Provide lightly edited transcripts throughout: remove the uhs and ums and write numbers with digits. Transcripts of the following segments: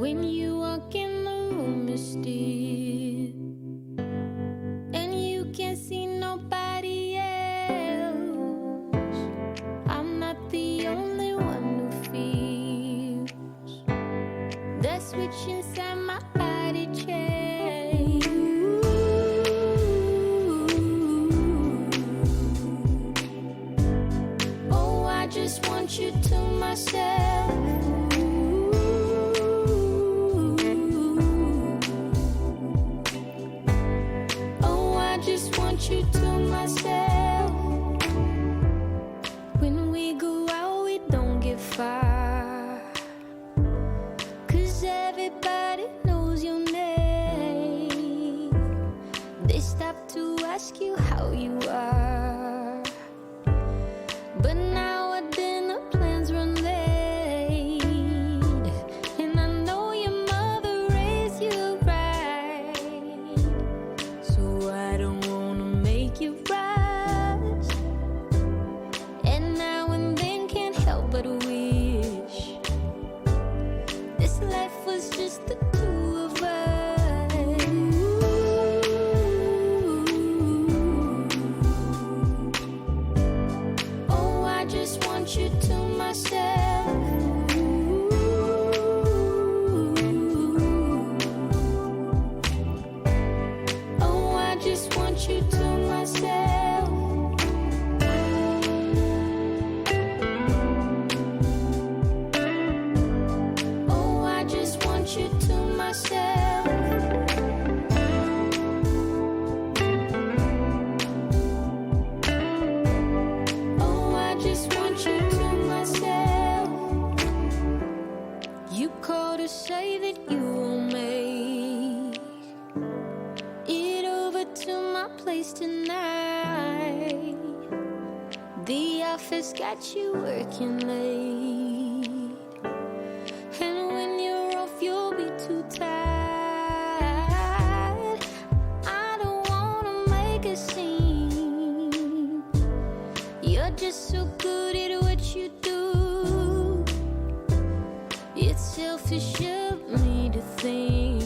When you walk in the room, you're still, and you can't see nobody else. I'm not the only one who feels the switch inside my body change. Oh, I just want you to myself. You to myself. When we go out, we don't get far, 'cause everybody knows your name. They stop to ask you how you are, but now our dinner plans run late, and I know your mother raised you right, so I don't you rise, and now and then can't help but wish this life was just the two of us. Oh, I just want you to myself. Oh, I just want you to myself. Oh, I just want you to myself. Oh, I just want you to myself. You called to say that you will make it over to my place tonight. The office got you working late, and when you're off you'll be too tired. I don't wanna make a scene. You're just so good at what you do. It's selfish of me to think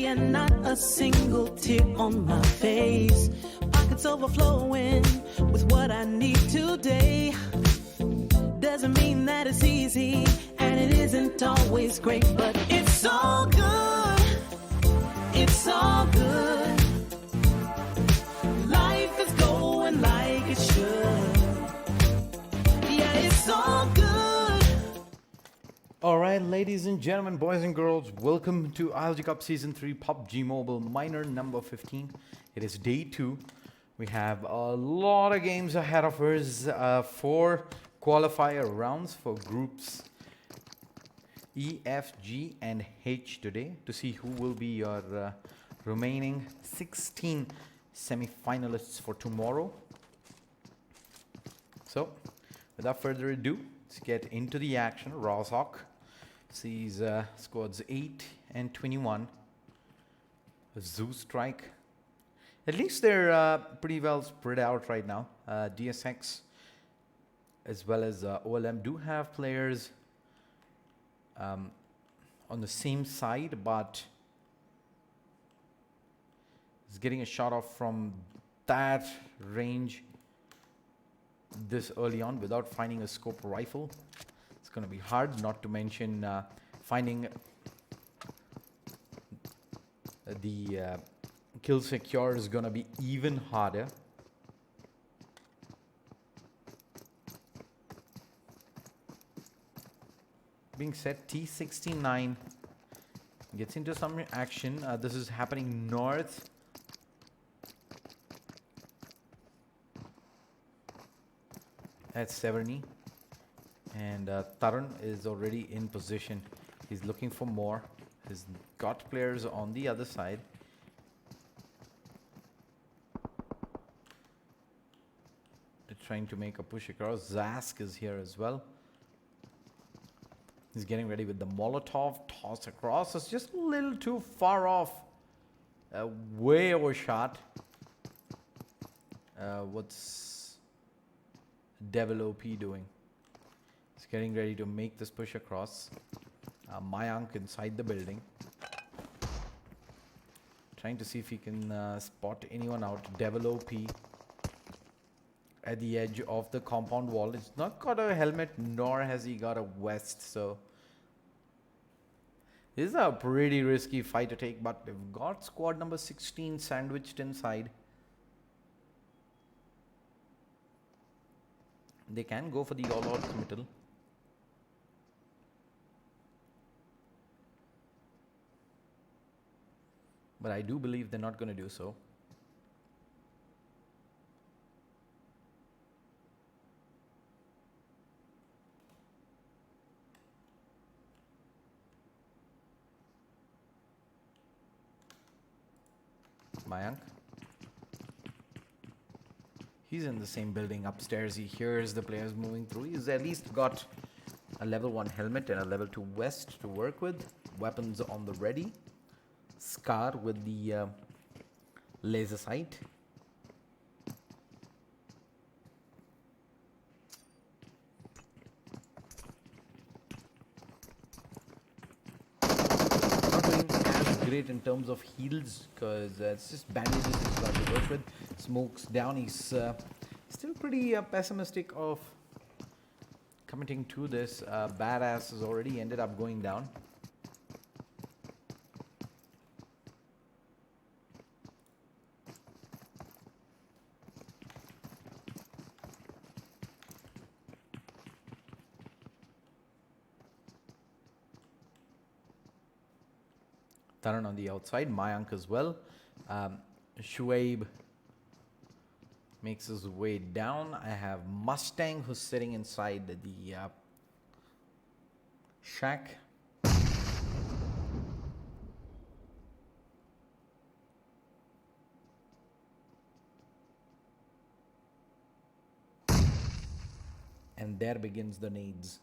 and not a single tear on my face. Pockets overflowing with what I need today. Doesn't mean that it's easy, and it isn't always great, but it's all good. It's all good. Life is going like it should. Yeah, it's all good. Alright, ladies and gentlemen, boys and girls, welcome to ILG Cup Season 3 PUBG Mobile Minor number 15. It is day 2. We have a lot of games ahead of us. 4 qualifier rounds for groups E, F, G and H today to see who will be your remaining 16 semi-finalists for tomorrow. So, without further ado, let's get into the action. Rawsock sees squads 8 and 21. Zoo Strike. At least they're pretty well spread out right now. DSX as well as OLM do have players on the same side, but is getting a shot off from that range this early on without finding a scope rifle. It's going to be hard, not to mention finding the kill secure is going to be even harder. Being said, T69 gets into some action. This is happening north. At Severny. And Tarun is already in position. He's looking for more. He's got players on the other side. They're trying to make a push across. Zask is here as well. He's getting ready with the Molotov toss across. It's just a little too far off. Way overshot. What's Devil OP doing? He's getting ready to make this push across. Mayank inside the building. Trying to see if he can spot anyone out. Devil OP at the edge of the compound wall. It's not got a helmet, nor has he got a vest, so this is a pretty risky fight to take, but they've got squad number 16 sandwiched inside. They can go for the all-out committal. But I do believe they're not going to do so. Mayank. He's in the same building upstairs. He hears the players moving through. He's at least got a level 1 helmet and a level 2 vest to work with. Weapons on the ready. Scar with the laser sight. Great in terms of heals because it's just bandages he's got to work with. Smokes down. He's still pretty pessimistic of committing to this. Badass has already ended up going down. Taran on the outside, Mayank as well. Shuaib makes his way down. I have Mustang who's sitting inside the shack. And there begins the nades.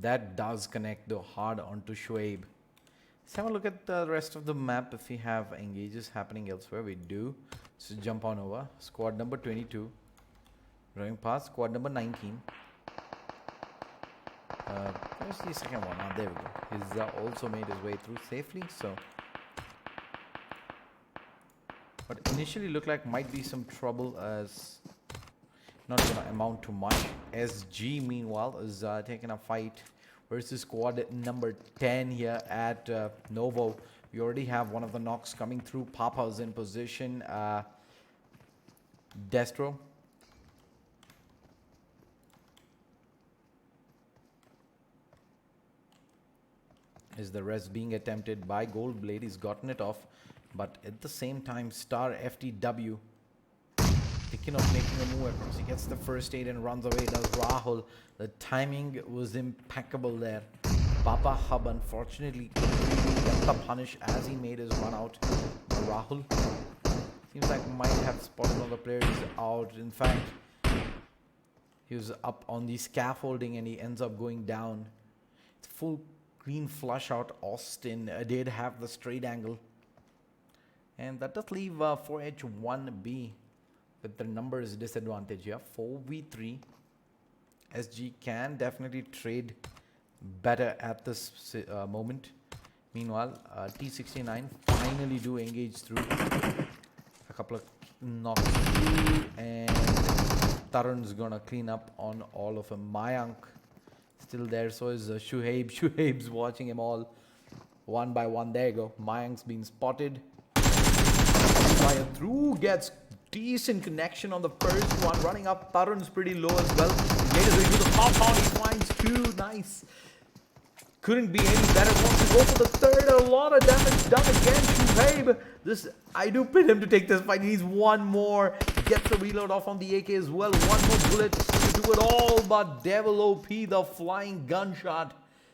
That does connect though hard onto Shoaib. Let's have a look at the rest of the map. If we have engages happening elsewhere, we do. So jump on over. Squad number 22. Running past squad number 19. Where's the second one? Ah, there we go. He's also made his way through safely. So, but initially looked like might be some trouble, as not gonna amount to much. SG meanwhile is taking a fight versus squad number 10 here at Novo. We already have one of the knocks coming through. Papa's in position. Destro. Is the rest being attempted by Goldblade. He's gotten it off, but at the same time, Star FTW thinking of making a move across. He gets the first aid and runs away. Does Rahul. The timing was impeccable there. Papa Hub unfortunately couldn't really get the punish as he made his run out. Rahul seems like might have spotted all the players out. In fact, he was up on the scaffolding and he ends up going down. It's full green flush out. Austin did have the straight angle, and that does leave 4H1B with the numbers disadvantage here. 4v3. SG can definitely trade better at this moment. Meanwhile, T69 finally do engage through a couple of knocks through, and Tarun's gonna clean up on all of them. Mayank still there, so is Shuhaib. Shuhaib's watching him all one by one. There you go. Mayank's been spotted. Fire through, gets decent connection on the first one. Running up, Tarun's pretty low as well. He made his way to the compound. He finds two. Nice. Couldn't be any better. Wants to go for the third. A lot of damage done again. Shuhaib. This, I do pit him to take this fight. He needs one more. Gets the reload off on the AK as well. One more bullet to do it all. But Devil OP, the flying gunshot,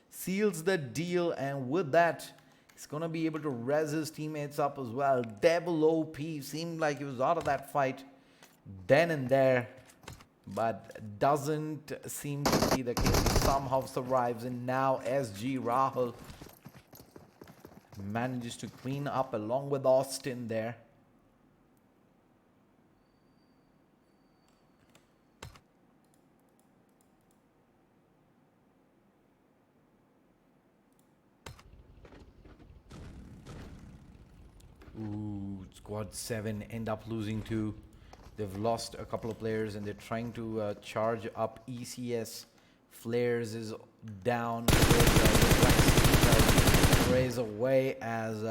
seals the deal. And with that, he's going to be able to res his teammates up as well. Devil OP seemed like he was out of that fight then and there, but doesn't seem to be the case. He somehow survives, and now SG Rahul manages to clean up along with Austin there. Ooh, squad 7 end up losing 2. They've lost a couple of players and they're trying to charge up ECS. Flares is down. Raise away as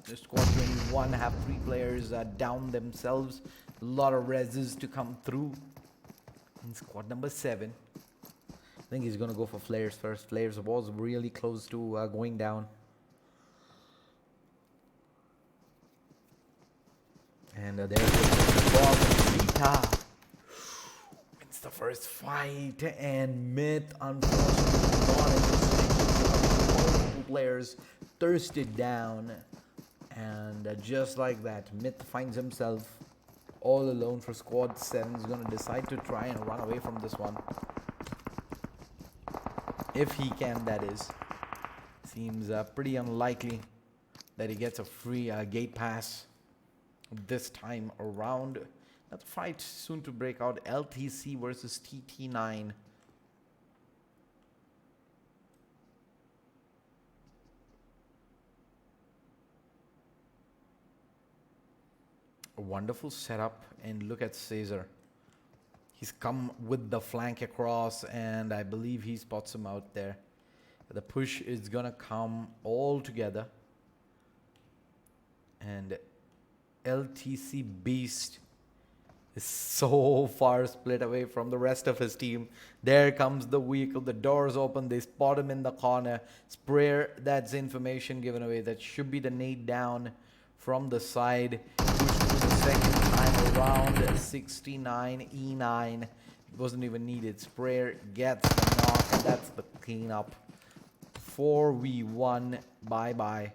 squad 21 have 3 players down themselves. A lot of reses to come through. And squad number 7, I think he's going to go for Flares first. Flares was really close to going down. And there's Rita wins the first fight, and Myth unfortunately not in position. Multiple players thirsted down, and just like that, Myth finds himself all alone for squad 7. Is going to decide to try and run away from this one, if he can, that is. Seems pretty unlikely that he gets a free gate pass this time around. That fight soon to break out. LTC versus TT9. A wonderful setup, and look at Caesar. He's come with the flank across, and I believe he spots him out there. The push is gonna come all together, and LTC Beast is so far split away from the rest of his team. There comes the vehicle. The doors open. They spot him in the corner. Sprayer, that's information given away. That should be the nade down from the side. Pushed for the second time around. 69 E9. It wasn't even needed. Sprayer gets the knock, and that's the cleanup. 4v1. Bye-bye.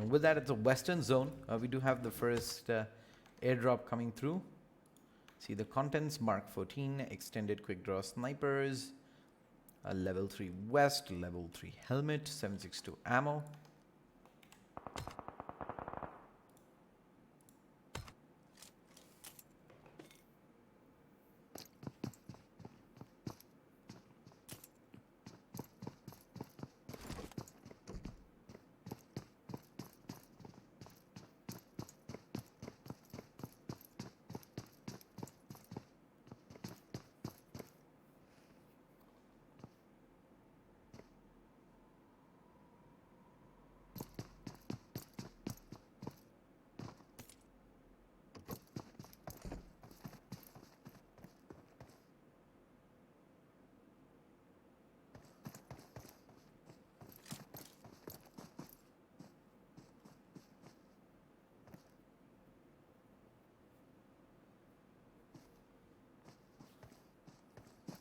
And with that, it's a western zone. We do have the first airdrop coming through. See the contents: Mark 14, extended quick draw snipers, level 3 vest, level 3 helmet, 7.62 ammo.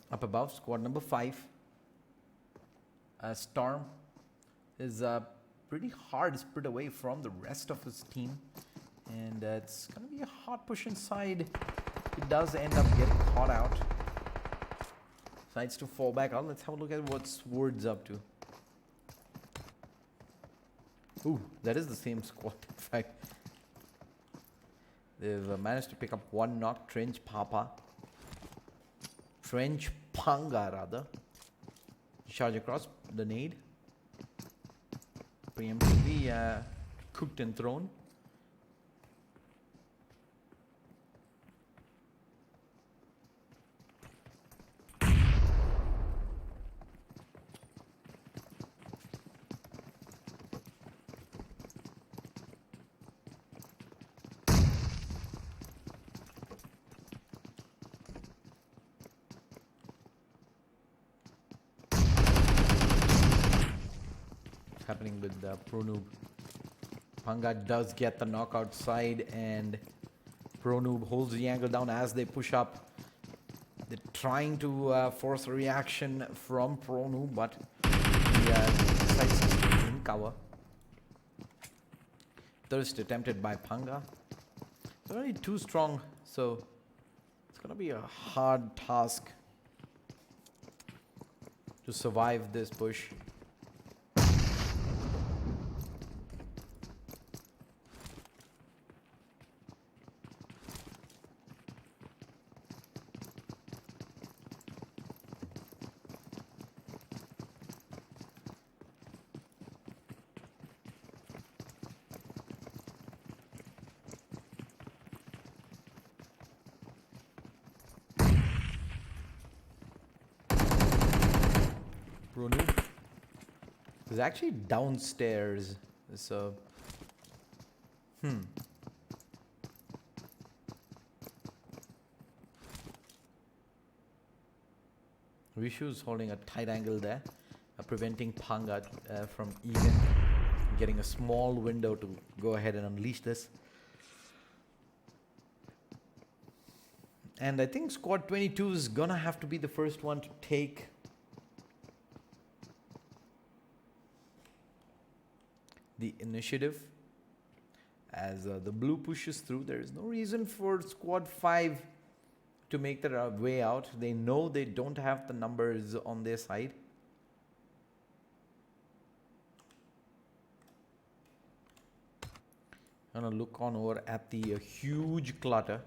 Up above, squad number 5. Storm is pretty hard spread away from the rest of his team. And it's going to be a hard push inside. It does end up getting caught out. Decides to fall back out. Let's have a look at what Sword's up to. Ooh, that is the same squad, in fact. They've managed to pick up one knock. Trench Panga rather. Charge across the nade. Preemptively cooked and thrown. Happening with ProNoob. Panga does get the knockout side, and ProNoob holds the angle down as they push up. They're trying to force a reaction from ProNoob, but he decides to stay in cover. Thirst attempted by Panga. They're only too strong, so it's gonna be a hard task to survive this push. ProNoob is actually downstairs, so Vishu's holding a tight angle there, preventing Panga from even getting a small window to go ahead and unleash this. And I think squad 22 is gonna have to be the first one to take the initiative as the blue pushes through. There is no reason for squad 5 to make their way out. They know they don't have the numbers on their side. I'm gonna look on over at the huge clutter.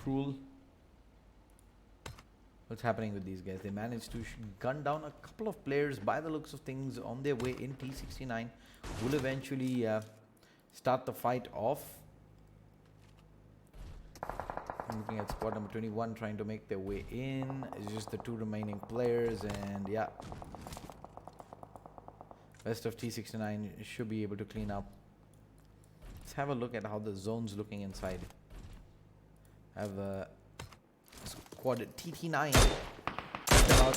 Cruel. What's happening with these guys? They managed to gun down a couple of players by the looks of things on their way in. T69 will eventually start the fight off. I'm looking at squad number 21 trying to make their way in. It's just the 2 remaining players, and yeah. Rest of T69 should be able to clean up. Let's have a look at how the zone's looking inside. I have squad TT9 about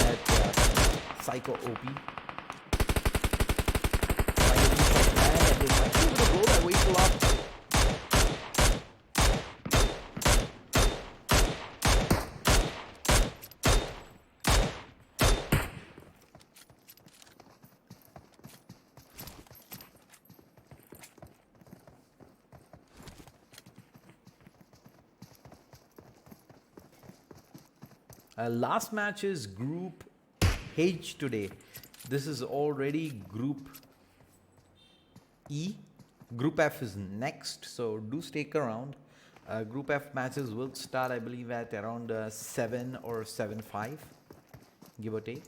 at Psycho OP. They might be able to blow that vehicle up. Last match is Group H today. This is already Group E. Group F is next, so do stick around. Group F matches will start, I believe, at around 7 or 7:05, give or take.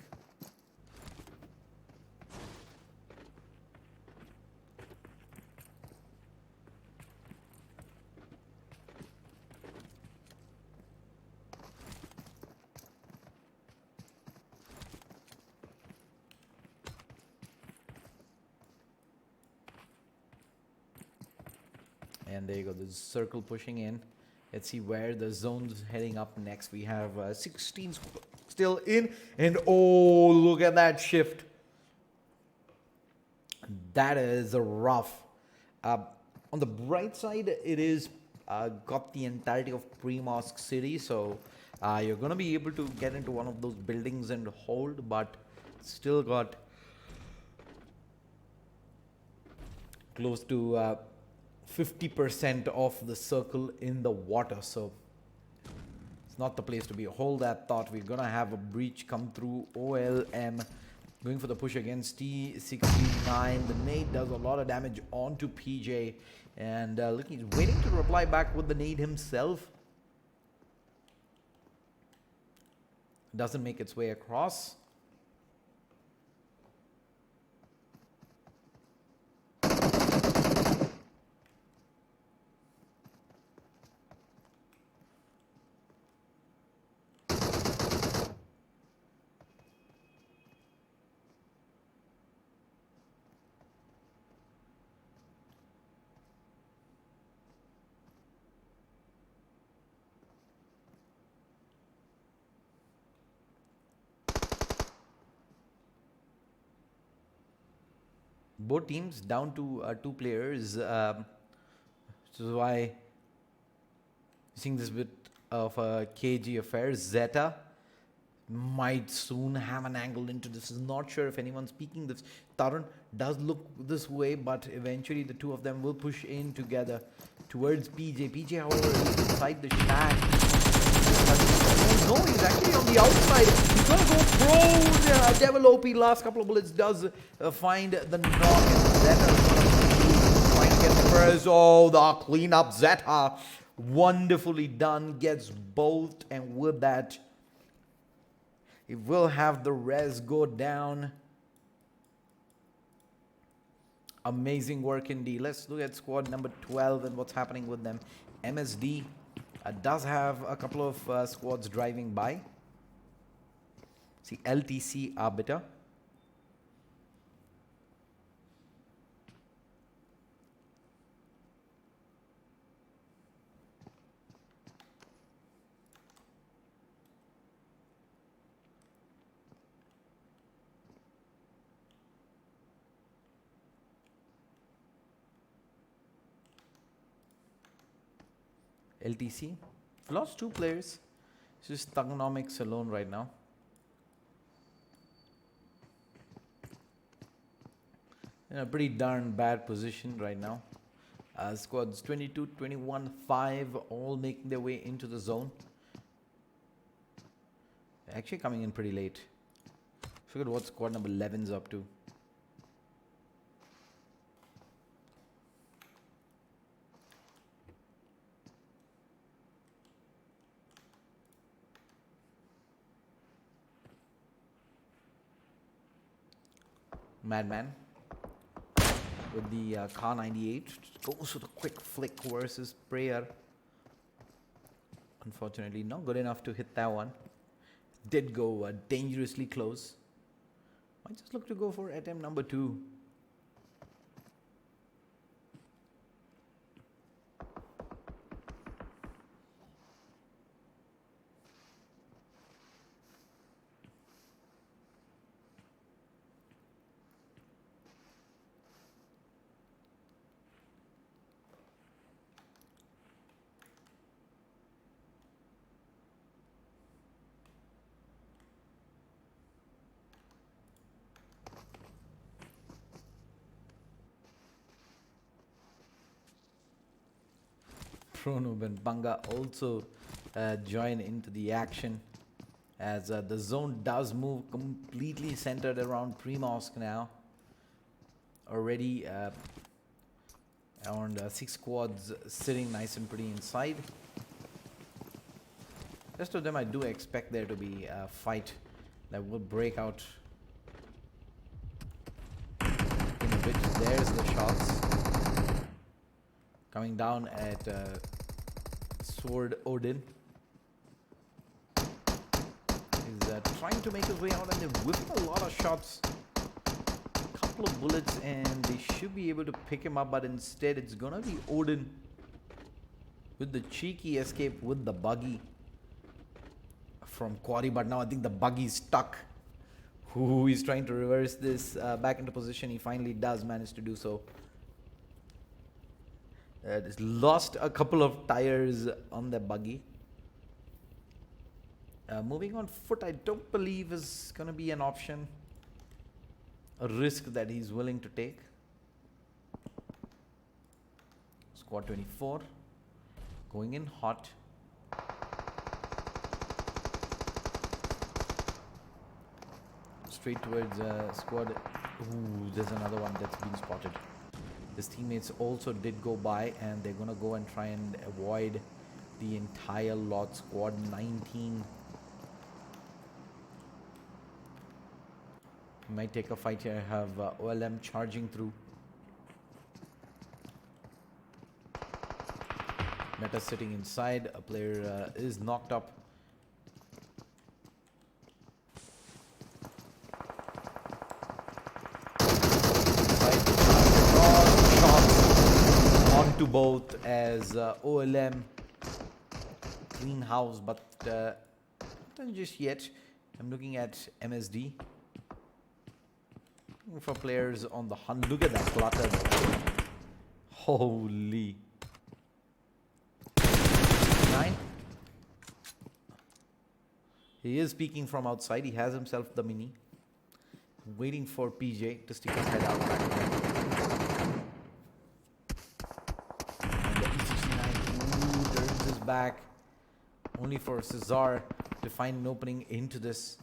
And there you go, the circle pushing in. Let's see where the zone's heading up next. We have 16 still in. And oh, look at that shift. That is rough. On the bright side, it is got the entirety of pre-mosque city. So you're going to be able to get into one of those buildings and hold. But still got close to 50% of the circle in the water, so it's not the place to be. Hold that thought. We're gonna have a breach come through. OLM going for the push against T69. The nade does a lot of damage onto PJ, and look, he's waiting to reply back with the nade himself. Doesn't make its way across. Both teams down to 2 players. Which is why you're seeing this bit of a KG affair. Zeta might soon have an angle into this. Is not sure if anyone's speaking this. Tarun does look this way, but eventually the two of them will push in together towards PJ. PJ, however, is inside the shack. Oh no, he's actually on the outside. He's gonna go pro. Devil OP last couple of bullets does find the knock. And Zeta trying to get the first. Oh, the cleanup. Zeta wonderfully done. Gets both, and with that, it will have the res go down. Amazing work indeed. Let's look at squad number 12 and what's happening with them. MSD does have a couple of squads driving by. See, LTC Arbiter. LTC lost 2 players. It's just Thugonomics alone right now. In a pretty darn bad position right now. Squads 22, 21, 5 all making their way into the zone. Actually coming in pretty late. Forget what squad number 11's up to. Madman with the Car 98 goes with a quick flick versus Prayer. Unfortunately, not good enough to hit that one. Did go dangerously close. Might just look to go for attempt number 2. Pronub and Banga also join into the action. as the zone does move completely centered around pre-mosque now. Already around 6 squads sitting nice and pretty inside. Rest of them, I do expect there to be a fight that will break out in a bit. There's the shots coming down at Sword Odin. He's trying to make his way out, and they're whipping a lot of shots. A couple of bullets, and they should be able to pick him up, but instead it's gonna be Odin with the cheeky escape with the buggy from Quarry, but now I think the buggy's stuck. Ooh, he's trying to reverse this back into position. He finally does manage to do so. Just lost a couple of tires on the buggy. Moving on foot, I don't believe is going to be an option. A risk that he's willing to take. Squad 24 going in hot. Straight towards squad. Ooh, there's another one that's been spotted. His teammates also did go by, and they're gonna go and try and avoid the entire lot. Squad 19 might take a fight here. I have OLM charging through. Meta sitting inside. A player is knocked up. To both as OLM clean house, but not just yet. I'm looking at MSD. Looking for players on the hunt. Look at that clutter. Holy. 9. He is peeking from outside. He has himself the mini. Waiting for PJ to stick his head out back there. Back only for Cesar to find an opening into this.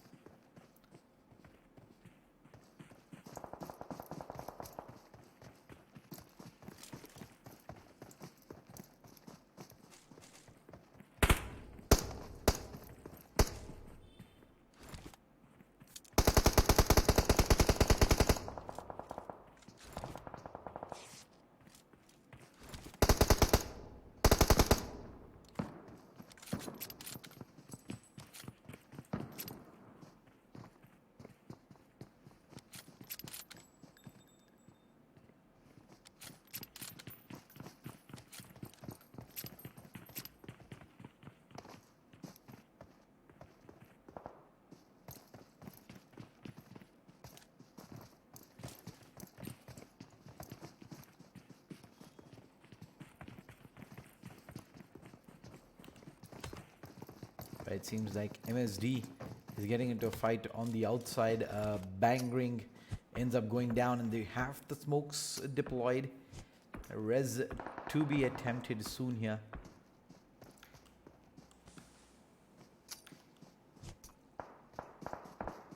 It seems like MSD is getting into a fight on the outside. Bang ring ends up going down, and they have the smokes deployed. A res to be attempted soon here.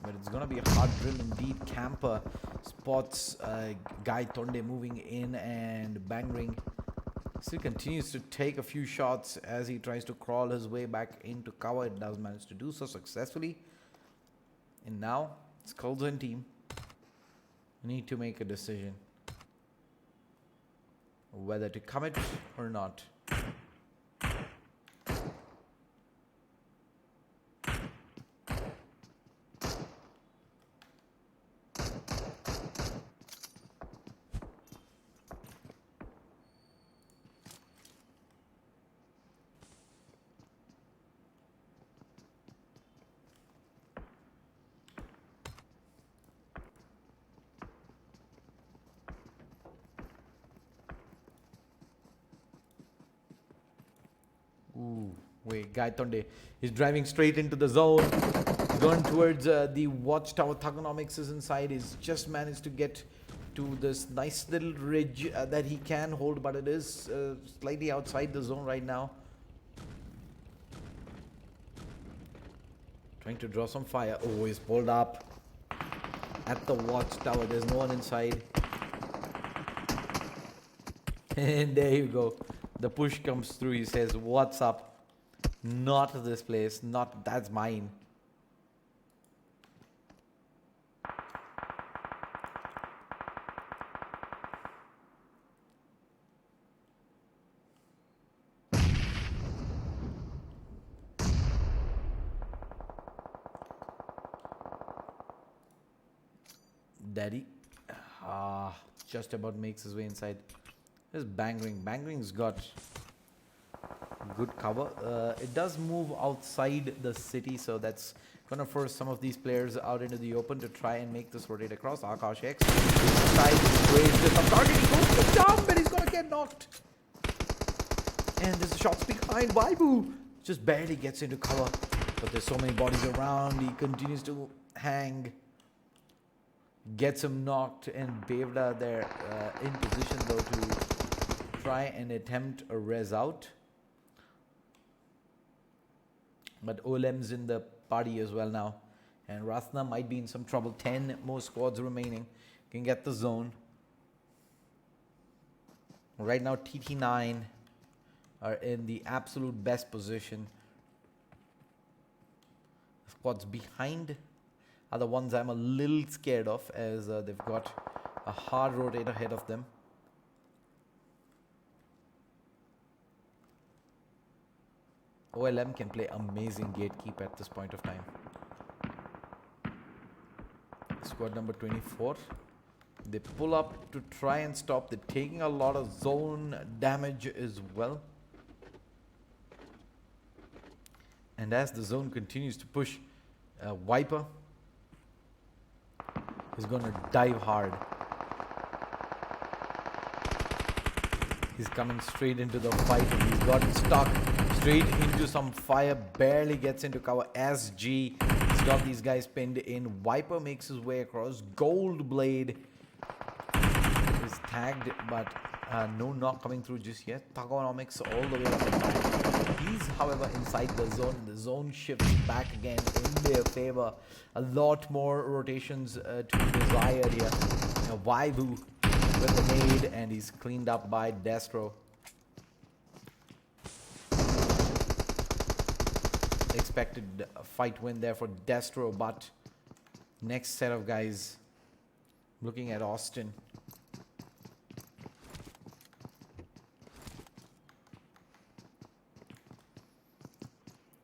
But it's gonna be a hard drill indeed. Camper spots Guy Tonde moving in, and Bang ring still continues to take a few shots as he tries to crawl his way back into cover. It does manage to do so successfully. And now, Skulls and team need to make a decision whether to commit or not. Ooh, wait, Guy Tonde is driving straight into the zone. He's going towards the watchtower. Thugonomics is inside. He's just managed to get to this nice little ridge that he can hold, but it is slightly outside the zone right now. Trying to draw some fire. Oh, he's pulled up at the watchtower. There's no one inside. And there you go. The push comes through. He says, "What's up? Not this place. Not that's mine." Daddy just about makes his way inside. There's Bangring. Bangring's got good cover. It does move outside the city, so that's gonna force some of these players out into the open to try and make this rotate across. Akash X inside the target. He goes to jump and he's gonna get knocked. And there's a shots behind. Waibu just barely gets into cover, but there's so many bodies around. He continues to hang. Gets him knocked, and Bevla there in position though to try and attempt a res out. But Olem's in the party as well now, and Ratna might be in some trouble. 10 more squads remaining. Can get the zone. Right now TT9 are in the absolute best position. Squads behind are the ones I'm a little scared of, as they've got a hard rotate ahead of them. OLM can play amazing gatekeep at this point of time. Squad number 24. They pull up to try and stop. They're taking a lot of zone damage as well. And as the zone continues to push, Viper is going to dive hard. He's coming straight into the fight, and he's gotten stuck straight into some fire. Barely gets into cover. SG has got these guys pinned in. Viper makes his way across. Goldblade is tagged, but no knock coming through just yet. Thugonomics all the way up and down. He's, however, inside the zone. The zone shifts back again in their favor. A lot more rotations to be desired here. Vaibu with the nade, and he's cleaned up by Destro. Expected fight win there for Destro, but next set of guys looking at Austin.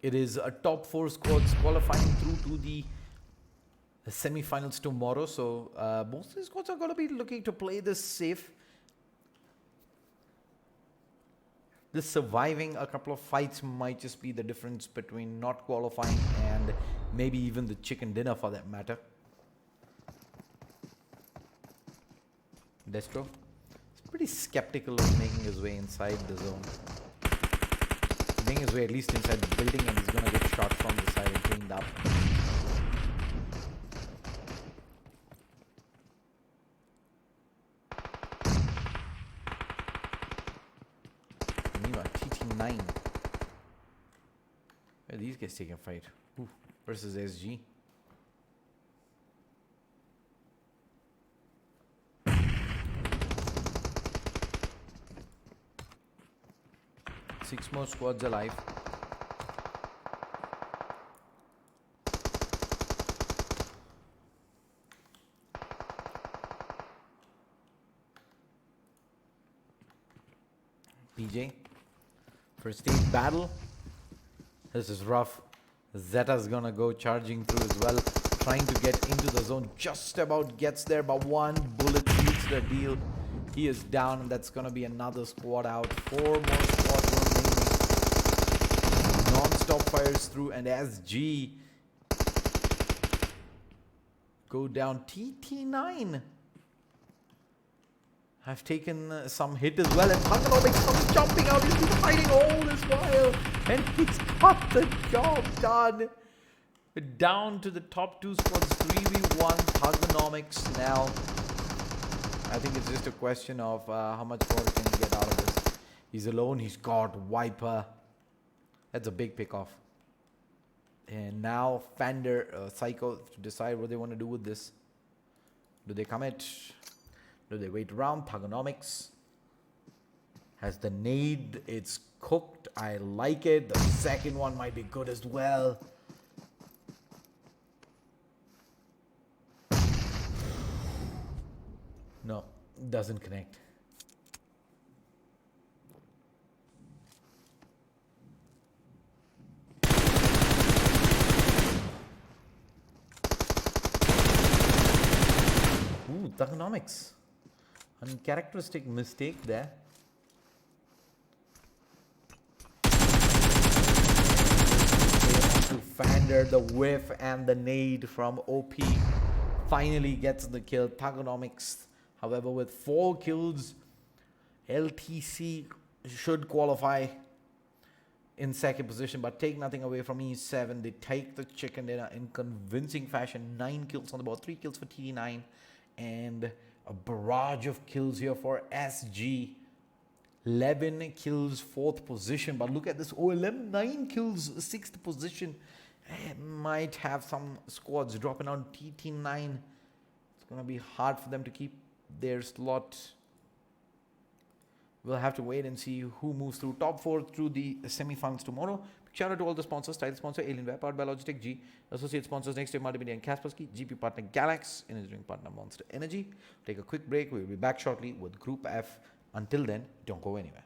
It is a top 4 squads qualifying through to the semi-finals tomorrow. So most of the squads are going to be looking to play this safe. This surviving a couple of fights might just be the difference between not qualifying and maybe even the chicken dinner for that matter. Destro is pretty skeptical of making his way inside the zone. Making his way at least inside the building, and he's going to get shot from the side and cleaned up. Nima, TT9. Where are these guys taking a fight? Ooh, versus SG. Six more squads alive. PJ. First team battle. This is rough. Zeta's gonna go charging through as well. Trying to get into the zone. Just about gets there, but one bullet seals the deal. He is down, and that's gonna be another squad out. 4 more squads remaining. Non-stop fires through, and SG go down. TT9 have taken some hit as well, and Thugonomics comes jumping out. He's been fighting all this while, and he's got the job done. Down to the top 2 squads, 3v1 Thugonomics now. I think it's just a question of how much more can he get out of this. He's alone. He's got Viper. That's a big pick off. And now Fender, Psycho, to decide what they want to do with this. Do they commit? Do they wait around? Thugonomics has the nade. It's cooked. I like it. The second one might be good as well. No, doesn't connect. Ooh, thugonomics. Uncharacteristic mistake there. To Fender, the whiff and the nade from OP finally gets the kill. Thugonomics, however, with 4 kills, LTC should qualify in second position, but take nothing away from E7. They take the chicken dinner in convincing fashion. 9 kills on the board, 3 kills for TD9, and a barrage of kills here for SG. 11 kills, 4th position. But look at this. Oh, 9 kills, 6th position. Might have some squads dropping on TT9. It's going to be hard for them to keep their slot. We'll have to wait and see who moves through top 4 through the semi-finals tomorrow. Big shout out to all the sponsors. Title sponsor Alienware, powered by Logitech G. Associate sponsors Next Wave Multimedia and Kaspersky. GP partner Galax. Engineering partner Monster Energy. Take a quick break. We'll be back shortly with Group F. Until then, don't go anywhere.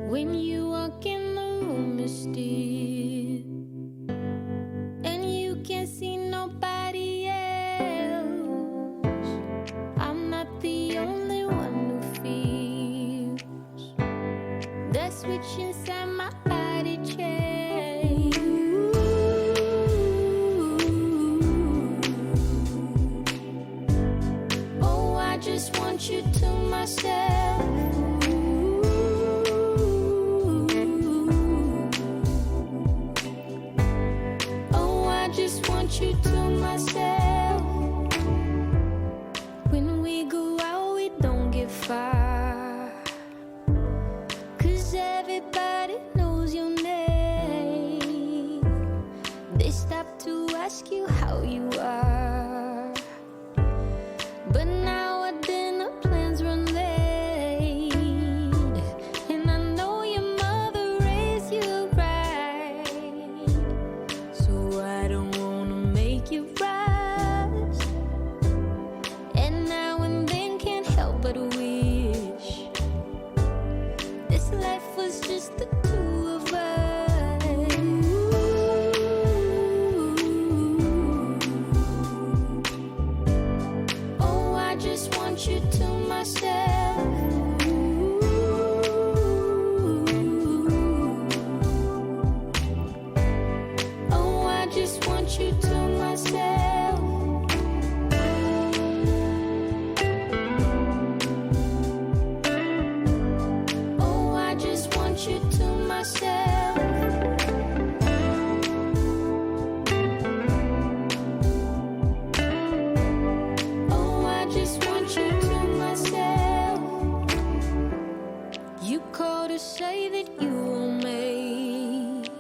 When you walk in the room, it's still, and you can't see nobody else. I'm not the only one who feels the switch inside my body change. Oh, I just want you to myself. Oh, I just want you to myself. When we go out, we don't get far, 'cause everybody knows your name. They stop to ask you how you are, but now our dinner plans run late, and I know your mother raised you right, so I don't wanna make you rush. And now and then can't help but wish this life was just the two of us. Oh, I just want you to myself. Oh, I just want you to myself. Oh, I just want you to myself. Oh, I just want you to myself. You called to say that you will make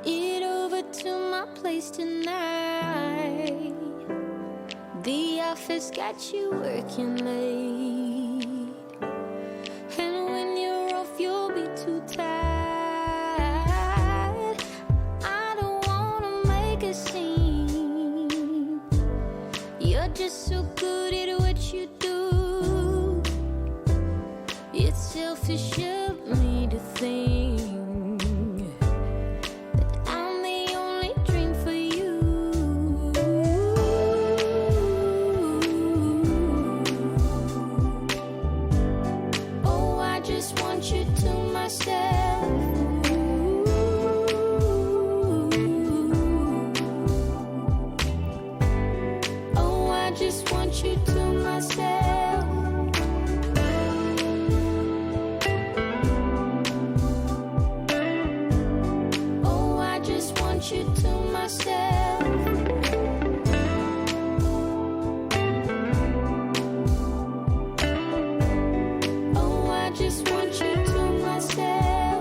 it over to my place tonight. The office got you working late, and when you're off, you'll be too tired. I don't wanna make a scene. You're just so good at what you do. It's selfish of me to think that I'm the only dream for you. Oh, I just want you to myself. Oh, I just want you to myself. Oh, I just want you to myself. Oh, I just want you to myself.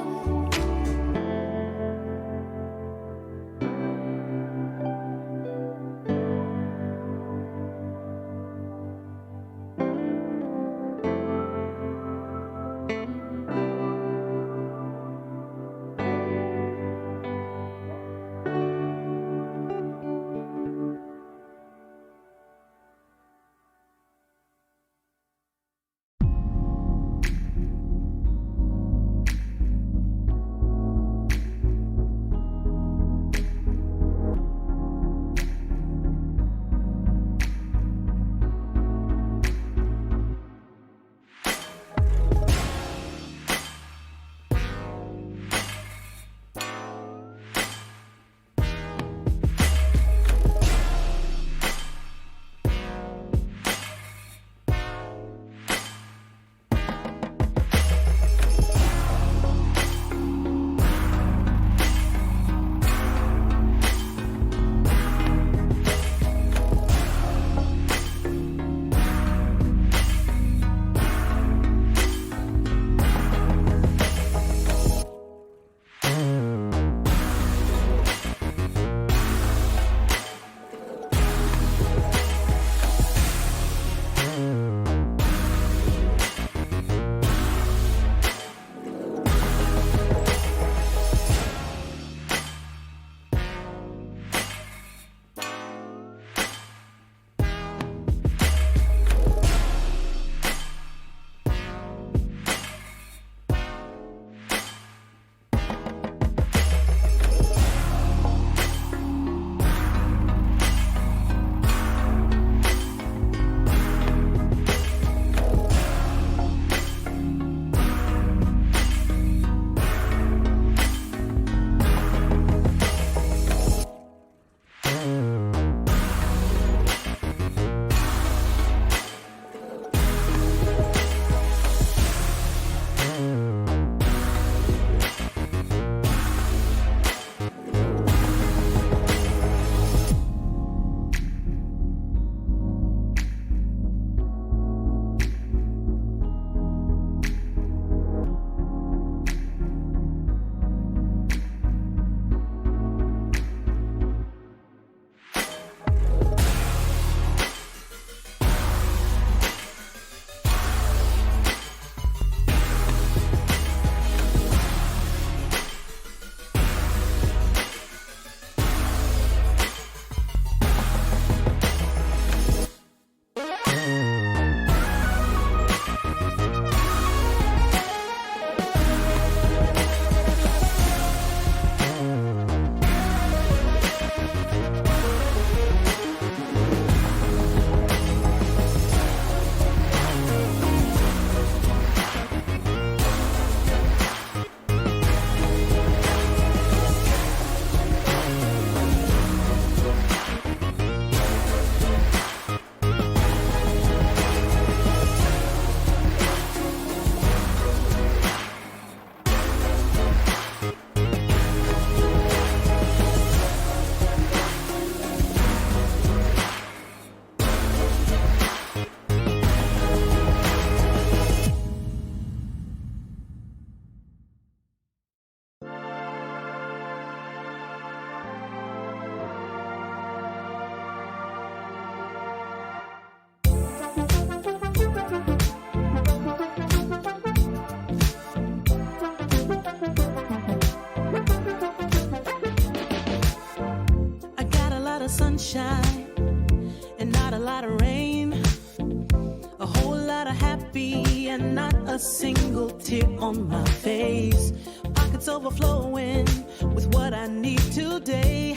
sunshine and not a lot of rain. A whole lot of happy and not a single tear on my face. Pockets overflowing with what I need today.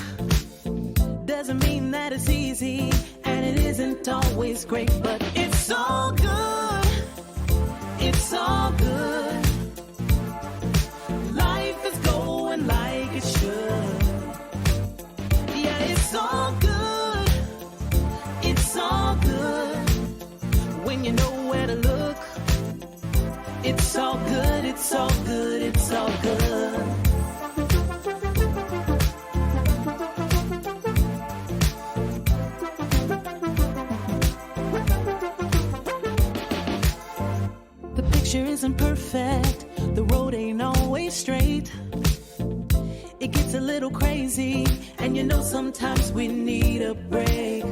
Doesn't mean that it's easy, and it isn't always great, but it's all good. It's all good. Life is going like it should. Yeah, it's all good. It's all good. When you know where to look, it's all good. It's all good. It's all good. Isn't perfect, the road ain't always straight. It gets a little crazy, and you know sometimes we need a break.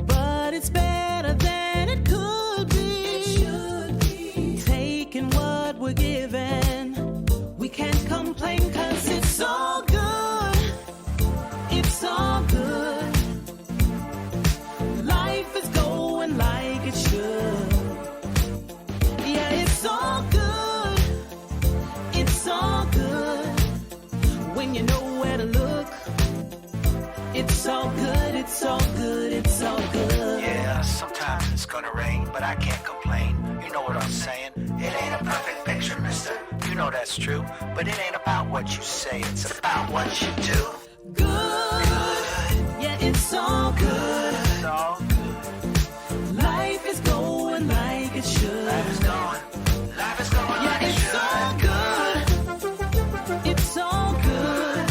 But it's better than it could be. It should be. Taking what we're given, we can't complain, 'cause it's all good. It's all good. Life is going like it should. It's all good. It's all good. When you know where to look, it's all good. It's all good. It's all good. Yeah, sometimes it's gonna rain, but I can't complain. You know what I'm saying? It ain't a perfect picture, mister. You know that's true. But it ain't about what you say, it's about what you do. Good. Yeah, it's all good. It's all good. Life is going like it should. Life is going. Life is going like it it's all should. good. It's all good.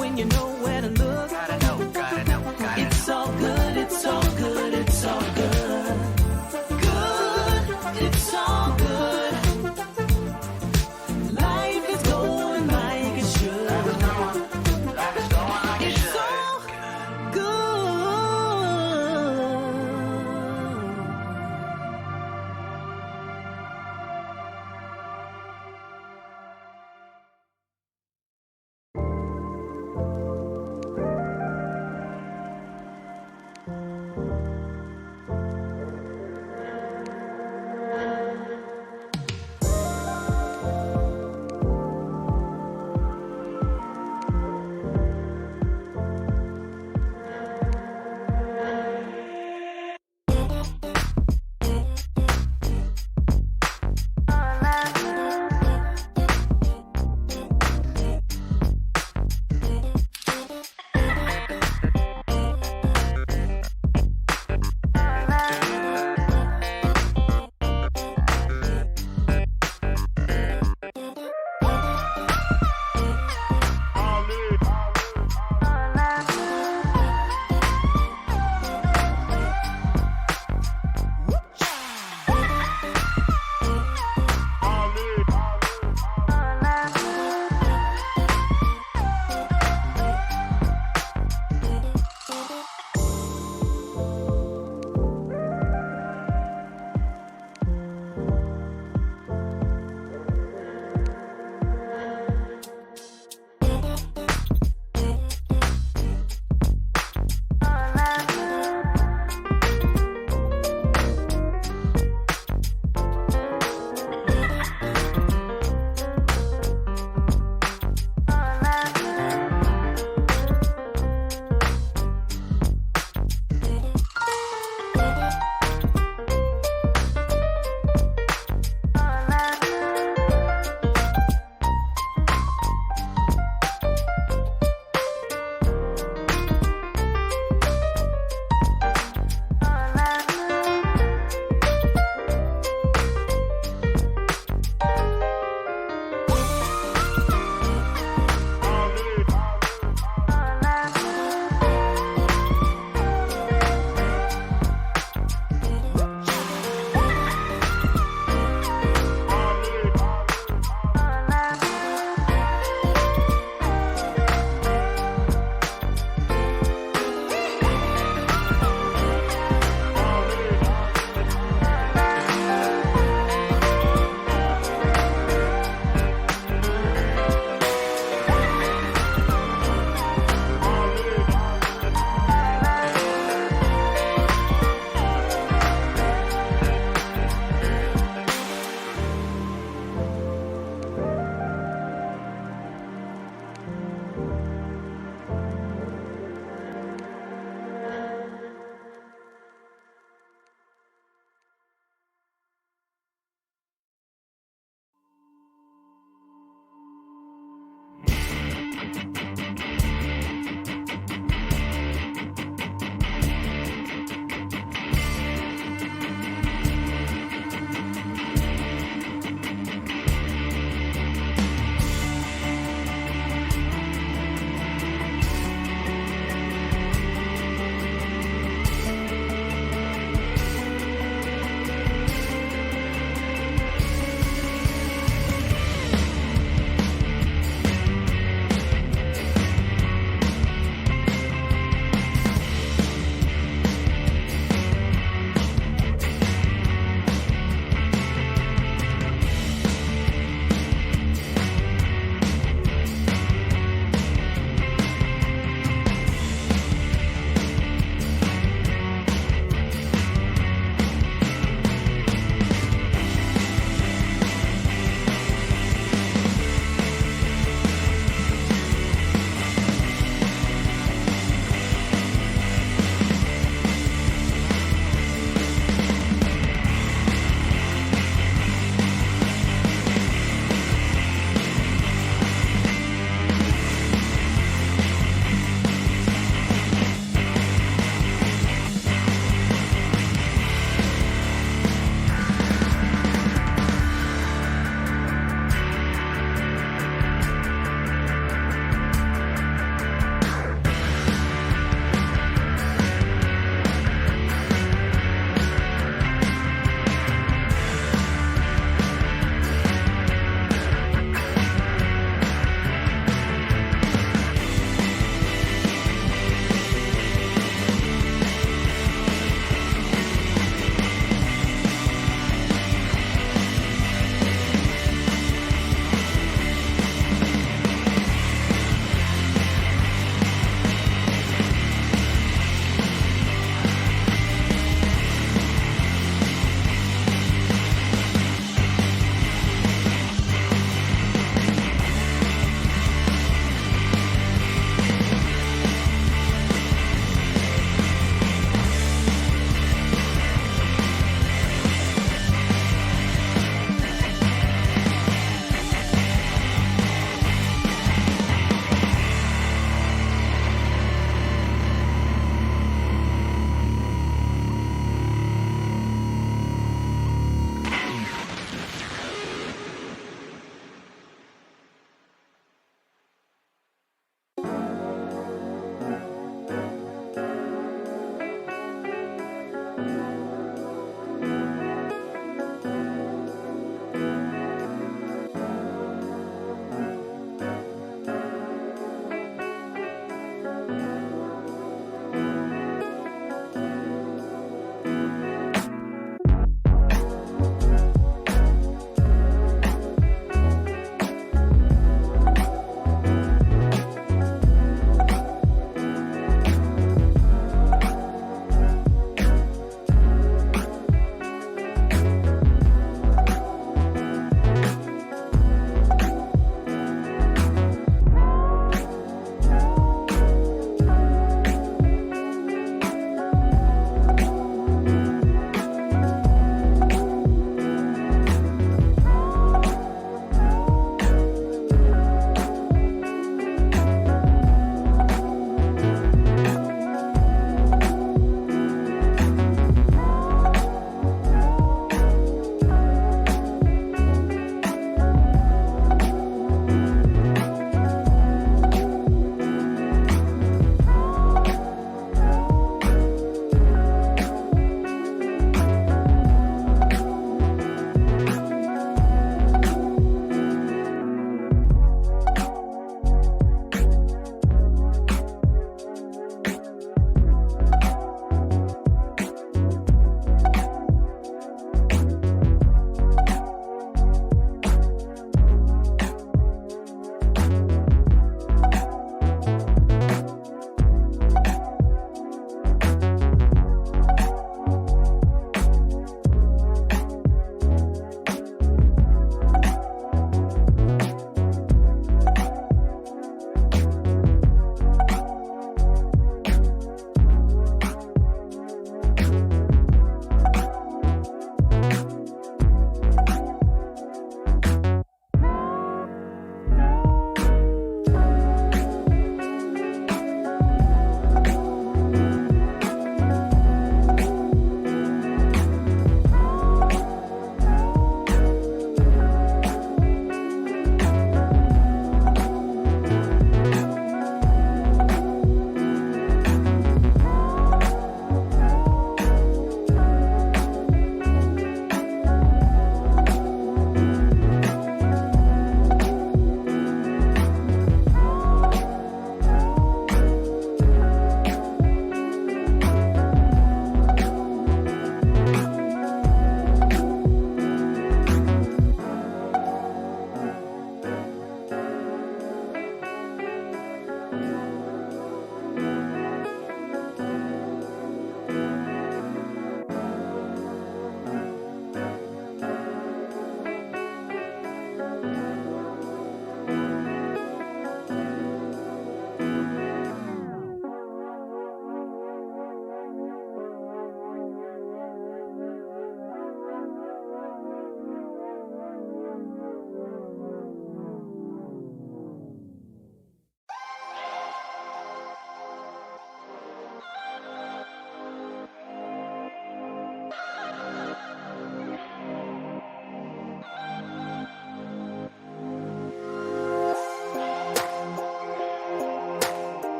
When you know where to look, Gotta know, gotta know, gotta it's all good. It's all good. It's all good. Good. It's all good. Life is going like it should. Life is going like it It's should. all good.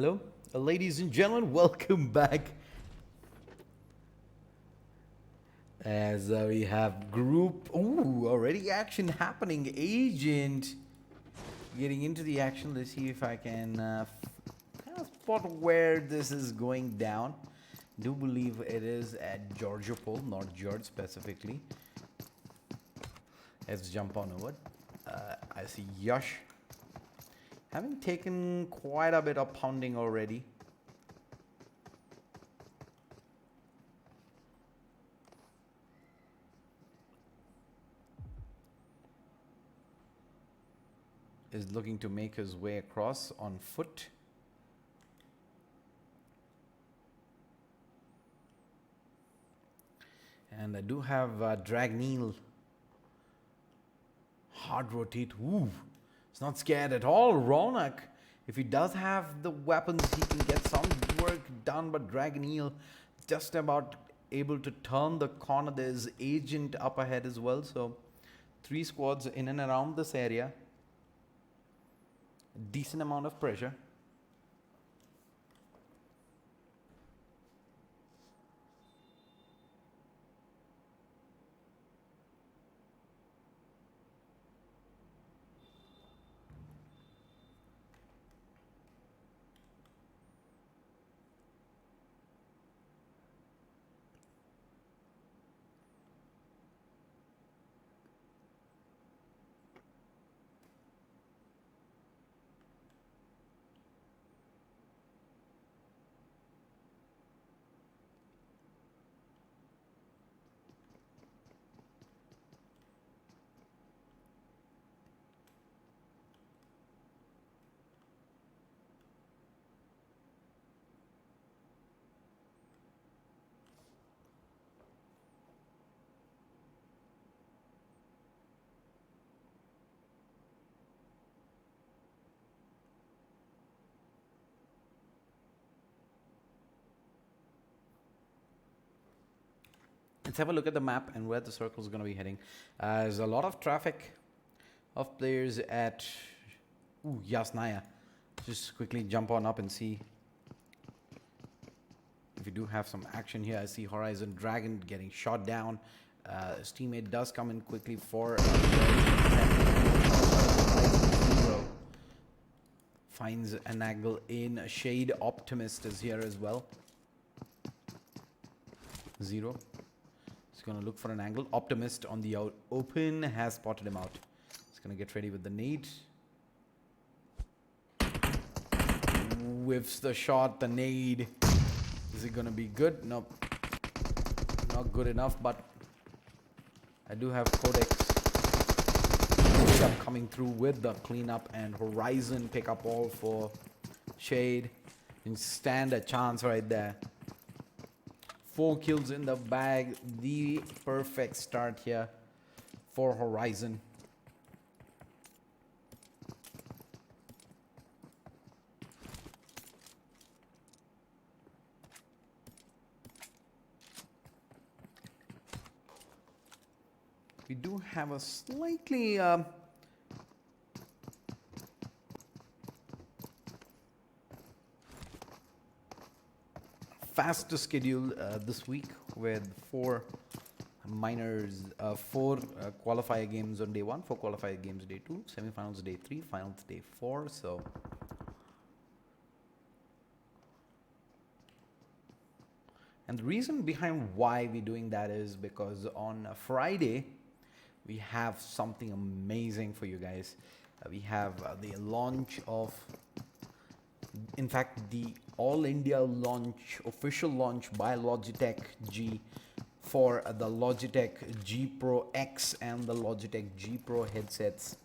Hello, ladies and gentlemen, welcome back. As we have group, already action happening. Agent getting into the action. Let's see if I can kind of spot where this is going down. Do believe it is at Georgiopol, not George specifically. Let's jump on over. I see Yash having taken quite a bit of pounding already. Is looking to make his way across on foot. And I do have Dragneel. Hard rotate. Ooh. He's not scared at all. Ronak, if he does have the weapons, he can get some work done. But Dragneel just about able to turn the corner. There's Agent up ahead as well. So 3 squads in and around this area. Decent amount of pressure. Let's have a look at the map and where the circle is going to be heading. There's a lot of traffic of players at Yasnaya. Just quickly jump on up and see if we do have some action here. I see Horizon Dragon getting shot down. His teammate does come in quickly for GPro. Finds an angle in. Shade Optimist is here as well. Zero. He's going to look for an angle. Optimist on the open has spotted him out. He's going to get ready with the nade. Whiffs the shot, the nade. Is it going to be good? Nope. Not good enough, but I do have Codex coming through with the cleanup, and Horizon pick up all for Shade. And stand a chance right there. 4 kills in the bag. The perfect start here for Horizon. We do have a slightly faster schedule this week with 4 minors, 4 qualifier games on day 1, 4 qualifier games day 2, semifinals day 3, finals day 4. So and the reason behind why we're doing that is because on Friday we have something amazing for you guys. We have the launch of, in fact, the All India launch, official launch by Logitech G for the Logitech GPro X and the Logitech GPro headsets.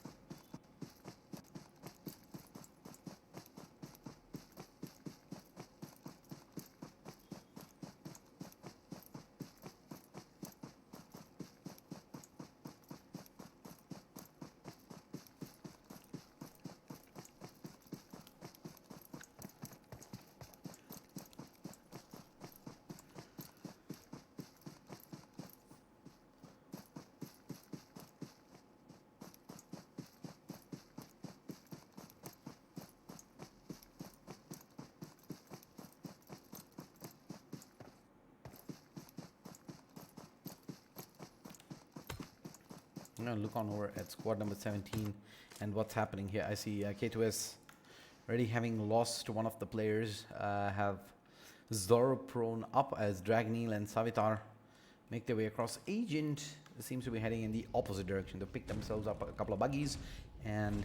I'm gonna look on over at squad number 17 and what's happening here. I see K2S already having lost one of the players. Have Zoro prone up as Dragneel and Savitar make their way across. Agent seems to be heading in the opposite direction. They pick themselves up a couple of buggies and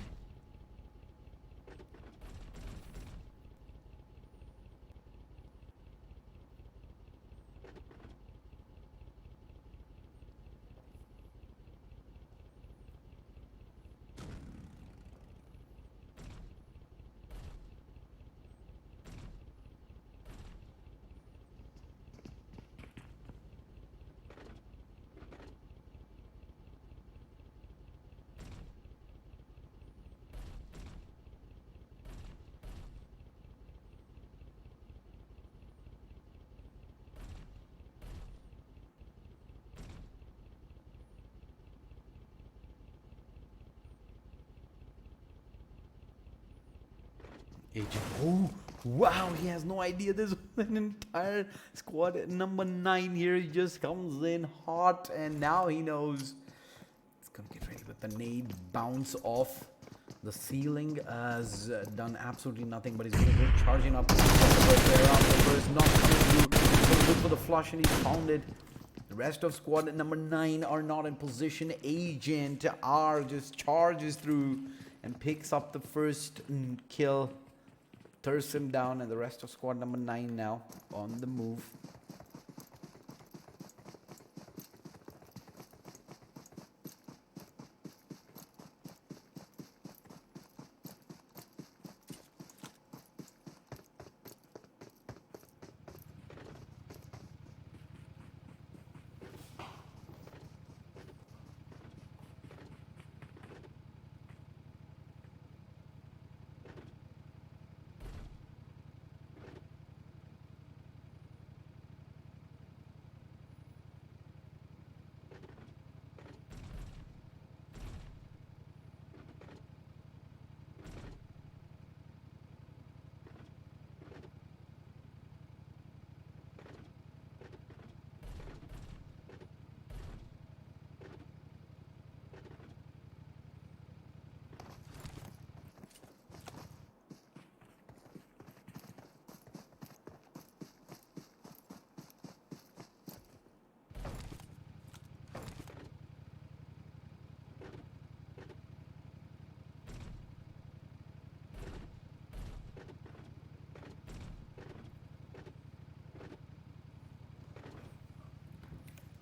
Agent. Oh, wow, he has no idea there's an entire squad number 9 here. He just comes in hot and now he knows. It's gonna get ready with the nade bounce off the ceiling. Has done absolutely nothing, but he's gonna go charging up. The first not coming through. He's gonna look for the flush and he found it. The rest of squad number 9 are not in position. Agent R just charges through and picks up the first kill. Thirsts him down, and the rest of squad number 9 now on the move.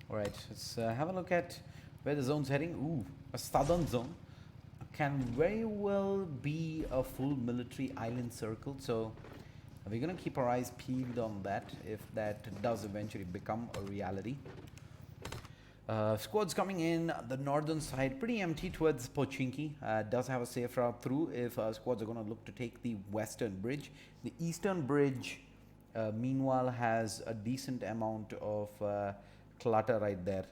Alright, let's have a look at where the zone's heading. Ooh, a southern zone. Can very well be a full military island circle, so we're gonna keep our eyes peeled on that if that does eventually become a reality. Squads coming in the northern side, pretty empty towards Pochinki. Does have a safe route through if squads are gonna look to take the western bridge. The eastern bridge, meanwhile, has a decent amount of clutter right there.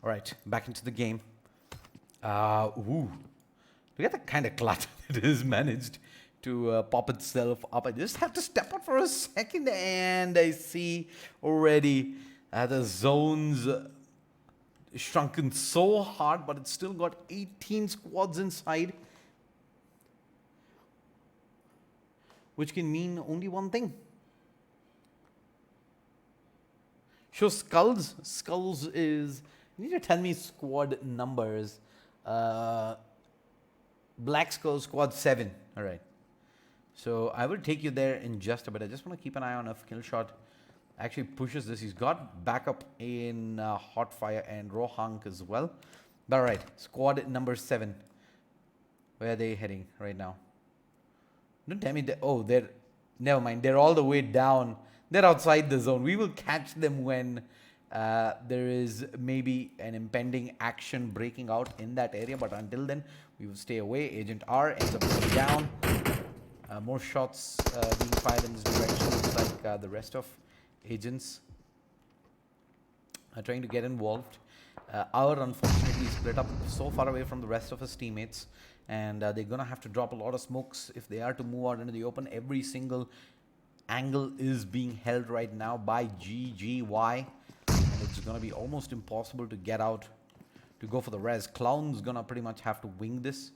All right, back into the game. Ooh. Look at the kind of clutch it has managed to pop itself up. I just have to step out for a second, and I see already the zones shrunken so hard, but it's still got 18 squads inside, which can mean only one thing. Show Skulls. Skulls is... You need to tell me squad numbers. Black Skull squad 7. All right. So I will take you there in just a bit. I just want to keep an eye on if Killshot actually pushes this. He's got backup in Hotfire and Rohank as well. But all right. Squad number 7. Where are they heading right now? Don't tell me that... Oh, they're... Never mind. They're all the way down. They're outside the zone. We will catch them when there is maybe an impending action breaking out in that area. But until then, we will stay away. Agent R ends up going down. More shots being fired in this direction. Looks like the rest of agents are trying to get involved. Our unfortunately split up so far away from the rest of his teammates. And they're going to have to drop a lot of smokes if they are to move out into the open. Every single angle is being held right now by GGY, and it's going to be almost impossible to get out to go for the res. Clown's going to pretty much have to wing this.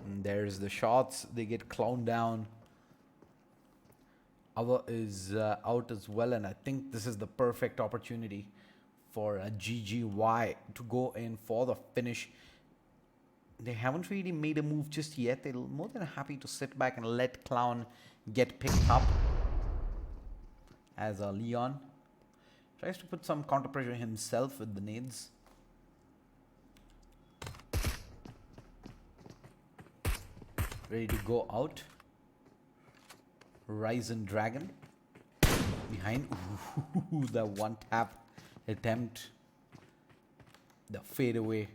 And there's the shots. They get Clown down. Our is out as well, and I think this is the perfect opportunity for GGY to go in for the finish. They haven't really made a move just yet. They're more than happy to sit back and let Clown get picked up as Leon tries to put some counter pressure himself with the nades. Ready to go out. Ryzen Dragon behind. Ooh, the one tap attempt, the fadeaway.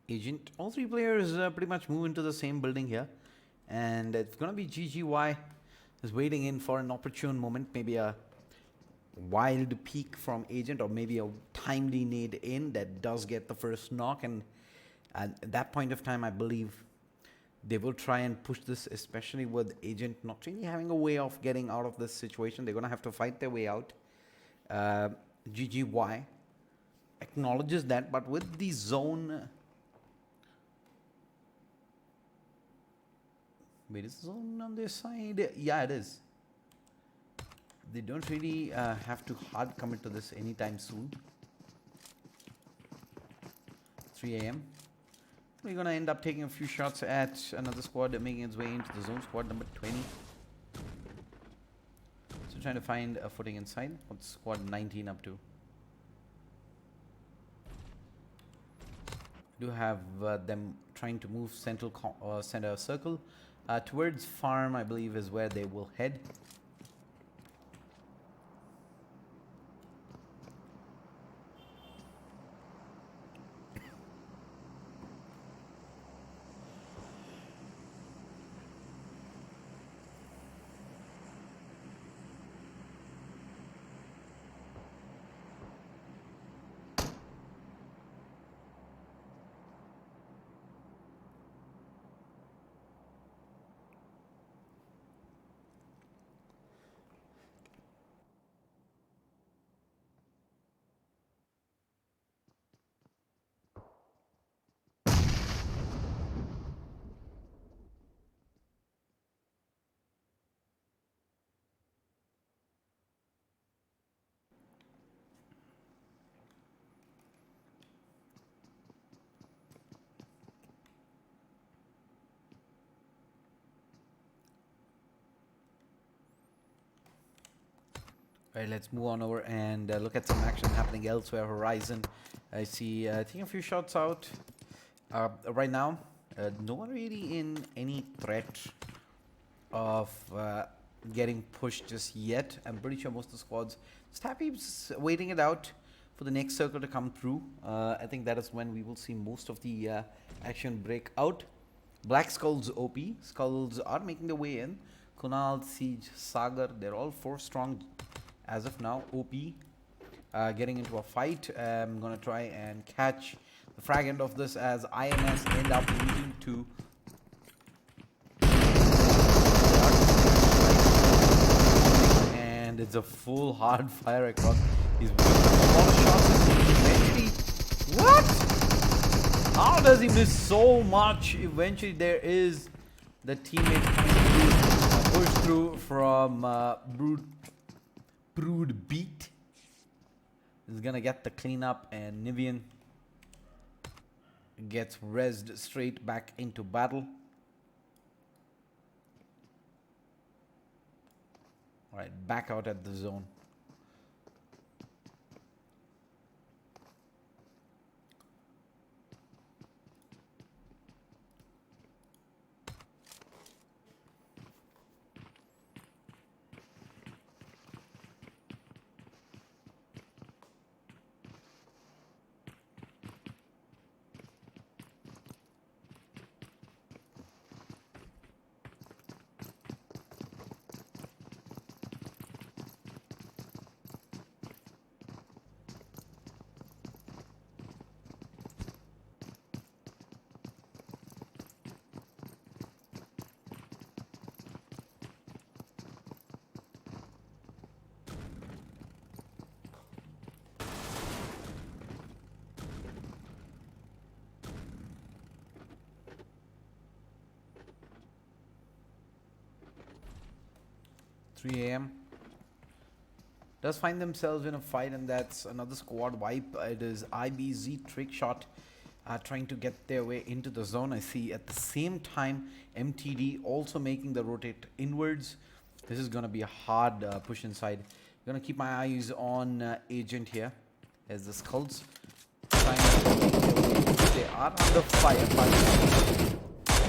Agent, all three players pretty much move into the same building here, and it's gonna be GGY is waiting in for an opportune moment, maybe a wild peek from Agent, or maybe a timely nade in that does get the first knock. And at that point of time, I believe they will try and push this, especially with Agent not really having a way of getting out of this situation. They're gonna have to fight their way out. GGY acknowledges that, but with the zone... Wait, is the zone on their side? Yeah, it is. They don't really have to hard commit to this anytime soon. 3 a.m. We're going to end up taking a few shots at another squad making its way into the zone, squad number 20. So trying to find a footing inside. What's squad 19 up to? Do have them trying to move center circle. Towards farm, I believe, is where they will head. Right, let's move on over and look at some action happening elsewhere. Horizon, I see, I think a few shots out. Right now, no one really in any threat of getting pushed just yet. I'm pretty sure most of the squads just happy waiting it out for the next circle to come through. I think that is when we will see most of the action break out. Black Skulls OP. Skulls are making their way in. Kunal, Siege, Sagar, they're all 4 strong as of now. OP getting into a fight. I'm gonna try and catch the frag end of this as INS end up losing to and it's a full hard fire across. He's a lot of shots eventually. What? How does he miss so much? Eventually there is the teammate coming through, push through from Brood Beat. Is gonna get the cleanup and Nivian gets rezzed straight back into battle. Alright, back out at the zone. AM does find themselves in a fight, and that's another squad wipe. It is IBZ Trickshot trying to get their way into the zone. I see at the same time MTD also making the rotate inwards. This is gonna be a hard push inside. Gonna keep my eyes on Agent here as the Skulls trying to make their way. They are under fire by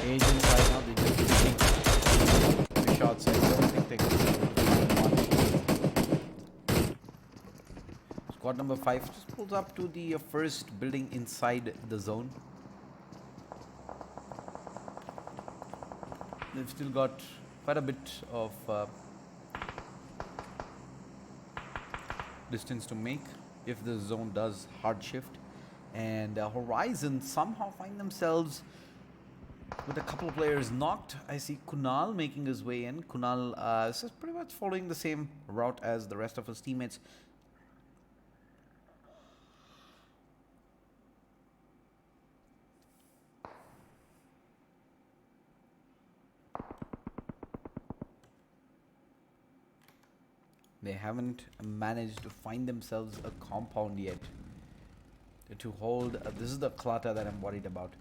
Agent right now. They're just taking shots. I don't think they can. Squad number 5 just pulls up to the first building inside the zone. They've still got quite a bit of distance to make if the zone does hard shift. And Horizon somehow find themselves with a couple of players knocked. I see Kunal making his way in. Kunal is pretty much following the same route as the rest of his teammates. They haven't managed to find themselves a compound yet to hold. This is the clutter that I'm worried about.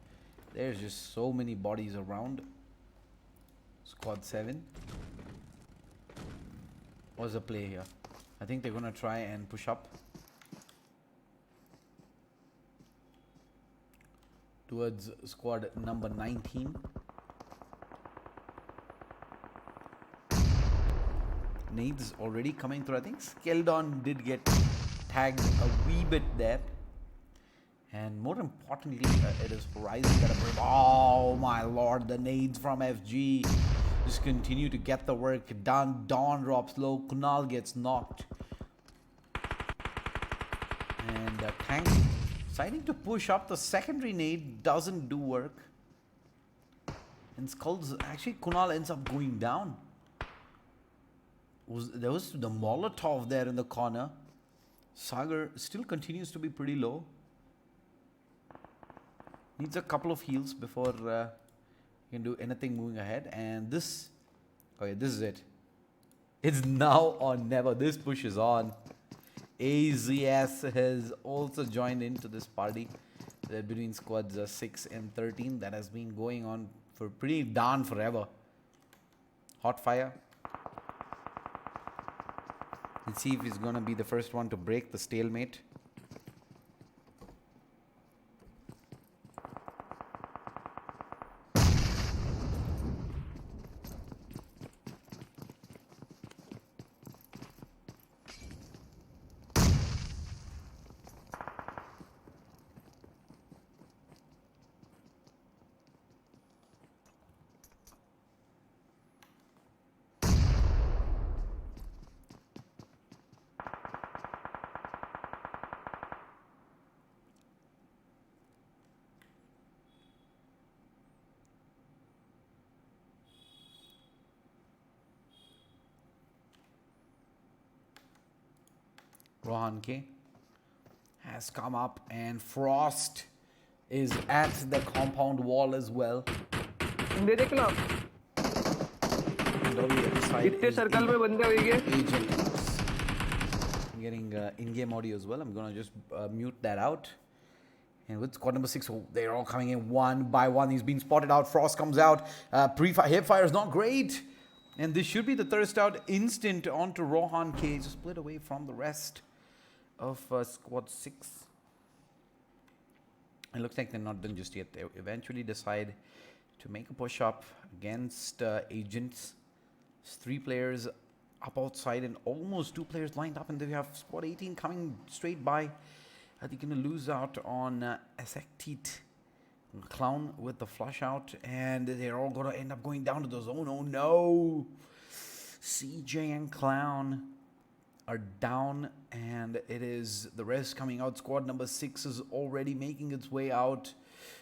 There's just so many bodies around. Squad 7. What's the play here? I think they're gonna try and push up towards squad number 19. Nades already coming through. I think Skeldon did get tagged a wee bit there. And more importantly, it is Horizon that are... Oh my lord, the nades from FG just continue to get the work done. Dawn drops low. Kunal gets knocked. And Tank deciding to push up. The secondary nade doesn't do work. And Skulls... Actually, Kunal ends up going down. There was the Molotov there in the corner. Sagar still continues to be pretty low. Needs a couple of heals before he can do anything moving ahead. And this... Okay, this is it. It's now or never. This push is on. AZS has also joined into this party. Between squads 6 and 13. That has been going on for pretty darn forever. Hot fire. Let's see if he's gonna be the first one to break the stalemate. Rohan K has come up, and Frost is at the compound wall as well. दे देख ना And on the other side इतने is circle में बंदे हुए Agent. I'm getting in-game audio as well. I'm gonna just mute that out. And with squad number 6, they're all coming in one by one. He's been spotted out. Frost comes out. Hipfire is not great. And this should be the thirst out instant onto Rohan K. Just split away from the rest of squad 6. It looks like they're not done just yet. They eventually decide to make a push up against Agents. There's 3 players up outside and almost 2 players lined up, and they have squad 18 coming straight by. They're going to lose out on Esektit Clown with the flush out, and they're all going to end up going down to the zone. Oh no! CJ and Clown are down, and it is the rest coming out. Squad number 6 is already making its way out.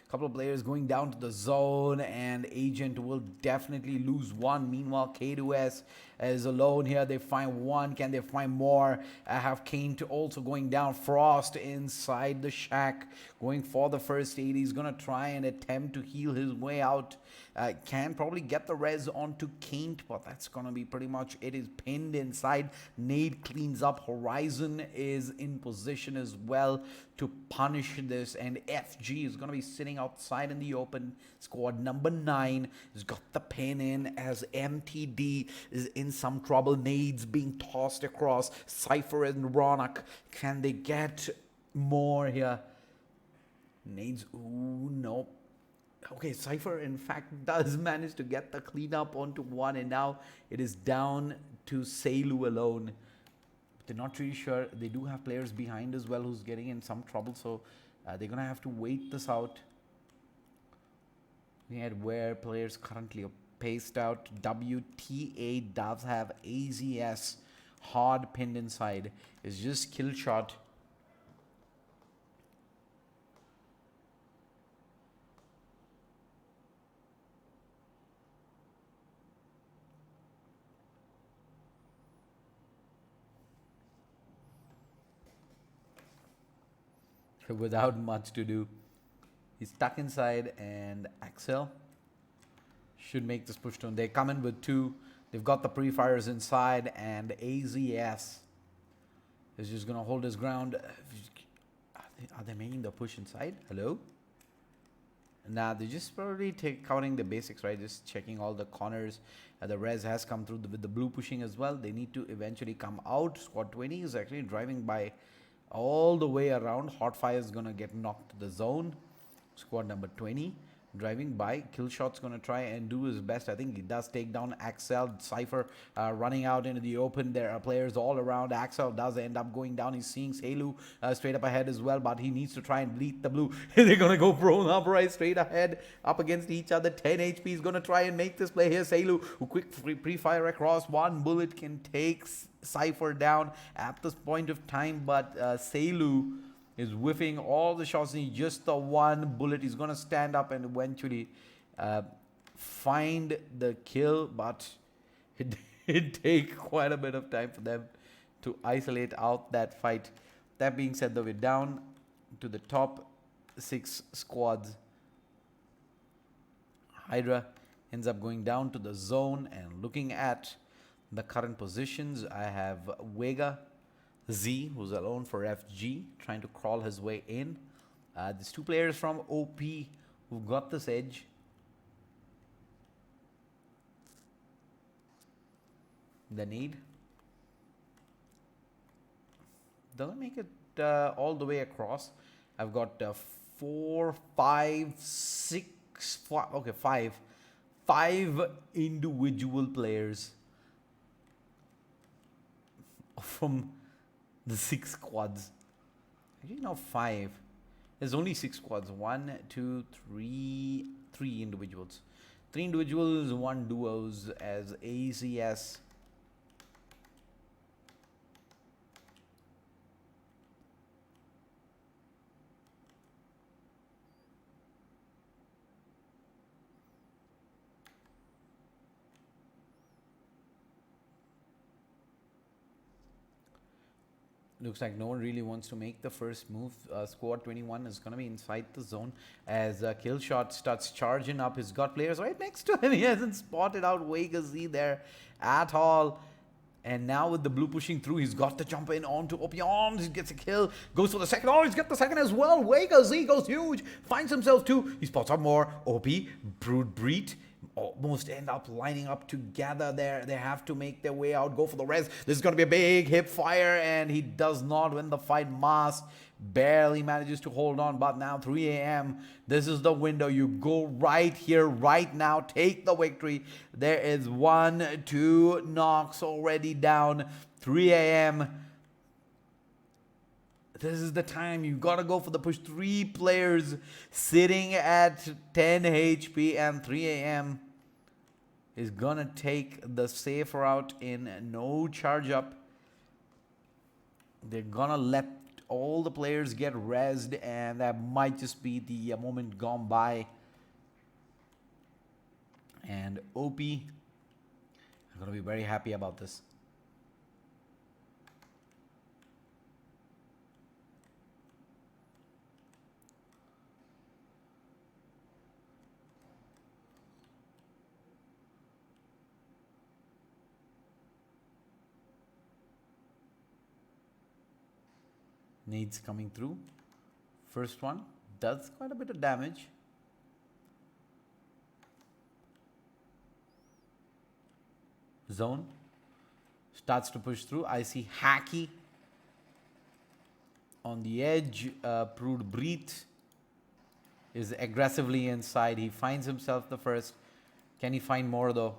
A couple of players going down to the zone, and Agent will definitely lose one. Meanwhile, K2S is alone here. They find one. Can they find more? I have Kane also going down. Frost inside the shack, going for the first aid. He's going to try and attempt to heal his way out. Can probably get the res onto Kane, but that's going to be pretty much it. Is pinned inside. Nade cleans up. Horizon is in position as well to punish this, and FG is going to be sitting outside in the open. Squad number 9 has got the pin in as MTD is in some trouble. Nades being tossed across. Cypher and Ronak, can they get more here? Nades, ooh, no. Okay, Cypher in fact does manage to get the cleanup onto one, and now it is down to Seilu alone. They're not really sure. They do have players behind as well who's getting in some trouble, so they're gonna have to wait this out. We had where players currently are paced out. WTA does have AZS hard pinned inside. It's just kill shot. Without much to do. He's stuck inside, and Axel should make this push to him. They come in with 2. They've got the pre-fires inside, and AZS is just going to hold his ground. Are they making the push inside? Hello? Nah, they're just probably counting the basics, right? Just checking all the corners. The res has come through with the blue pushing as well. They need to eventually come out. Squad 20 is actually driving by all the way around. Hotfire is going to get knocked to the zone. Squad number 20 driving by. Killshot's going to try and do his best. I think he does take down Axel. Cypher running out into the open. There are players all around. Axel does end up going down. He's seeing Seilu straight up ahead as well, but he needs to try and bleed the blue. They're going to go prone up right straight ahead up against each other. 10 HP is going to try and make this play here. Seilu, who quick pre-fire across. One bullet can take Cypher down at this point of time, but Seilu is whiffing all the shots. He just the one bullet. He's going to stand up and eventually find the kill, but it take quite a bit of time for them to isolate out that fight. That being said, though, we're down to the top 6 squads. Hydra ends up going down to the zone, and looking at the current positions, I have Vega Z, who's alone for FG, trying to crawl his way in. There's 2 players from OP who've got this edge. The need. Doesn't make it all the way across. I've got 4, 5, 6, okay, 5 individual players from the 6 squads. Actually, no, 5. There's only 6 squads. 1, 2, 3, 3 individuals. 3 individuals, 1 duos as ACS. Looks like no one really wants to make the first move. Squad 21 is going to be inside the zone as Killshot starts charging up. He's got players right next to him. He hasn't spotted out Vega Z there at all. And now with the blue pushing through, he's got the jump in onto Opions. He gets a kill, goes for the second. Oh, he's got the second as well. Vega Z goes huge, finds himself 2. He spots up more. OP, Brood Breed almost end up lining up together there. They have to make their way out, go for the res. This is going to be a big hip fire, and he does not win the fight. Mas barely manages to hold on, but now 3 a.m. This is the window. You go right here, right now. Take the victory. There is 1, 2 knocks already down. 3 a.m. This is the time. You got to go for the push. 3 players sitting at 10 HP, and 3 a.m. is going to take the safe route in no charge up. They're going to let all the players get rezzed, and that might just be the moment gone by. And OP are going to be very happy about this. Nades coming through. First one does quite a bit of damage. Zone starts to push through. I see Hacky on the edge. Prude Breed is aggressively inside. He finds himself the first. Can he find more though?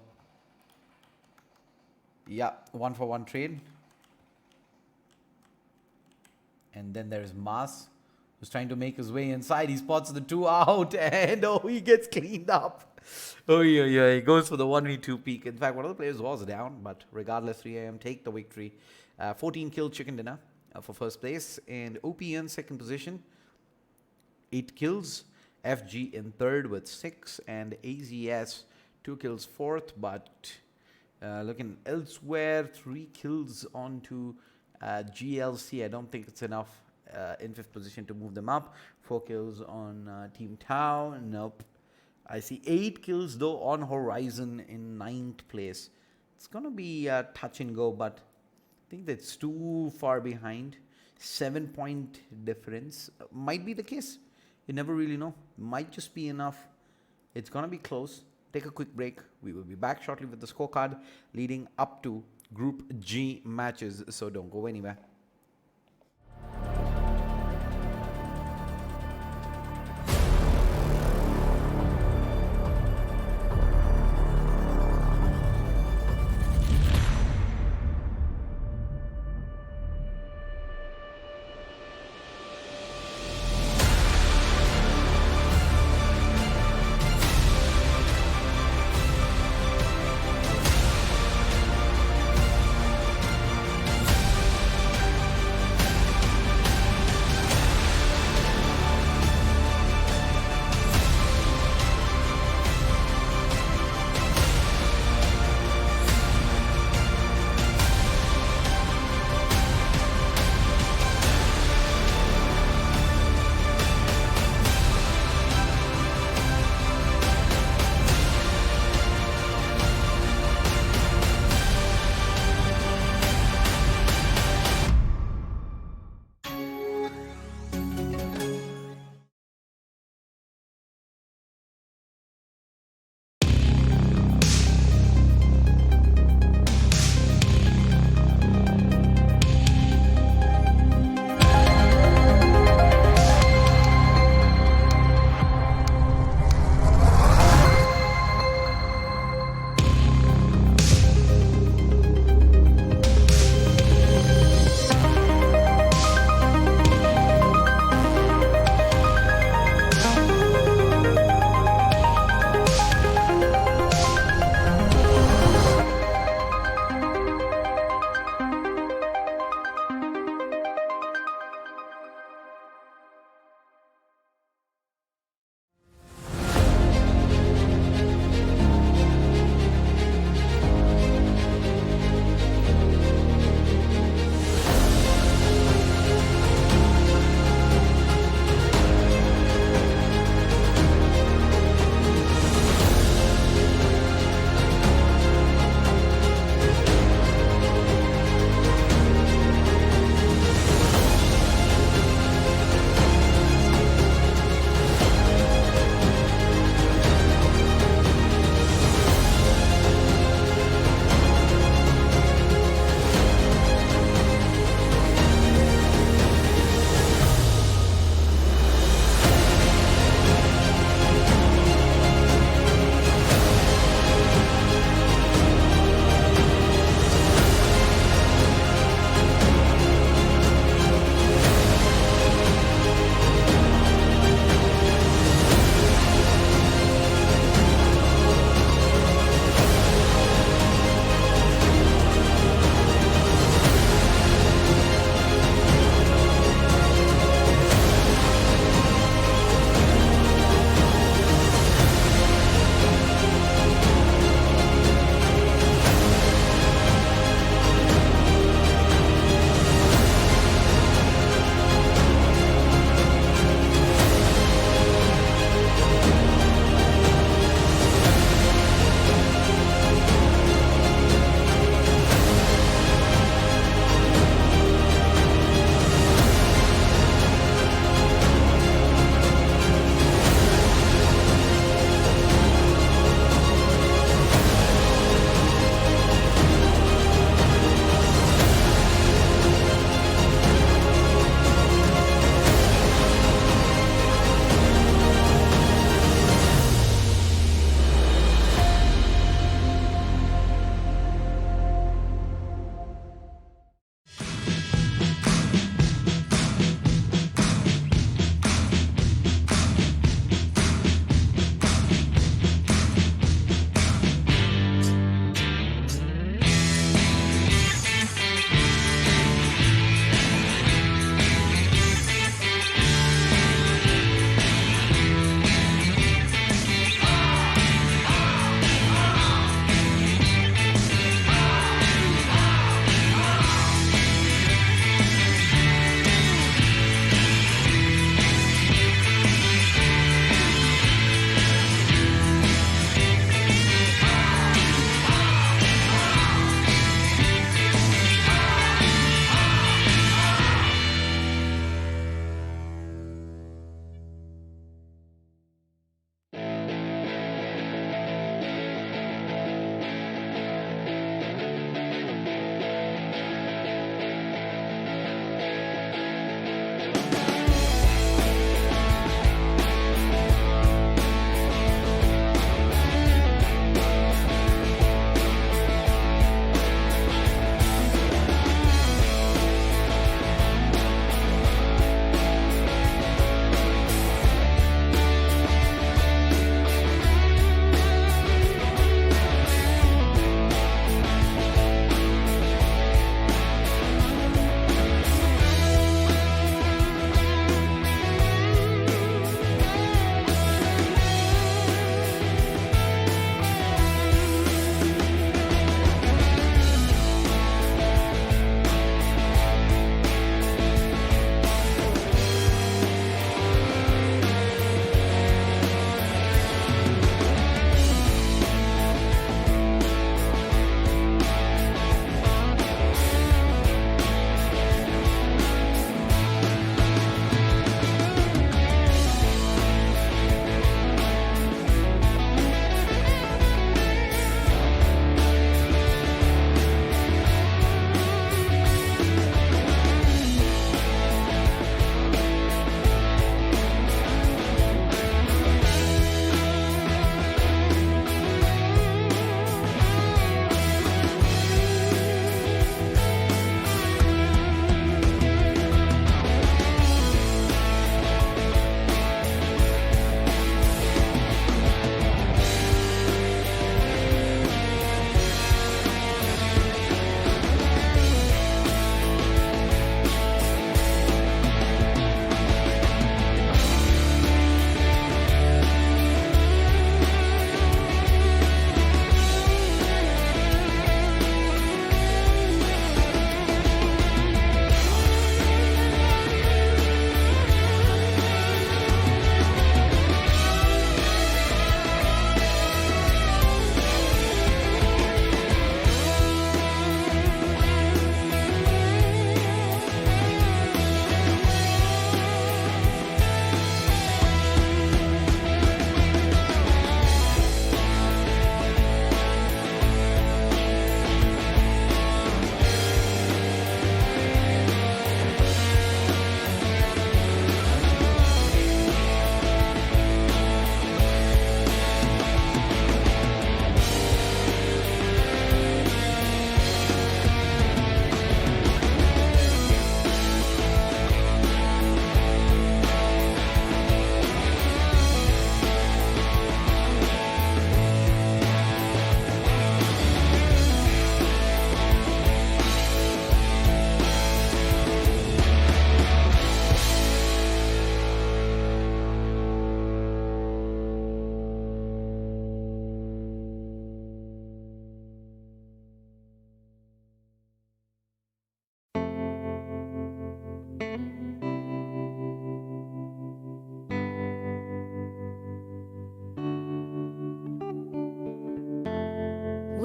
Yeah, 1-for-1 trade. And then there's Mas, who's trying to make his way inside. He spots the 2 out, and oh, he gets cleaned up. Oh, yeah, he goes for the 1v2 peak. In fact, one of the players was down, but regardless, 3 a.m. take the victory. 14 kill chicken dinner for first place, and OP in second position. 8 kills. FG in third with 6, and AZS 2 kills fourth, but looking elsewhere, 3 kills onto GLC. I don't think it's enough in 5th position to move them up. 4 kills on Team Tau. Nope. I see 8 kills though on Horizon in 9th place. It's gonna be touch and go, but I think that's too far behind. 7-point difference might be the case. You never really know. Might just be enough. It's gonna be close. Take a quick break. We will be back shortly with the scorecard leading up to Group G matches, so don't go anywhere.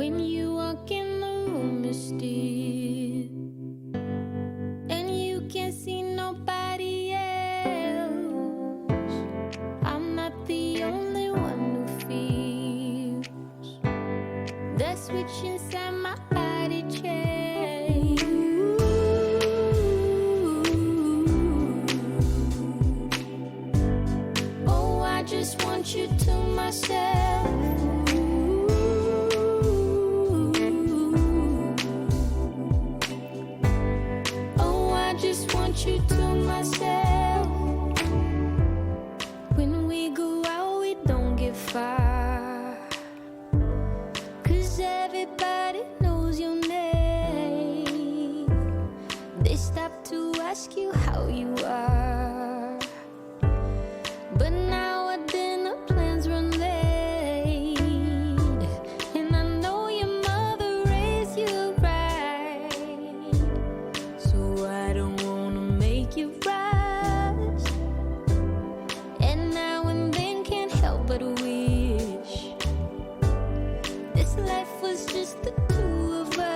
When you walk in the room, you're still, and you can't see nobody else. I'm not the only one who feels that switch inside my body change. Oh, I just want you to myself. Just want you to myself. When we go out, we don't get far, 'cause everybody knows your name. They stop to ask you how you are, but now our dinner plans run late, and I know your mother raised you right, so I don't wanna make you rush, and now and then can't help but wish this life was just the two of us.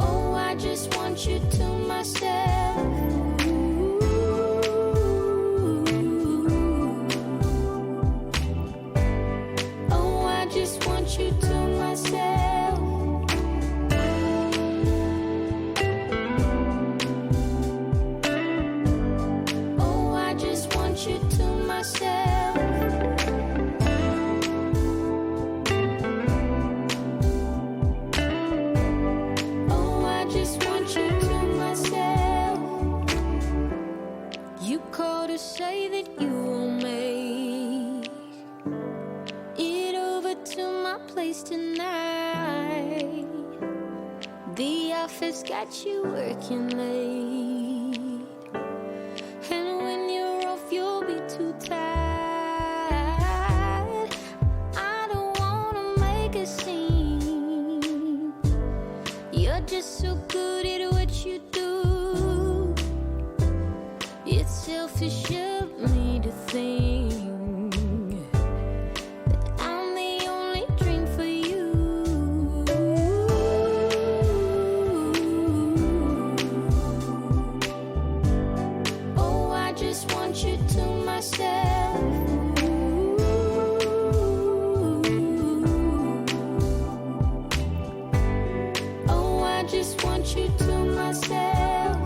Oh, I just want you to myself. Oh, I just want you to myself. Oh, I just want you to myself. Oh, I just want you to myself. You called to say that you will make it over to my place tonight. The office got you working late, and when you're off, you'll be too tired. I don't wanna make a scene. You're just so good at what you do. It's selfish of me to think that I'm the only dream for you. Oh, I just want you to myself. Oh, I just want you to myself.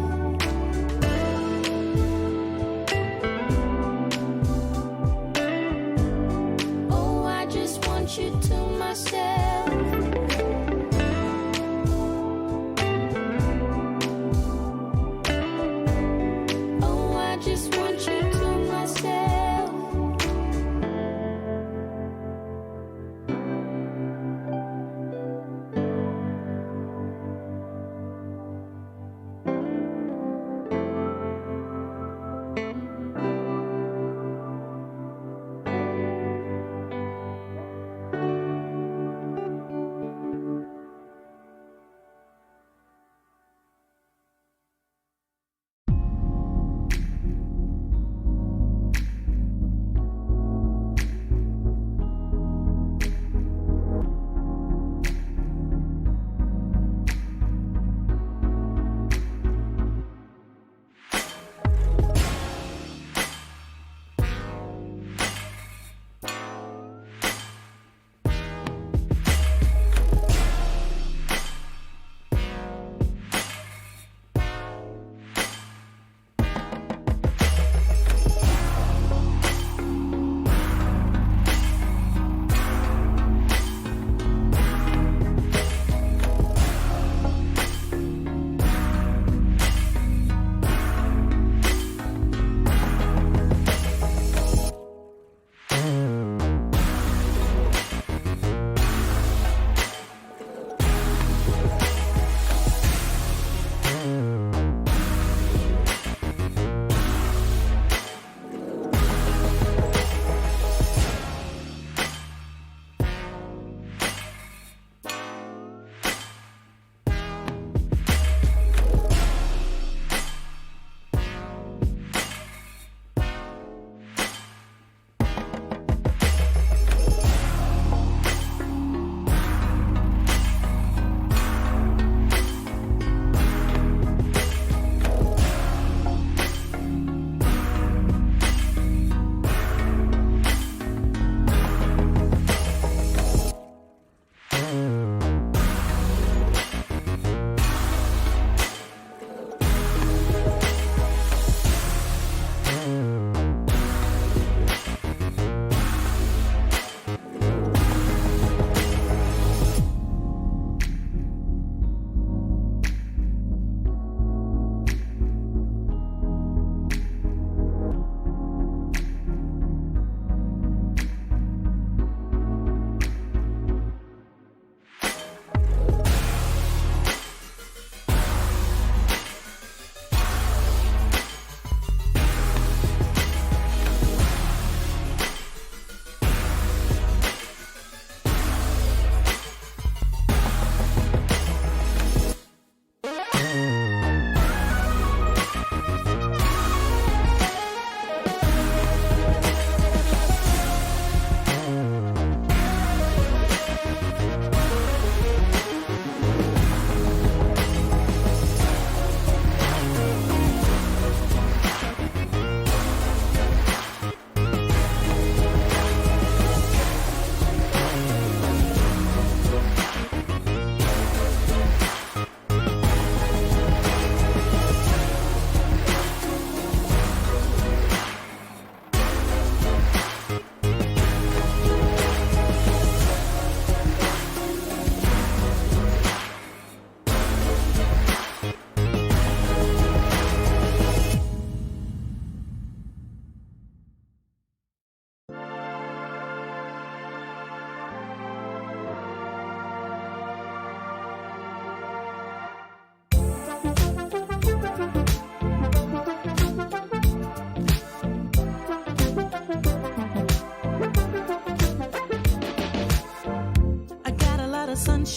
Oh, I just want you to myself. Oh, I just want you to myself.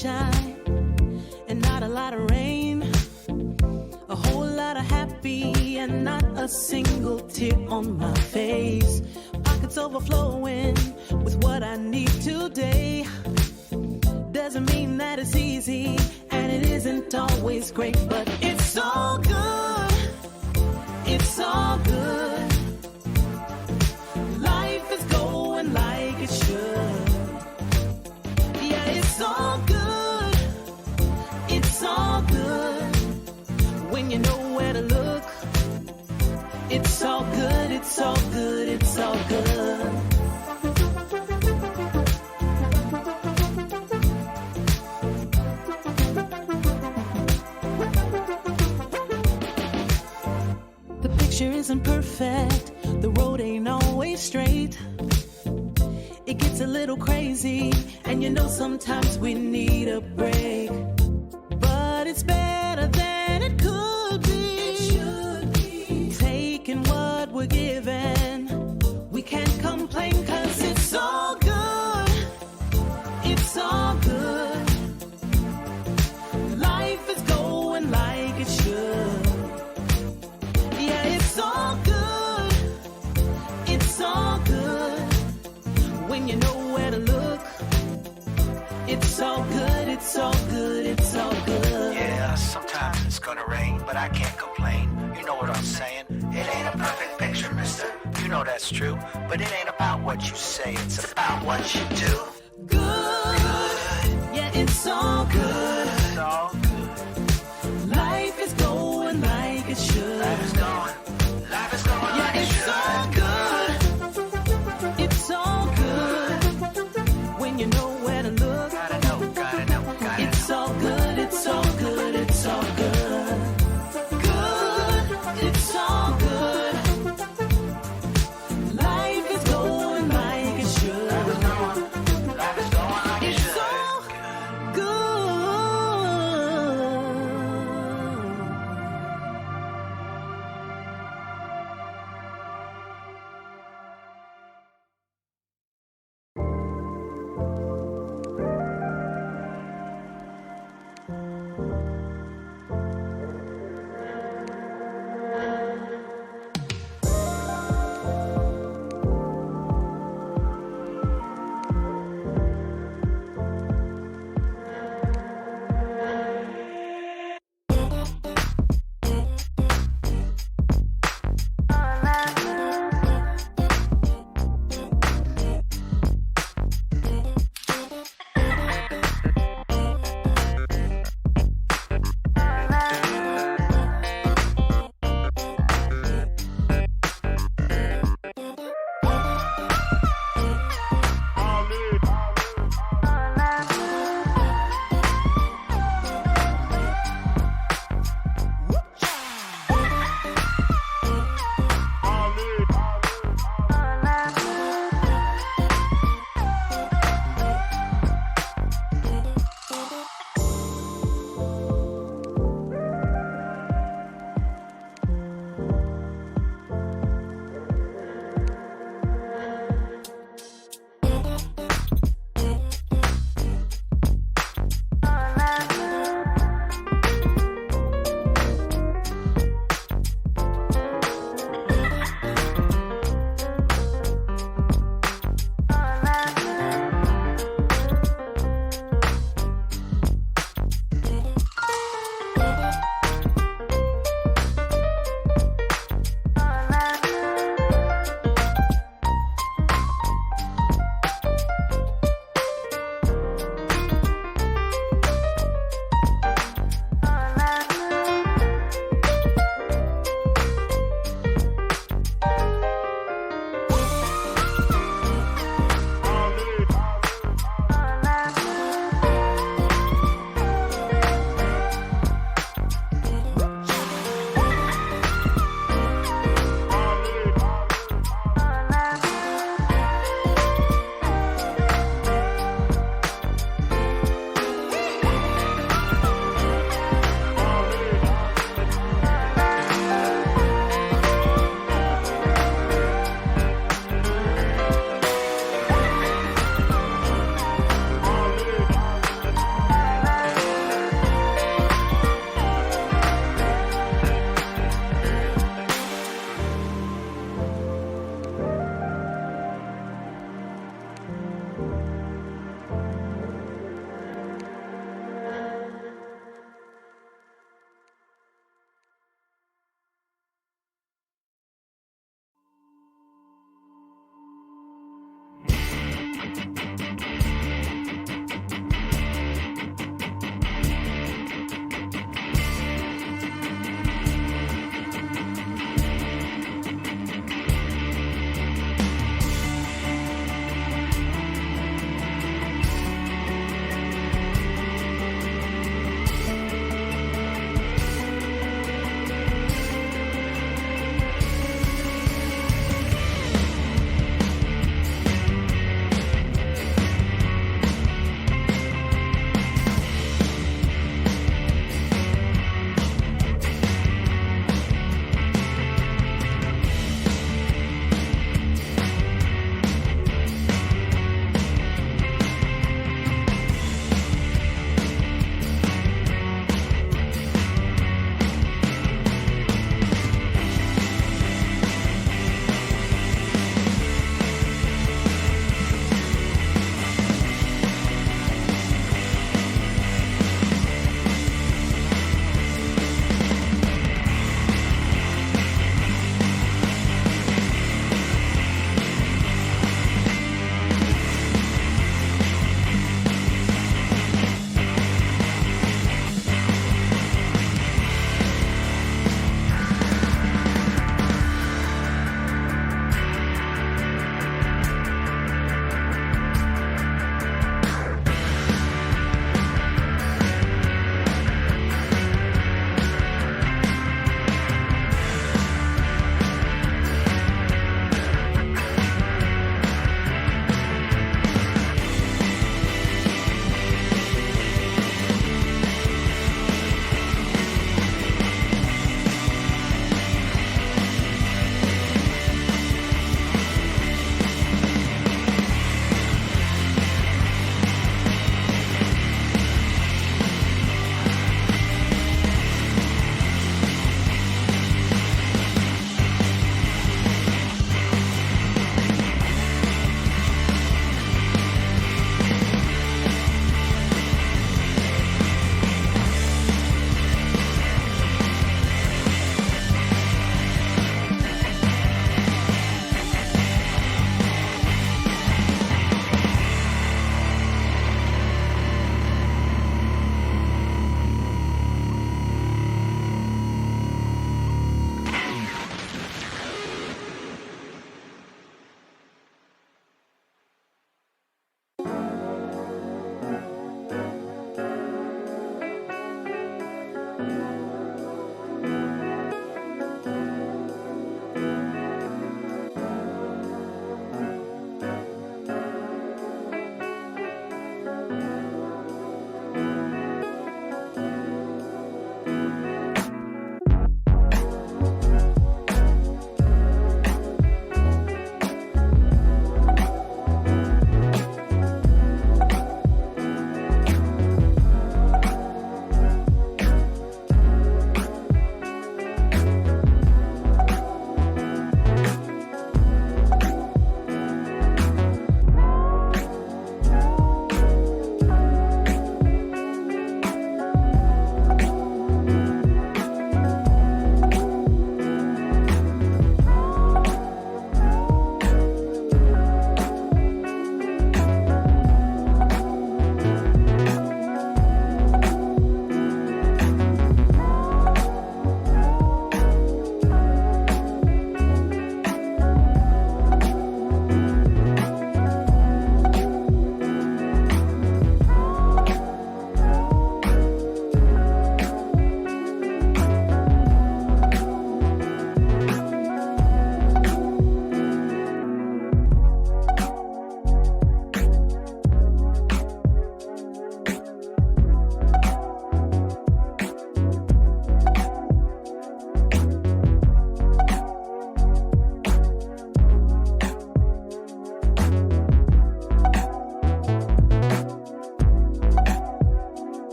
sunshine and not a lot of rain. A whole lot of happy and not a single tear on my face. Pockets overflowing with what I need today. Doesn't mean that it's easy, and it isn't always great, but it's all good. It's all good. Life is going like it should. Yeah, it's all good. It's all good. When you know where to look, it's all good. It's all good. It's all good. Isn't perfect, the road ain't always straight. It gets a little crazy, and you know sometimes we need a break. But it's better than it could be. It should be. Taking what we're given, we can't complain, 'cause it's all good. It's all good. Life is going like it should. It's all good. It's all good. When you know where to look, it's all good. It's all good. It's all good. Yeah, sometimes it's gonna rain, but I can't complain. You know what I'm saying? It ain't a perfect picture, mister. You know that's true. But it ain't about what you say, it's about what you do. Good. Yeah, it's all good. It's all good. Life is going like it should. Life is going. Life is going Yeah, like it it's should. all good. It's all good. When you know where to look, Gotta know, gotta know, gotta it's know. all good. It's all good. It's all good. Good. It's all good. Life is going like it should. Life is going like it It's should. all good.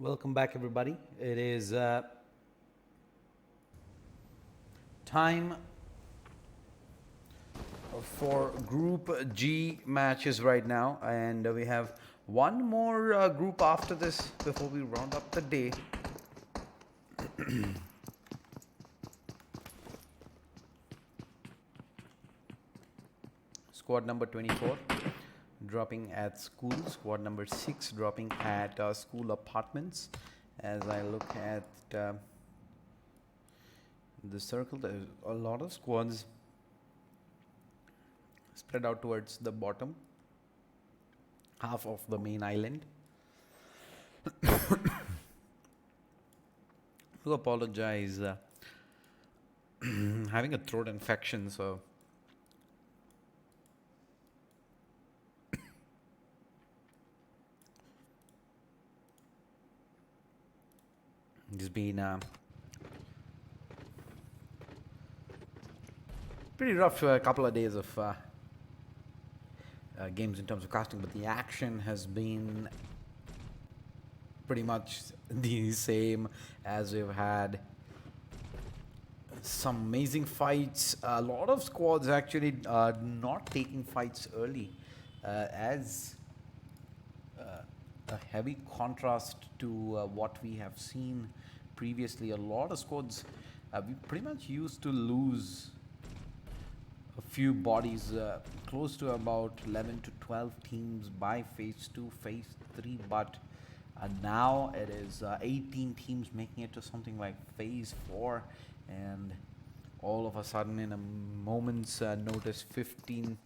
Welcome back, everybody. It is time for Group G matches right now, and we have one more group after this before we round up the day. Squad number 24 dropping at school, squad number 6 dropping at school apartments. As I look at the circle, there's a lot of squads spread out towards the bottom half of the main island. Do apologize, having a throat infection, so it's been pretty rough couple of days of games in terms of casting, but the action has been pretty much the same as we've had. Some amazing fights, a lot of squads actually not taking fights early, as a heavy contrast to what we have seen previously. A lot of squads we pretty much used to lose a few bodies, close to about 11 to 12 teams by phase 2, phase 3, but now it is 18 teams making it to something like phase 4, and all of a sudden in a moment's notice, 15,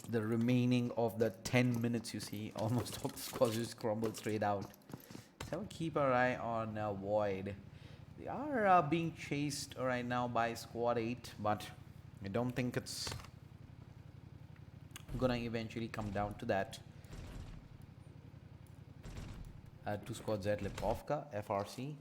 the remaining of the 10 minutes, you see almost all the squads just crumble straight out. So keep our eye on Void. They are being chased right now by squad 8, but I don't think it's gonna eventually come down to that. 2 squads at Lipovka, FRC.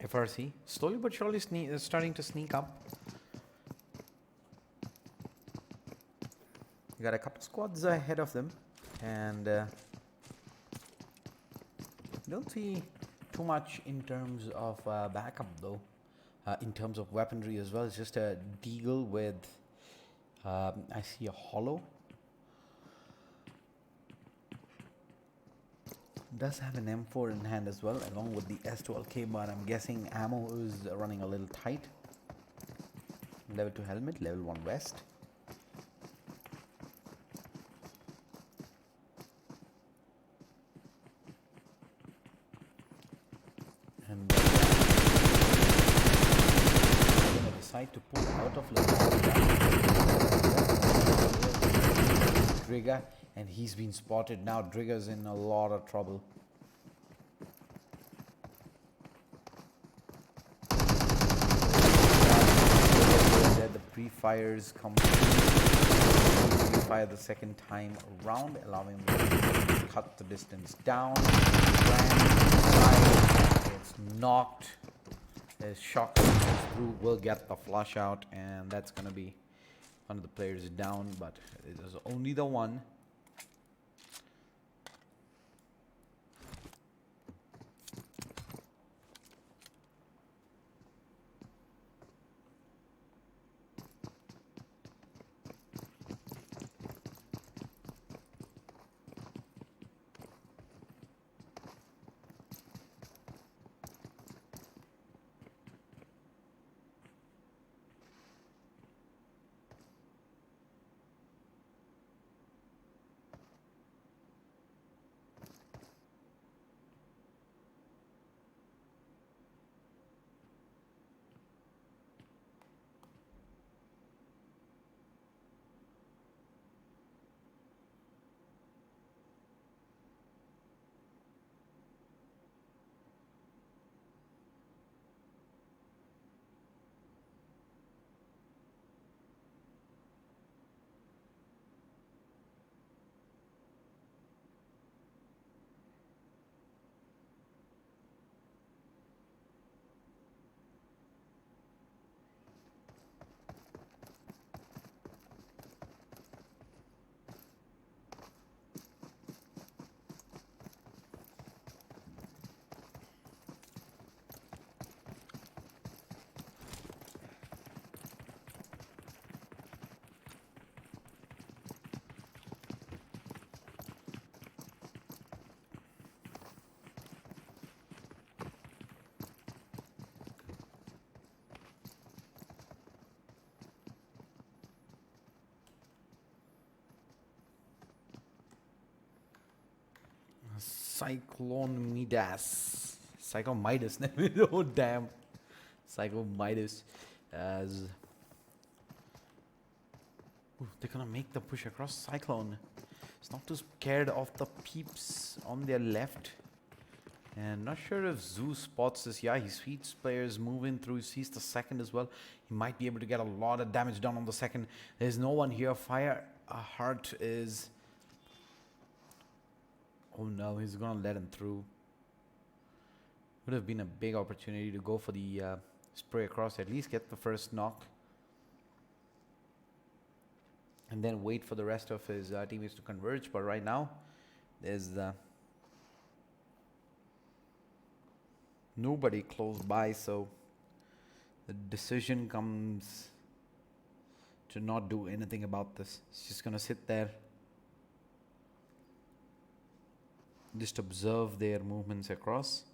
FRC slowly but surely starting to sneak up. You got a couple squads ahead of them, and don't see too much in terms of backup though. In terms of weaponry as well, it's just a deagle with I see a hollow. Does have an M4 in hand as well, along with the S12K, but I'm guessing ammo is running a little tight. Level 2 helmet, level 1 vest. And I'm going to decide to pull out of level 1 trigger And he's been spotted. Now Drigger's in a lot of trouble. The pre-fires come. Pre-fire the second time around, allowing me to cut the distance down. It's knocked. His shock through will get the flush out, and that's gonna be one of the players down, but it is only the one. Cyclone Midas. Cyclone Midas. Oh, damn. Cyclone Midas. As. Ooh, they're gonna make the push across Cyclone. It's not too scared of the peeps on their left. And not sure if Zoo spots this. Yeah, he sees players moving through. He sees the second as well. He might be able to get a lot of damage done on the second. There's no one here. Fire Heart is. Oh no, he's gonna let him through. Would have been a big opportunity to go for the spray across, at least get the first knock. And then wait for the rest of his teammates to converge. But right now, there's nobody close by, so the decision comes to not do anything about this. It's just gonna sit there. Just observe their movements across.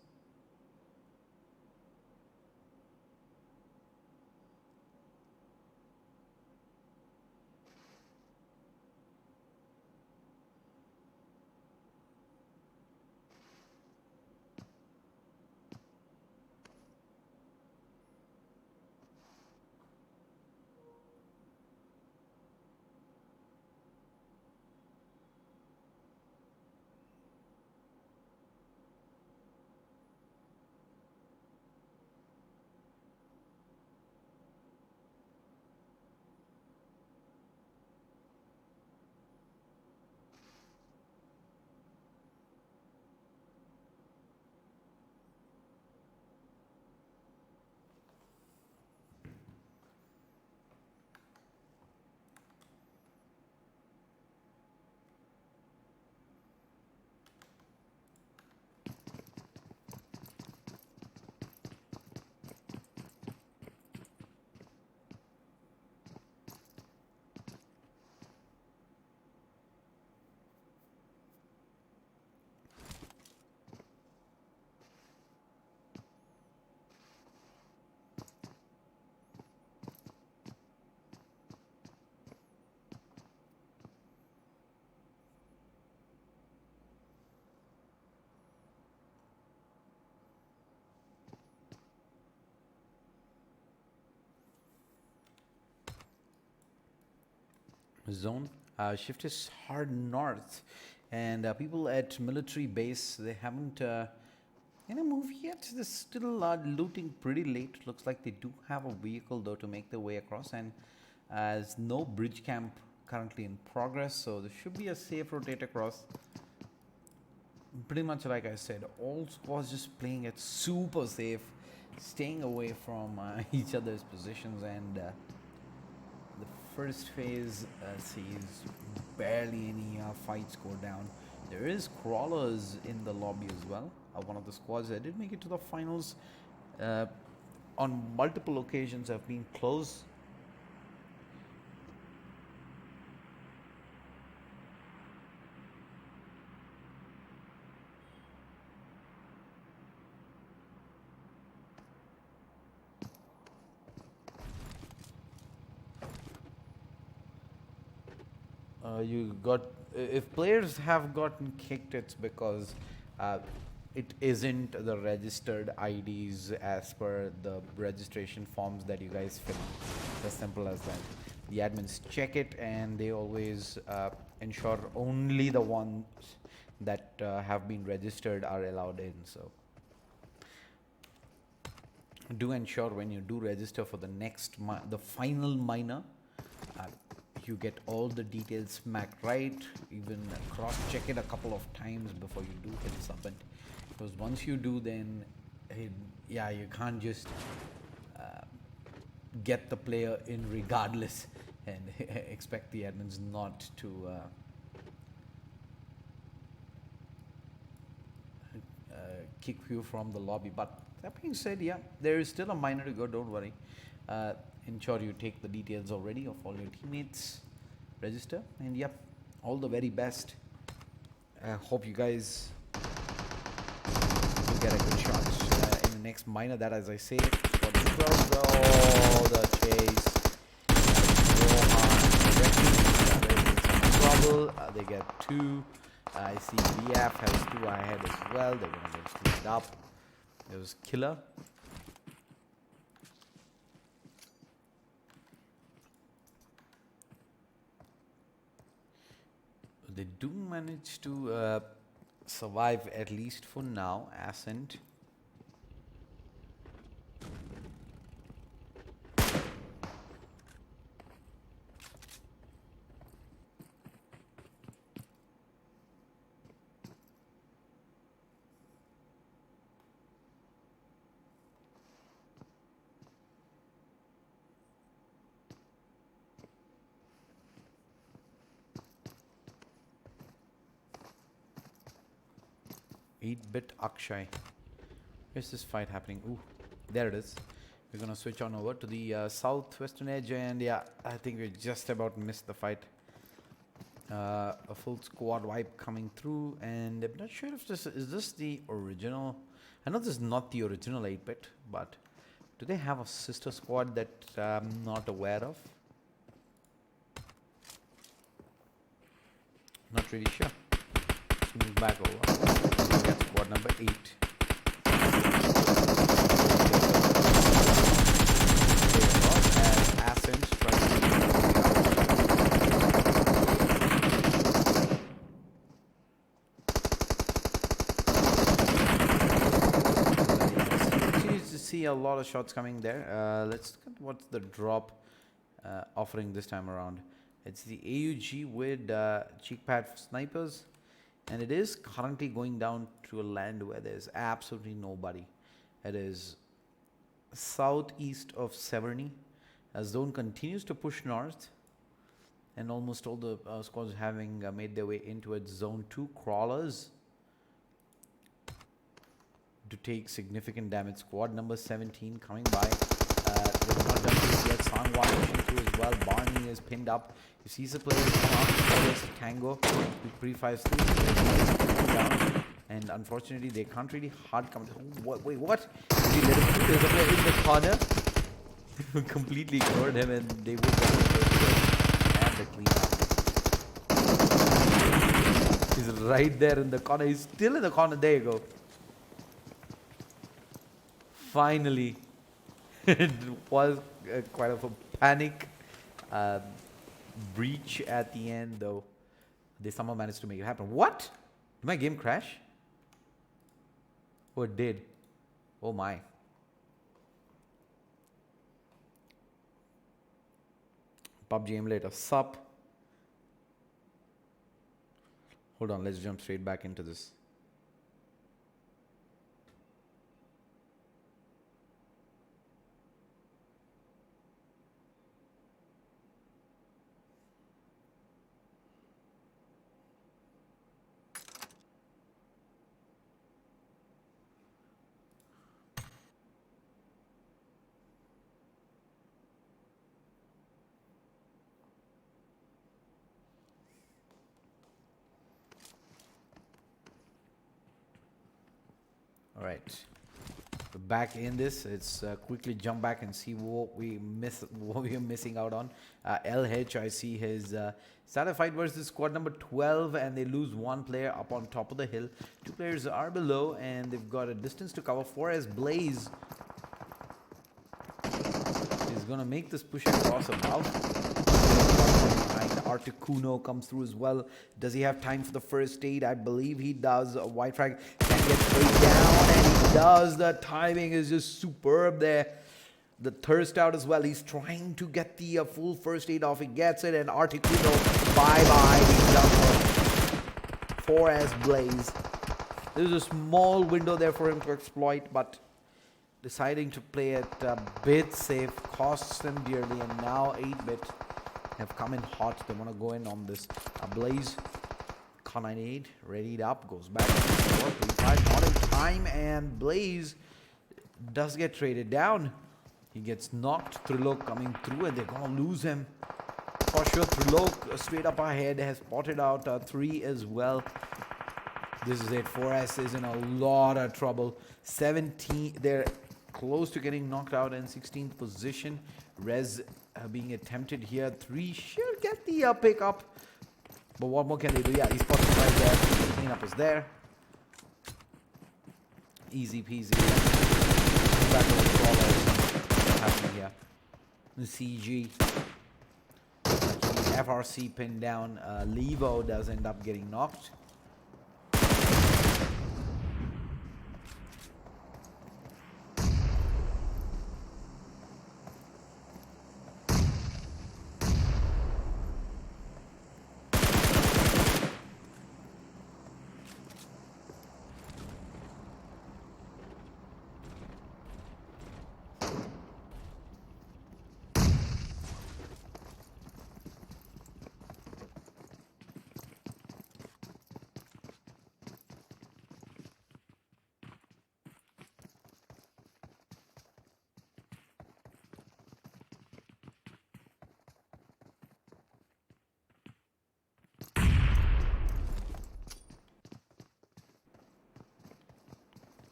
Zone Shift is hard north, and people at military base, they haven't moved yet. They're still looting pretty late. Looks like they do have a vehicle though to make their way across, and as no bridge camp currently in progress, so there should be a safe rotate across. Pretty much like I said, all squads just playing it super safe, staying away from each other's positions, and the first phase sees barely any fights go down. There is crawlers in the lobby as well. One of the squads that did make it to the finals on multiple occasions have been close. If players have gotten kicked, it's because it isn't the registered IDs as per the registration forms that you guys fill. As simple as that. The admins check it, and they always ensure only the ones that have been registered are allowed in. So do ensure when you do register for the final minor, you get all the details smacked right. Even cross-check it a couple of times before you do hit submit. Because once you do, then you can't just get the player in regardless and expect the admins not to kick you from the lobby. But that being said, there is still a minor to go, don't worry. Ensure you take the details already of all your teammates, register, and all the very best. Hope you guys will get a good shot in the next minor. That, as I say, for the 12, the chase. Trouble. They get 2. I see BF has 2 ahead as well. They're going to get split up. It was killer. They do manage to survive, at least for now. Ascent. Bit Akshay. Where's this fight happening? Ooh, there it is. We're gonna switch on over to the southwestern edge, and I think we just about missed the fight. A full squad wipe coming through, and I'm not sure if this is the original. I know this is not the original 8-bit, but do they have a sister squad that I'm not aware of? Not really sure. Let's move back over. Squad number 8. Continues to see a lot of shots coming there. Let's look at what's the drop offering this time around. It's the AUG with cheek pad snipers. And it is currently going down to a land where there's absolutely nobody. It is southeast of Severny. As zone continues to push north, and almost all the squads having made their way into its zone 2 crawlers to take significant damage. Squad number 17 coming by. They've not done this yet. Sangwa pushing through as well. Barney is pinned up. You see the players come out. There's Tango with pre-5 down. And unfortunately, they can't really hard come. Wait, what? Did he let him through? There's a player in the corner. Completely ignored him, and they would get the first kill and the clean up. He's right there in the corner. He's still in the corner. There you go. Finally. It was quite of a panic. breach at the end, though. They somehow managed to make it happen. What? Did my game crash? Oh, it did. Oh my. PUBG emulator sup. Hold on, let's jump straight back into this. All right, we're back in this. Let's quickly jump back and see what we are missing out on. LH, I see his started fight versus squad number 12, and they lose one player up on top of the hill. Two players are below, and they've got a distance to cover. 4S Blaze is gonna make this push across above. Articuno comes through as well. Does he have time for the first aid? I believe he does. A white frag can get straight down, and he does. The timing is just superb there. The thirst out as well. He's trying to get the full first aid off. He gets it, and Articuno, bye-bye. He's done for 4S Blaze. There's a small window there for him to exploit, but deciding to play it a bit safe costs him dearly, and now 8-bit have come in hot. They want to go in on this. Blaze, K98, readied up, goes back. 4-3-5, not in time, and Blaze does get traded down. He gets knocked. Trilok coming through, and they're going to lose him. For sure, Trilok straight up ahead has spotted out 3 as well. This is it. 4S is in a lot of trouble. 17, they're close to getting knocked out in 16th position. Res being attempted here. 3 should get the pickup. But what more can they do? Yeah, he's spotted right there. The cleanup is there. Easy peasy. Back to the what's happening here. The CG. FRC pinned down. Levo does end up getting knocked.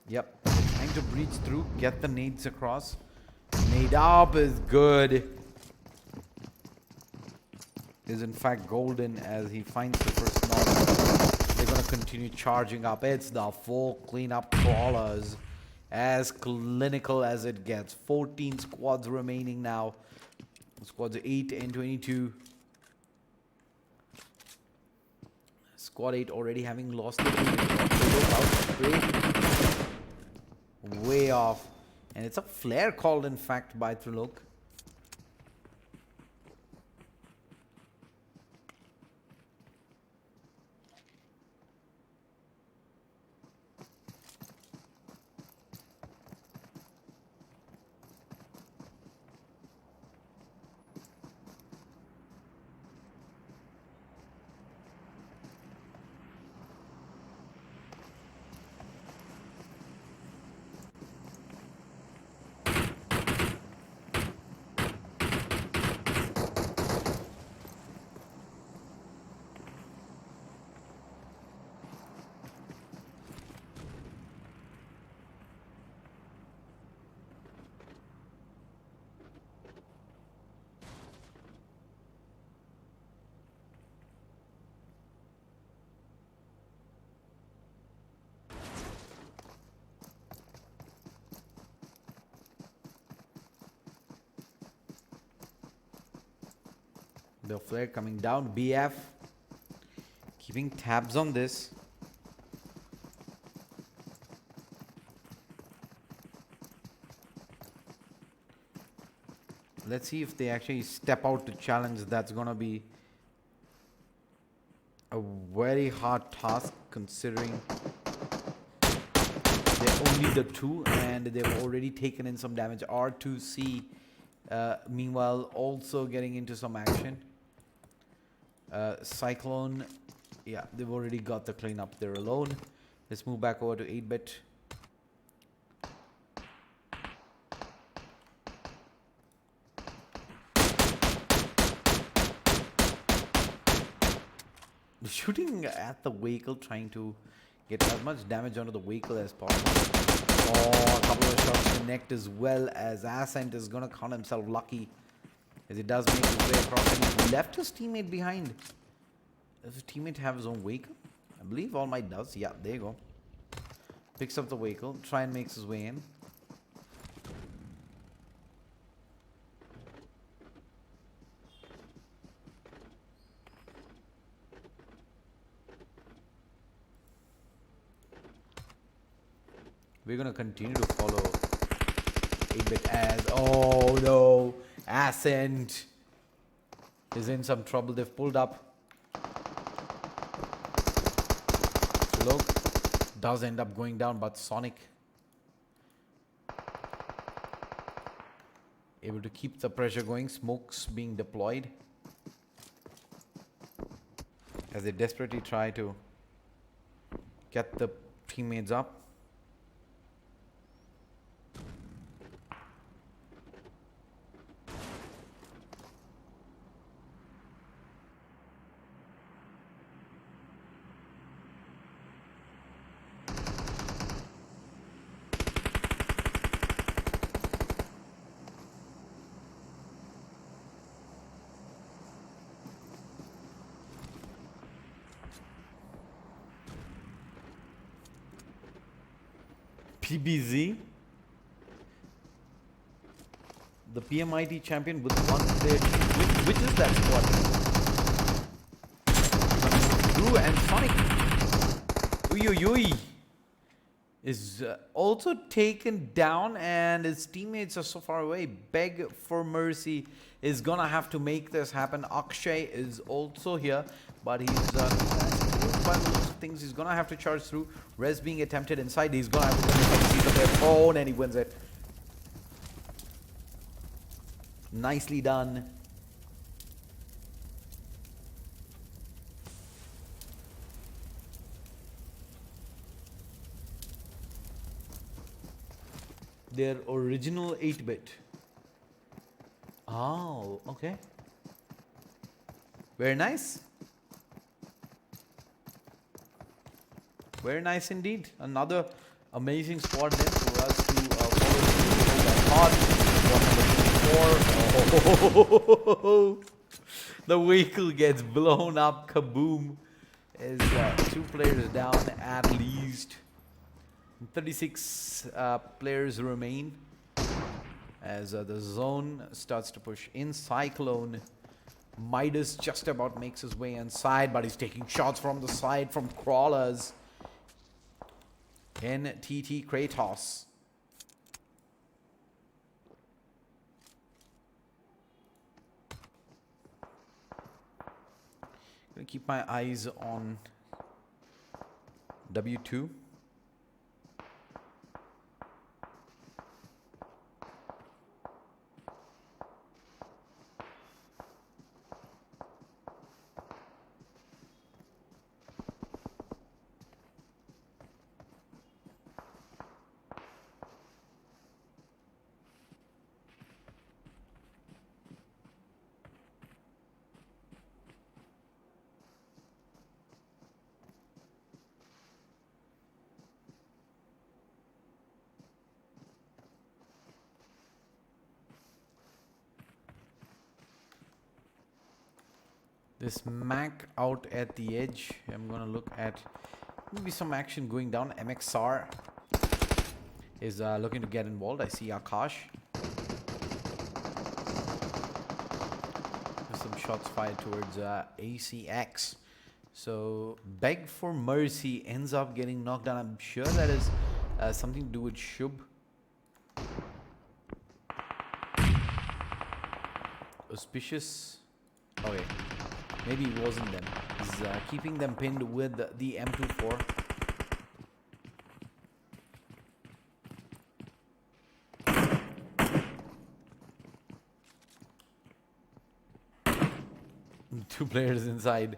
Yep, trying to breach through, get the nades across. Nade up is good. Is in fact golden as he finds the first knock. They're gonna continue charging up. It's the full cleanup crawlers. As clinical as it gets. 14 squads remaining now. Squads 8 and 22. Squad 8 already having lost the lead. Way off, and it's a flare called in fact by Trilok. The flare coming down. BF keeping tabs on this. Let's see if they actually step out to challenge. That's gonna be a very hard task considering they're only the two and they've already taken in some damage. R2C meanwhile also getting into some action. Cyclone, yeah, they've already got the cleanup there alone. Let's move back over to 8-bit. Shooting at the vehicle, trying to get as much damage onto the vehicle as possible. Oh, a couple of shots connect as well, as Ascent is gonna count himself lucky as he does make his way across, and he left his teammate behind. Does his teammate have his own vehicle? I believe All Might does. Yeah, there you go. Picks up the vehicle, try and makes his way in. We're gonna continue to follow 8-bit as, oh no, Ascent is in some trouble. They've pulled up. Look, does end up going down, but Sonic able to keep the pressure going. Smokes being deployed as they desperately try to get the teammates up. PBZ, the PMIT champion with one player. Which is that squad? Drew and Sonic. Uy is also taken down, and his teammates are so far away. Beg for mercy is gonna have to make this happen. Akshay is also here, but he's by the looks of things, he's gonna have to charge through. Res being attempted inside. He's gonna have to see their phone, and he wins it. Nicely done. Their original 8-bit. Oh, okay. Very nice. Very nice indeed. Another amazing squad then for us to follow through. Oh, the vehicle gets blown up. Kaboom. Is 2 players down at least. 36 players remain as the zone starts to push in. Cyclone Midas just about makes his way inside, but he's taking shots from the side from crawlers. NTT Kratos. Gonna keep my eyes on W2. This Mac out at the edge. I'm gonna look at maybe some action going down. MXR is looking to get involved. I see Akash. There's some shots fired towards ACX. So Beg for Mercy ends up getting knocked down. I'm sure that is something to do with Shubh. Auspicious. Okay, maybe it wasn't them. He's keeping them pinned with the M24. Two players inside,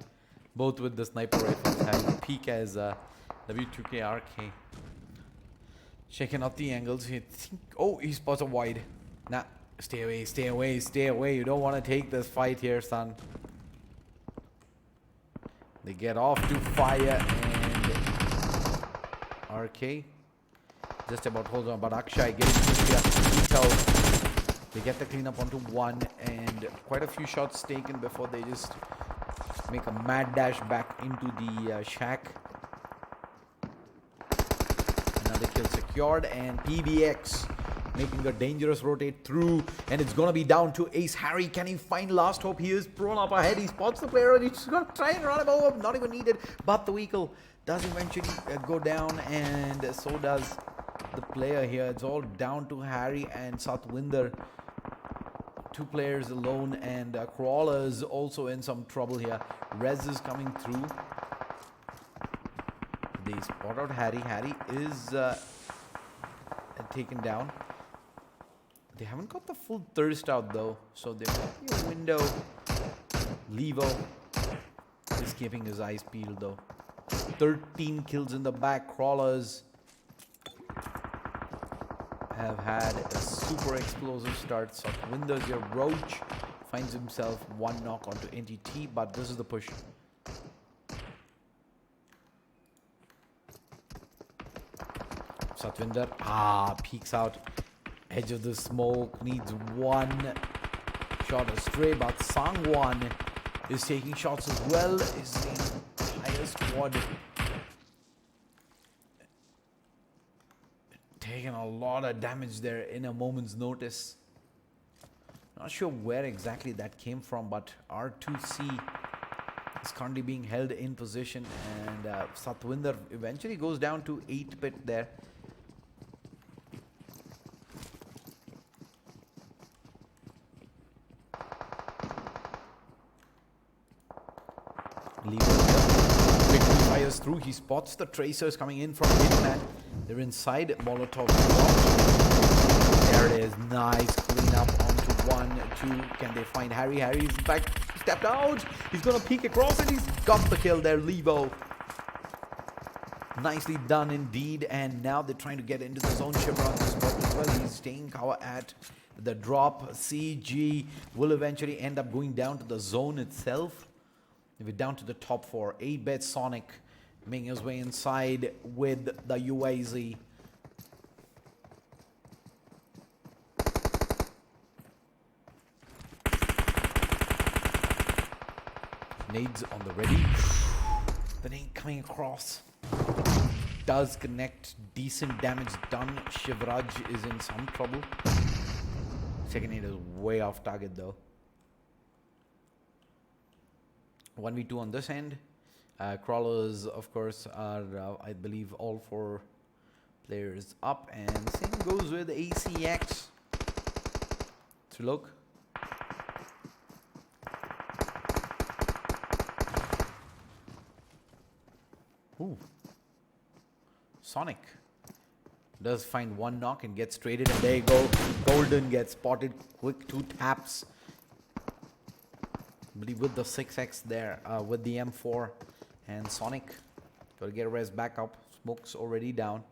both with the sniper rifles, having a peek as W2KRK. Checking out the angles. He spots a wide. Nah, stay away, stay away, stay away. You don't want to take this fight here, son. They get off to fire and RK just about holds on, but Akshay getting pushed. They get the cleanup onto one, and quite a few shots taken before they just make a mad dash back into the shack. Another kill secured, and PBX making a dangerous rotate through, and it's gonna be down to Ace Harry. Can he find last hope? He is thrown up ahead. He spots the player, and he's gonna try and run him over. Not even needed, but the vehicle does eventually go down, and so does the player here. It's all down to Harry and Satwinder. Two players alone, and Crawler's also in some trouble here. Rez is coming through. They spot out Harry. Harry is taken down. They haven't got the full thirst out though, so there might be a window. Levo is keeping his eyes peeled though. 13 kills in the back. Crawlers have had a super explosive start. Satwinder's your Roach finds himself one knock onto NTT, but this is the push. Satwinder peeks out, edge of the smoke, needs one shot astray, but Sangwan is taking shots as well. Is the entire squad taking a lot of damage there in a moment's notice. Not sure where exactly that came from, but R2C is currently being held in position, and Satwinder eventually goes down to 8-bit there. Quickly fires through. He spots the tracers coming in from Hitman. They're inside. Molotov dropped. There it is. Nice cleanup onto 1, 2. Can they find Harry? Harry's back. Stepped out. He's gonna peek across, and he's got the kill there. Levo. Nicely done indeed. And now they're trying to get into the zone. Chevron is spotted as well. He's staying cover at the drop. CG will eventually end up going down to the zone itself. We're down to the top 4. 8-bit Sonic making his way inside with the UAZ. Nades on the ready. The nade coming across. Does connect. Decent damage done. Shivraj is in some trouble. Second nade is way off target though. 1v2 on this end. Crawlers, of course, are, I believe, all 4 players up. And same goes with ACX. To look. Ooh. Sonic does find one knock and gets traded. And there you go. Golden gets spotted. Quick 2 taps. I believe with the 6x there, with the M4, and Sonic gotta get res back up. Smoke's already down.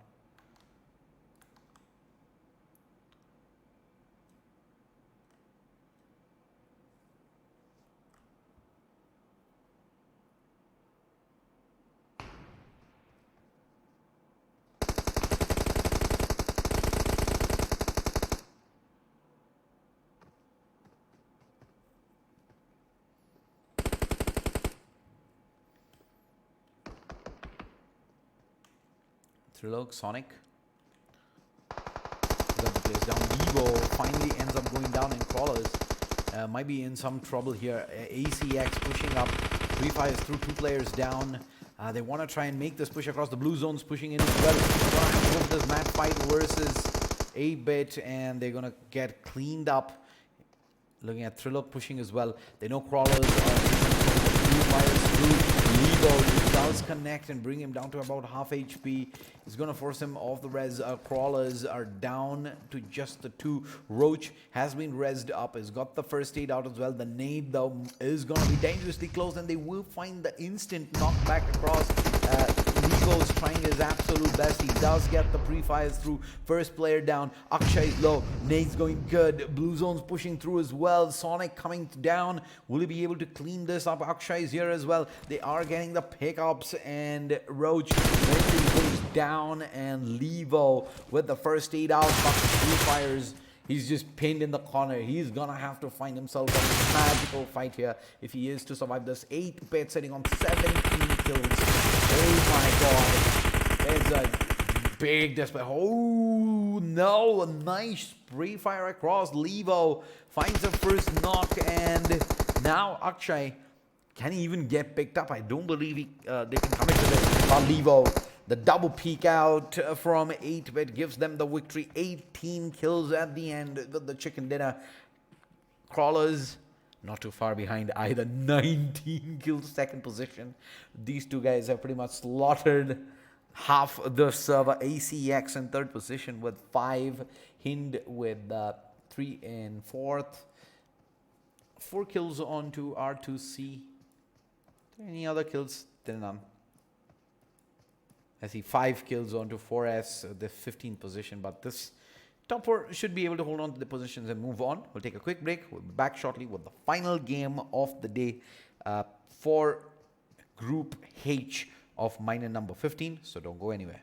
Trilog, Sonic. Got the place down. Evo finally ends up going down in Crawlers. might be in some trouble here. ACX pushing up. Free Fires through 2 players down. They want to try and make this push across. The blue zone's pushing in as well. They're going to have to go for this mad fight versus 8-bit, and they're going to get cleaned up. Looking at Thriller pushing as well. They know Crawlers are Free Fires through. Levo does connect and bring him down to about half HP. He's going to force him off the res. Crawlers are down to just the 2. Roach has been rezzed up. Has got the first aid out as well. The nade, though, is going to be dangerously close, and they will find the instant knockback across. Levo's trying his absolute best. He does get the pre-fires through. First player down. Akshay is low. Nade's going good. Blue Zone's pushing through as well. Sonic coming down. Will he be able to clean this up? Akshay is here as well. They are getting the pickups, and Roach eventually goes down, and Levo with the first aid out. But pre-fires, he's just pinned in the corner. He's gonna have to find himself a magical fight here if he is to survive this. 8-bit sitting on 17 kills. Oh my god. There's a big display. Oh no, a nice spray fire across. Levo finds the first knock, and now Akshay, can he even get picked up? I don't believe they can come into this. Levo, the double peek out from 8-bit gives them the victory. 18 kills at the end. Got the chicken dinner. Crawlers not too far behind either. 19 kills, 2nd position. These 2 guys have pretty much slaughtered half the server. ACX in 3rd position with 5. Hind with 3 and 4th. 4 kills onto R2C. Any other kills? Then none. I see 5 kills onto 4S, the 15th position, but this top 4 should be able to hold on to the positions and move on. We'll take a quick break. We'll be back shortly with the final game of the day for Group H of minor number 15. So don't go anywhere.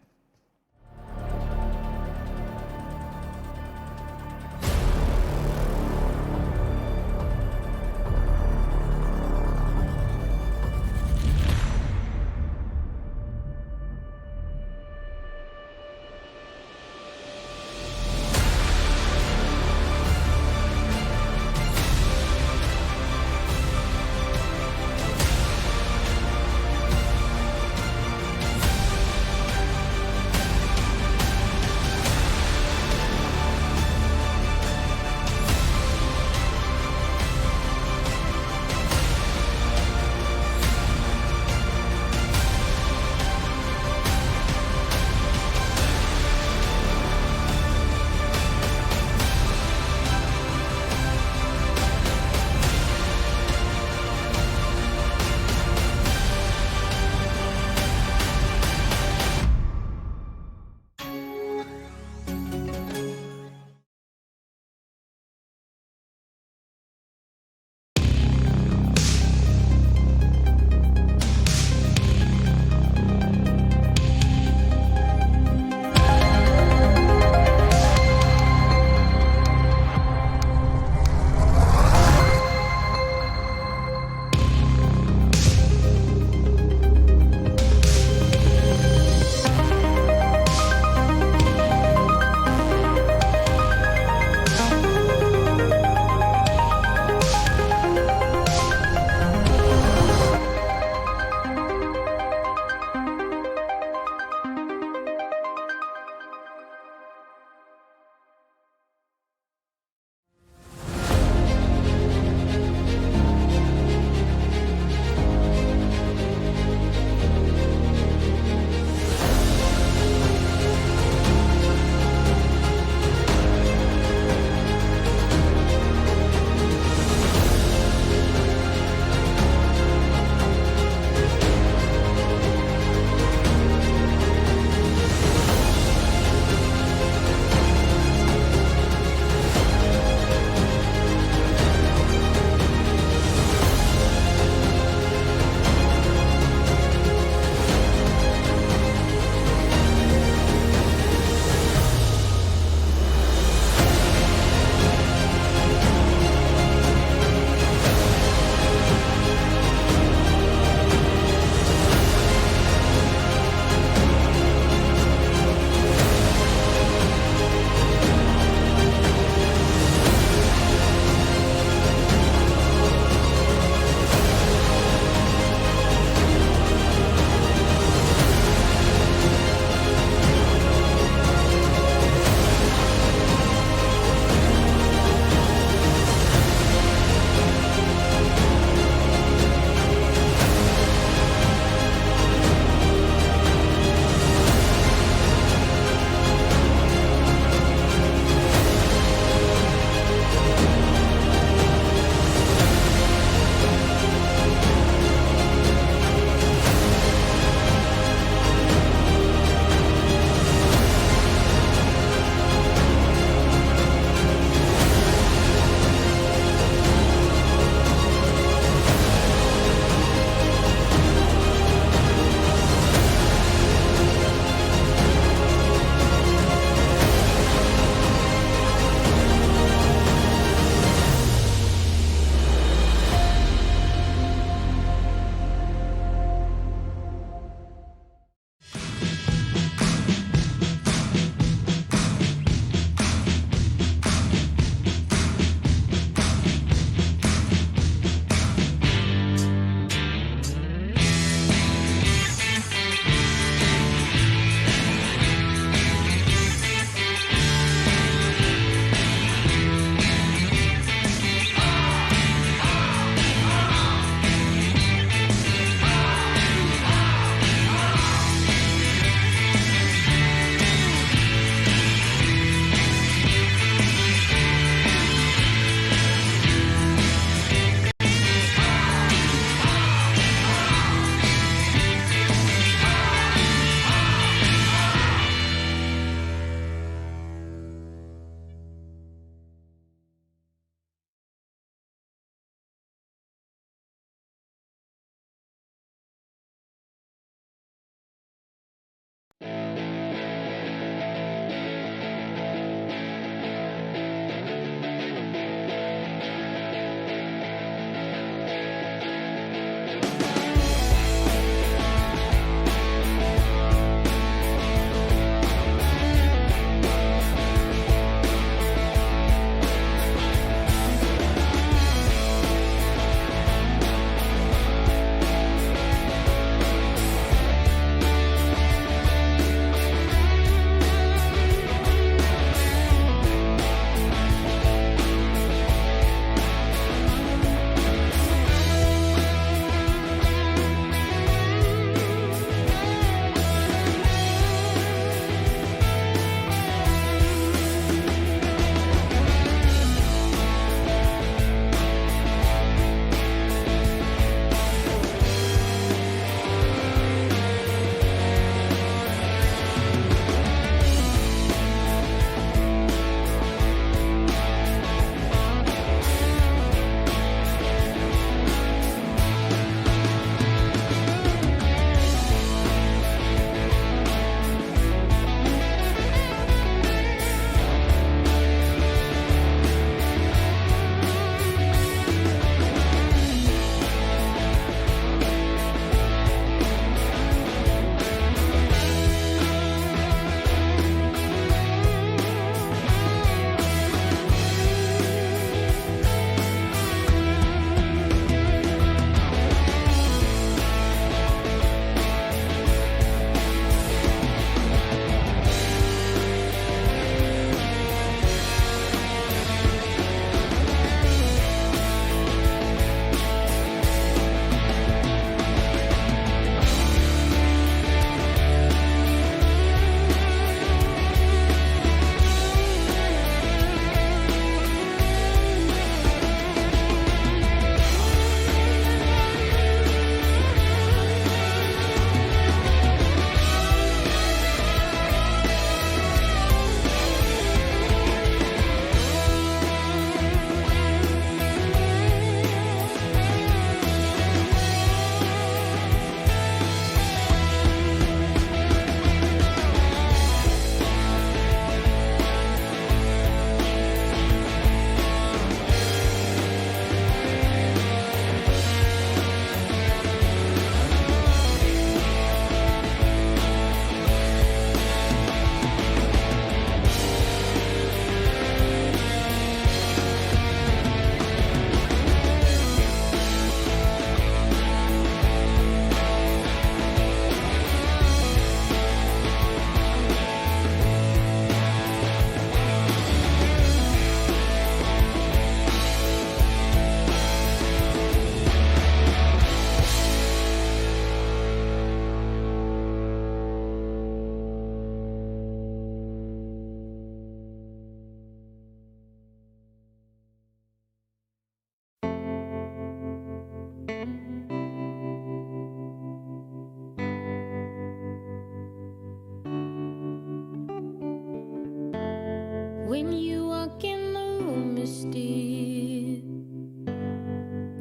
When you walk in the room, it's still,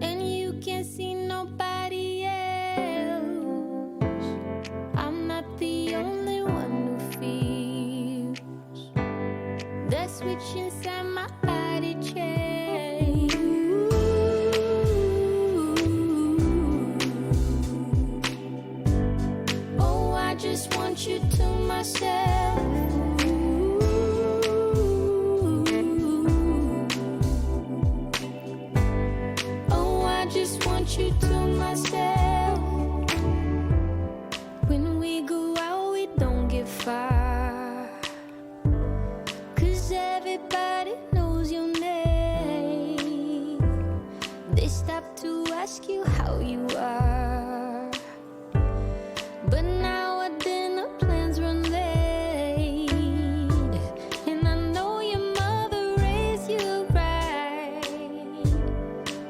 and you can't see nobody else. I'm not the only one who feels that switch inside my body change. Oh, I just want you to myself. You to myself. When we go out, we don't get far, 'cause everybody knows your name. They stop to ask you how you are, but now our dinner plans run late, and I know your mother raised you right,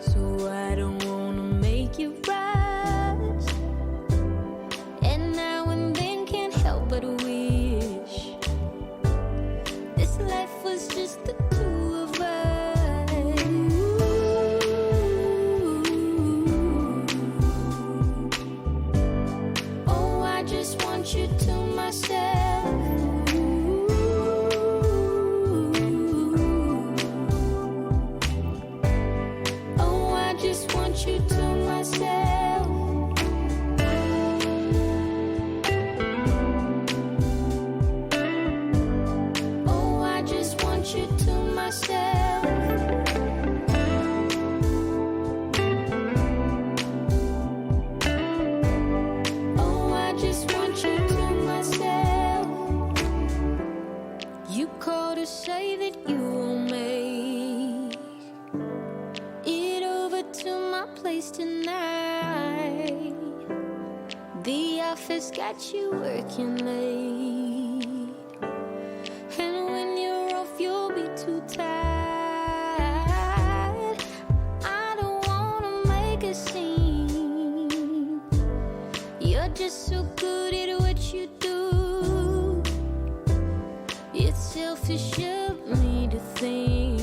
so I don't you rise, and now and then can't help but wish this life was just the two of us. Oh, I just want you to myself. Oh, I just want you to myself. Oh, I just want you to myself. Oh, I just want you to myself. You called to say that you will make it over to my place tonight. The office got you working late, and when you're off you'll be too tired. I don't wanna make a scene. You're just so good at what you do. It's selfish of me to think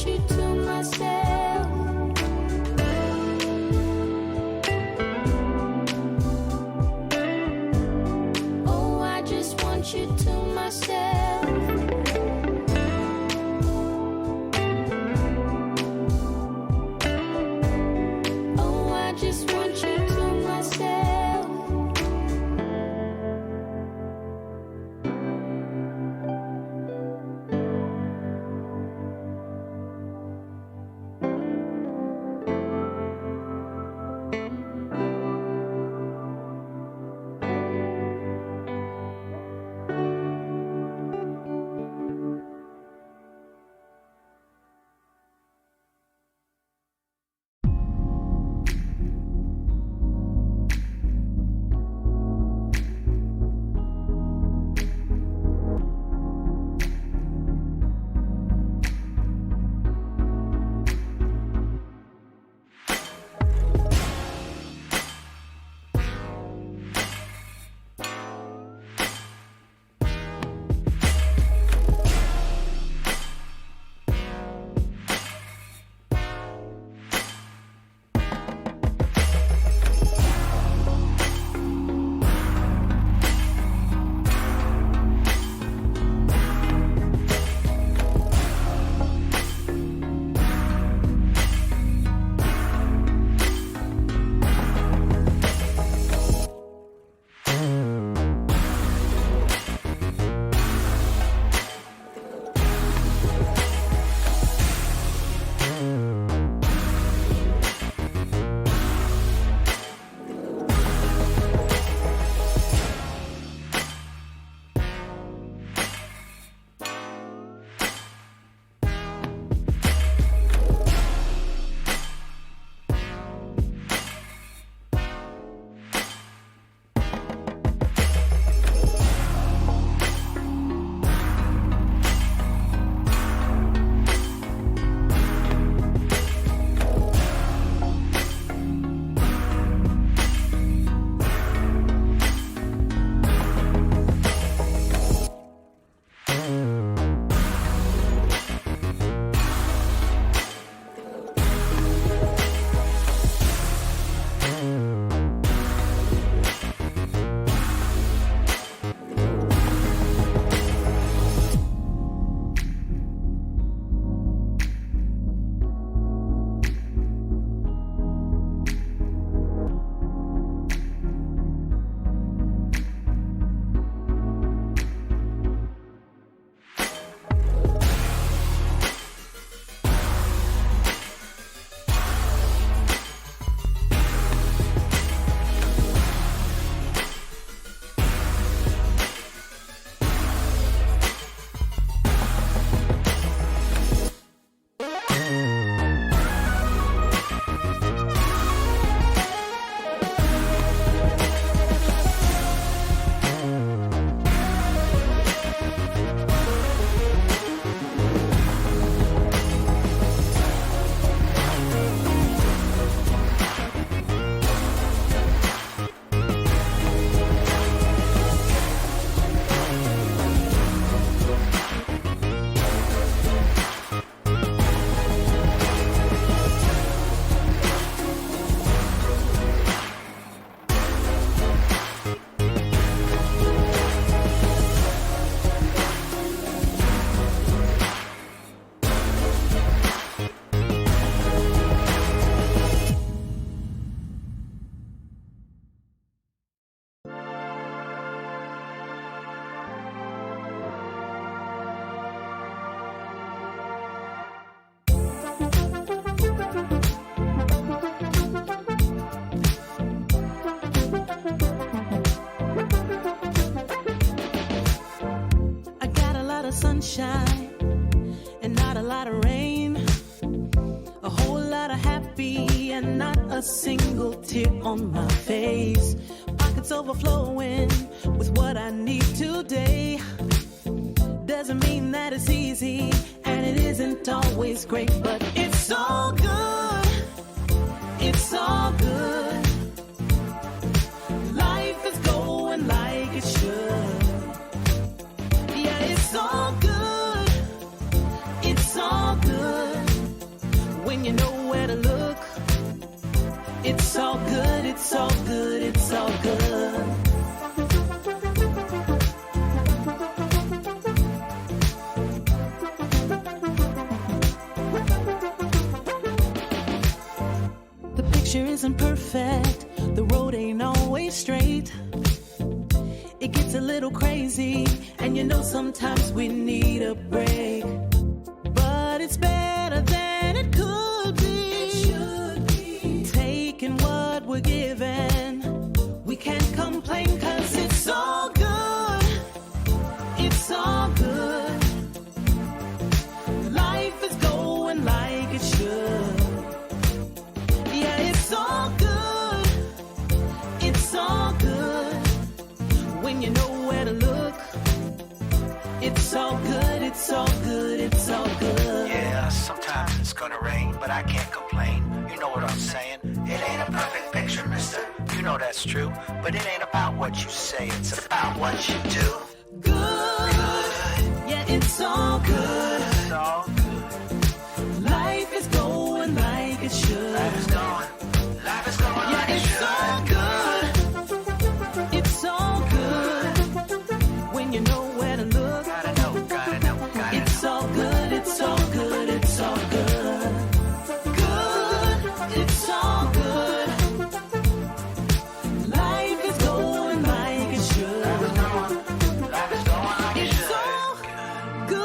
you to myself. and not a single tear on my face. Pockets overflowing with what I need today. Doesn't mean that it's easy, and it isn't always great, but it's all good. It's all good. Life is going like it should. Yeah, it's all good. It's all good. When you know where to look. It's all good. It's all good. It's all good. The picture isn't perfect. The road ain't always straight. It gets a little crazy, and you know sometimes we need a break. But it's better than it could be. It should be. Taking what we're given. We can't complain 'cause it's all good. It's all good. Life is going like it should. Yeah, it's all good. It's all good. When you know where to look. It's all good, it's all good, it's all good. Yeah, sometimes it's gonna rain, but I can't complain. You know what I'm saying? It ain't a perfect picture, mister. You know that's true. But it ain't about what you say, it's about what you do. Good. Yeah, it's all good. It's all good. Life is going like it should. Life is going Yeah, like it it's should. all good. It's all good. When you know where to look. Gotta know, gotta know, gotta It's know. all good, it's all good, it's all good. Good, it's all good. Life is going like it should. Life is going like it It's should. all good.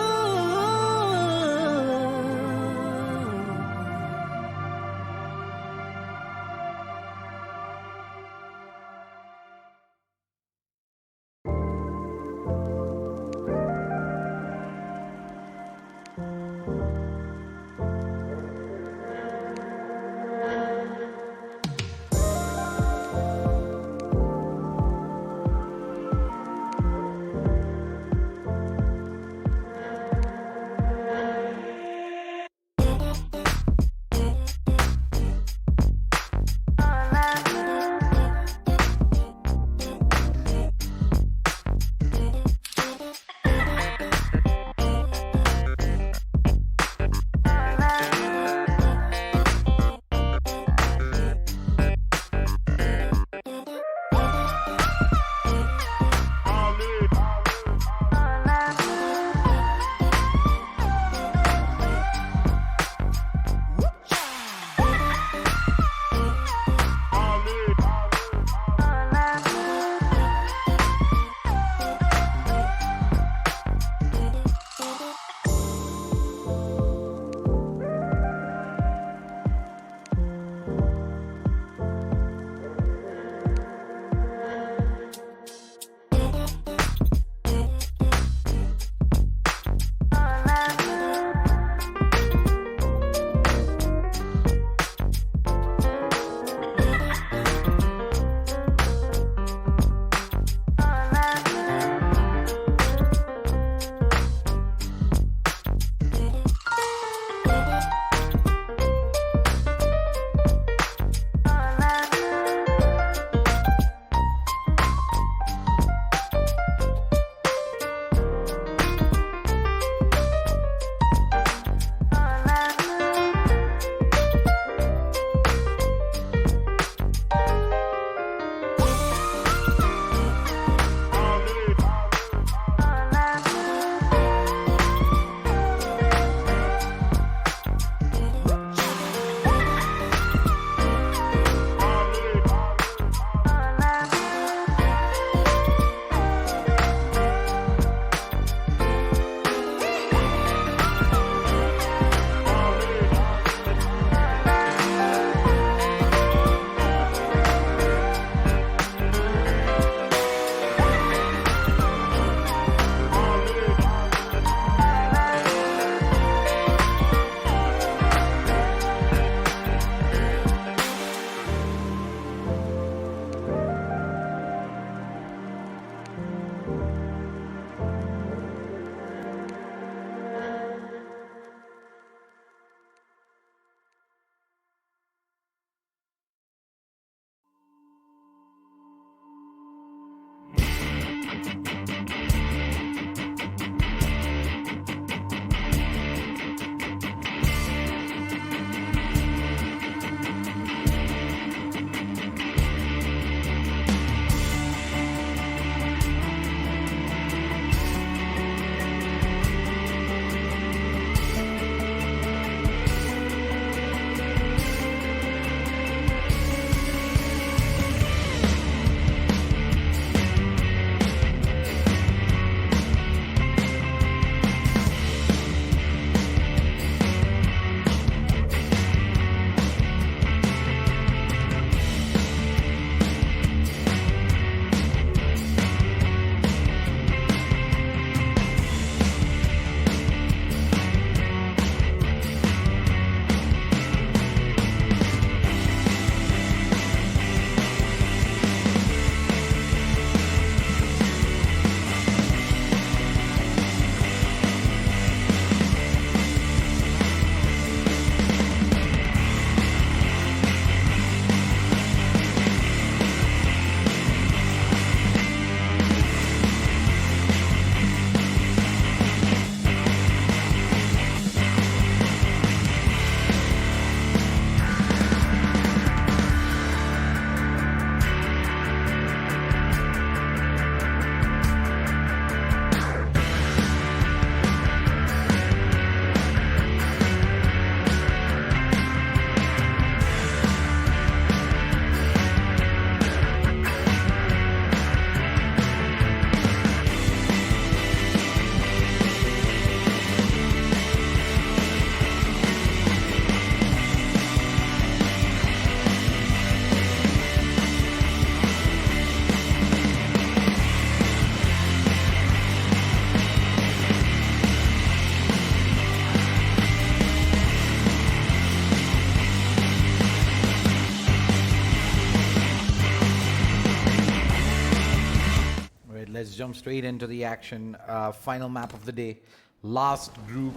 let's jump straight into the action. Final map of the day. Last group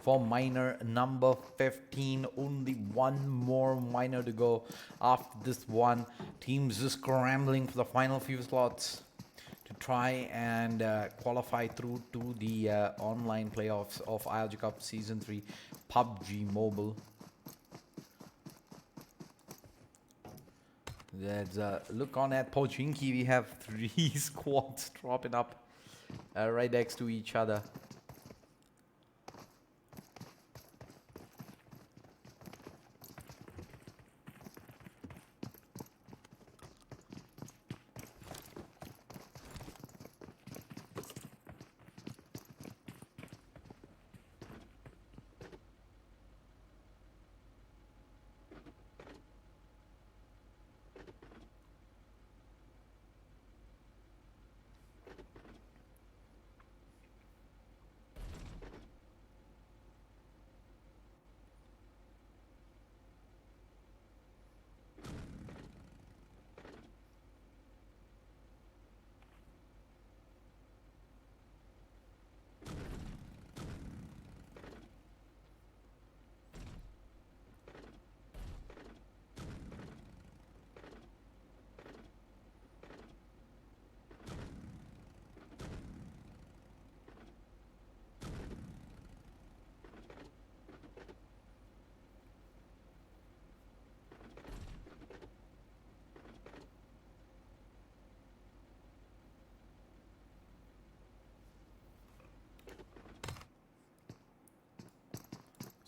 for miner number 15. Only one more miner to go after this one. Teams just scrambling for the final few slots to try and qualify through to the online playoffs of ILG Cup Season 3 PUBG Mobile. Let's look on at Pochinki. We have 3 squads dropping up right next to each other.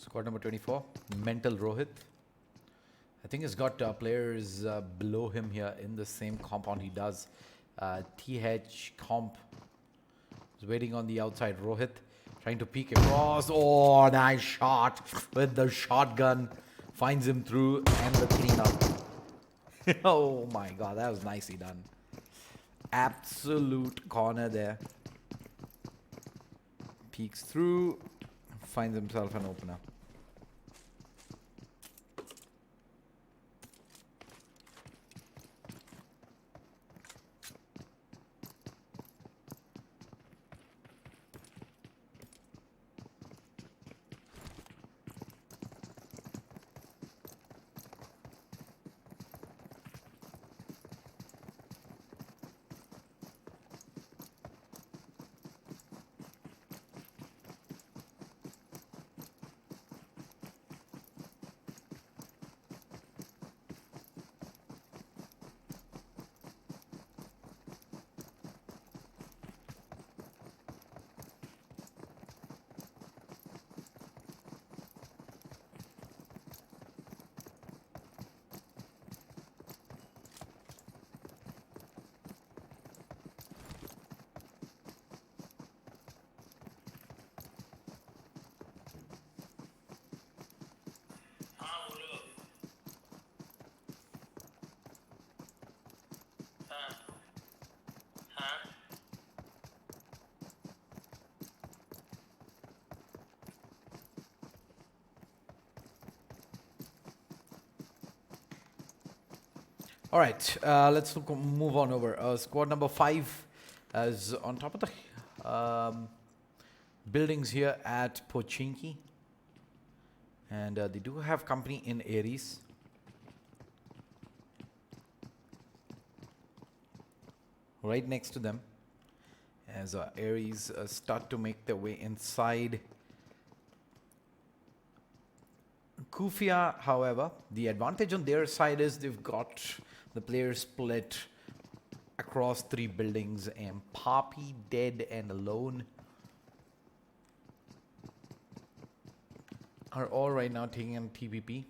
Squad number 24, Mental Rohit. I think he's got players below him here in the same compound he does. TH Comp is waiting on the outside. Rohit trying to peek across. Oh, nice shot with the shotgun. Finds him through and the cleanup. Oh my god, that was nicely done. Absolute corner there. Peeks through, finds himself an opener. All right, let's move on over. Squad number 5 is on top of the buildings here at Pochinki. And they do have company in Aries. Right next to them. As Aries start to make their way inside. Kufia, however, the advantage on their side is they've got the players split across 3 buildings, and Poppy, dead and alone, are all right now taking on TPP.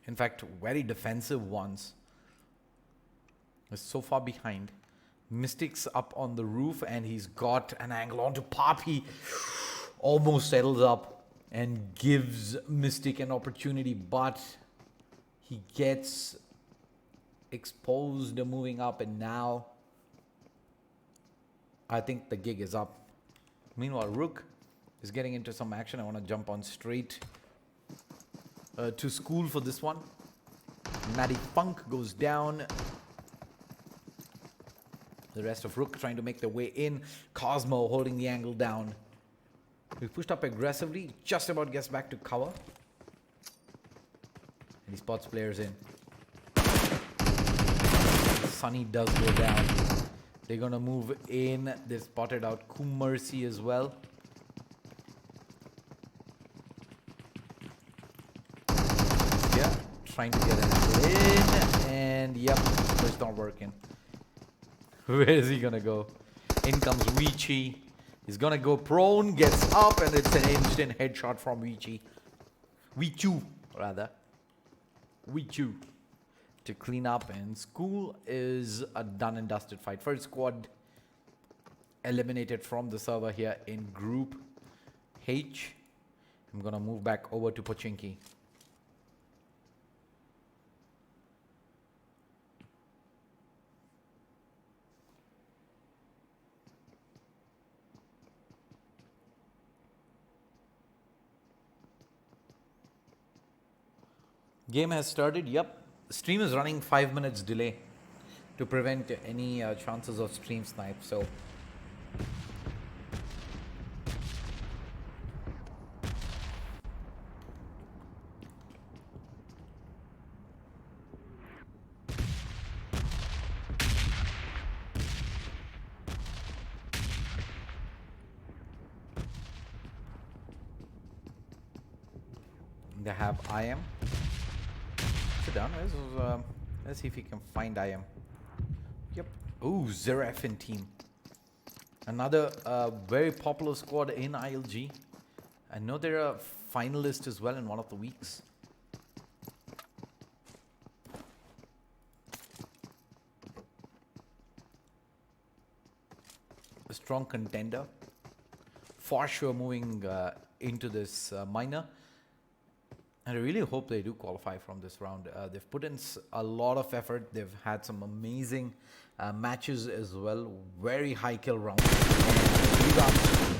In fact, very defensive ones. Is so far behind. Mystic's up on the roof and he's got an angle onto Poppy. Almost settles up and gives Mystic an opportunity, but he gets exposed moving up, and now I think the gig is up. Meanwhile, Rook is getting into some action. I want to jump on straight to school for this one. Maddie Funk goes down. The rest of Rook trying to make their way in. Cosmo holding the angle down. We pushed up aggressively. Just about gets back to cover. And he spots players in. Sunny does go down. They're going to move in. They spotted out Kumercy as well. Yeah, trying to get an angle in. And yep, it's not working. Where is he going to go? In comes Weechi. He's going to go prone, gets up, and it's an instant headshot from Weechi. Weechu, rather. Weechu. To clean up, and School is a done and dusted fight. First squad eliminated from the server here in Group H. I'm going to move back over to Pochinki. Game has started. Yep. Stream is running 5 minutes delay to prevent any chances of stream snipe. So they have IM. Sit down. Let's see if we can find IM. Yep. Ooh, Zerafin team. Another very popular squad in ILG. I know they're a finalist as well in one of the weeks. A strong contender. For sure moving into this minor. And I really hope they do qualify from this round. They've put in a lot of effort. They've had some amazing matches as well. Very high kill rounds. And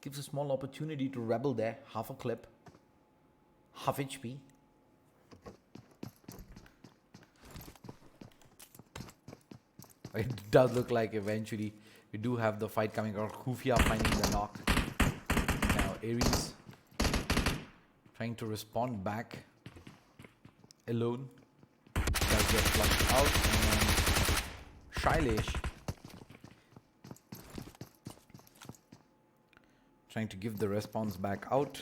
gives a small opportunity to Rebel there. Half a clip. Half HP. It does look like eventually we do have the fight coming out. Khufia finding the knock. Now Ares trying to respond back alone. Does get flushed out. And Shailesh trying to give the response back out.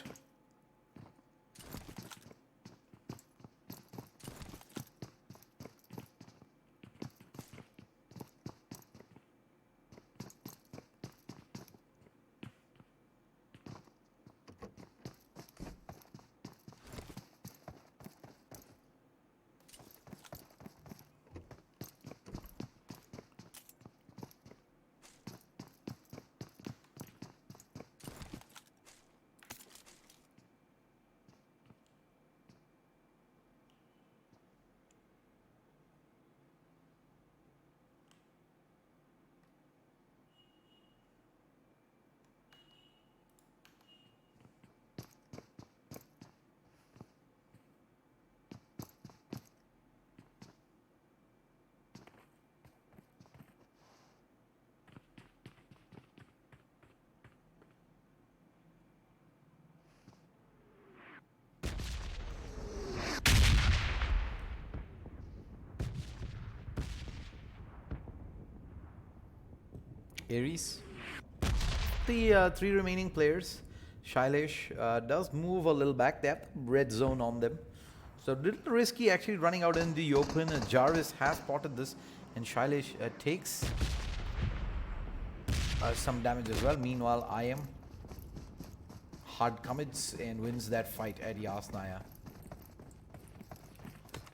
Ares. The three remaining players, Shailesh does move a little back. They have red zone on them. So a little risky actually running out in the open. Jarvis has spotted this and Shailesh takes some damage as well. Meanwhile, IM hard commits and wins that fight at Yasnaya.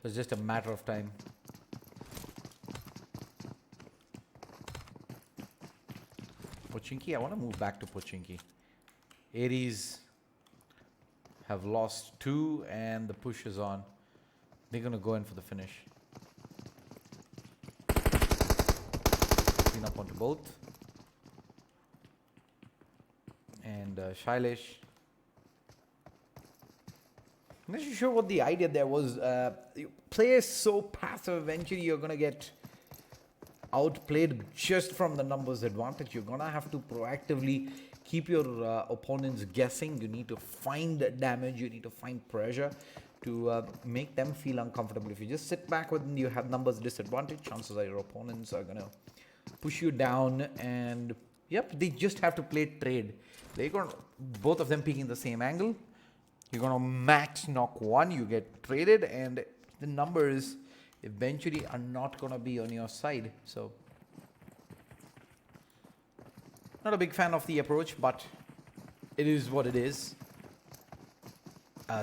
It's just a matter of time. Pochinki, I want to move back to Pochinki. Ares have lost 2 and the push is on. They're going to go in for the finish. Clean up onto both. And Shailesh. I'm not sure what the idea there was. You play so passive, eventually you're going to get outplayed just from the numbers advantage. You're gonna have to proactively keep your opponents guessing. You need to find damage. You need to find pressure to make them feel uncomfortable. If you just sit back when you have numbers disadvantage, chances are your opponents are gonna push you down. And yep, they just have to play trade. They're gonna both of them peeking the same angle. You're gonna max knock one. You get traded, and the numbers eventually are not gonna be on your side. So not a big fan of the approach, but it is what it is.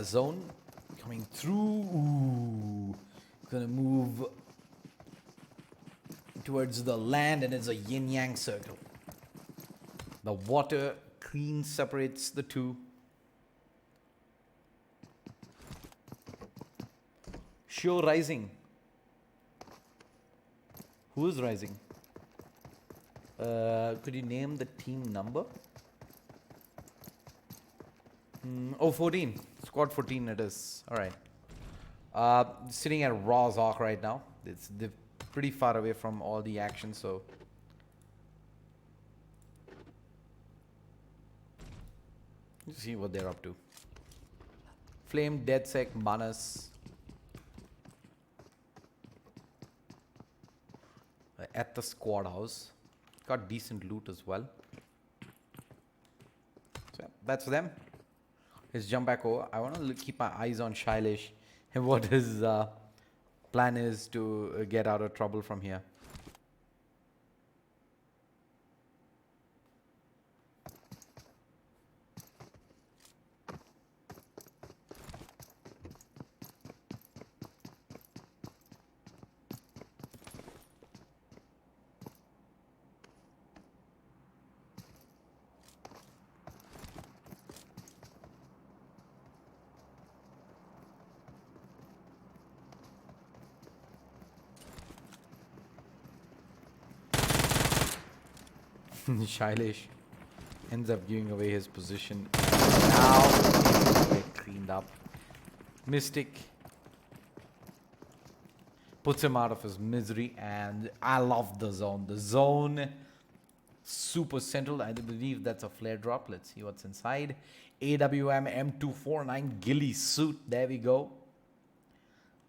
Zone coming through. Ooh, gonna move towards the land, and it's a yin-yang circle. The water clean separates the two. Show rising. Who is rising? Could you name the team number? 14. Squad 14 it is. Alright. Sitting at Raw's Arc right now. They're pretty far away from all the action, so... Let's see what they're up to. Flame, DeadSec, Manas. At the squad house. Got decent loot as well. So that's them. Let's jump back over. I want to keep my eyes on Shailesh and what his plan is to get out of trouble from here. Shailesh ends up giving away his position. Now get cleaned up. Mystic puts him out of his misery, and I love the zone. The zone, super central. I believe that's a flare drop. Let's see what's inside. AWM M249 ghillie suit. There we go.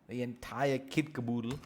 The entire kit caboodle.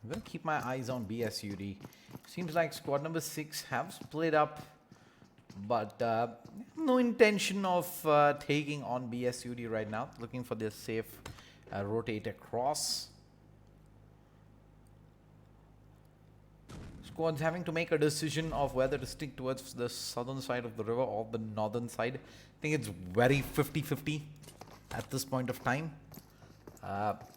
I'm going to keep my eyes on BSUD. Seems like squad number 6 have split up, but no intention of taking on BSUD right now. Looking for their safe rotate across. Squad's having to make a decision of whether to stick towards the southern side of the river or the northern side. I think it's very 50-50 at this point of time.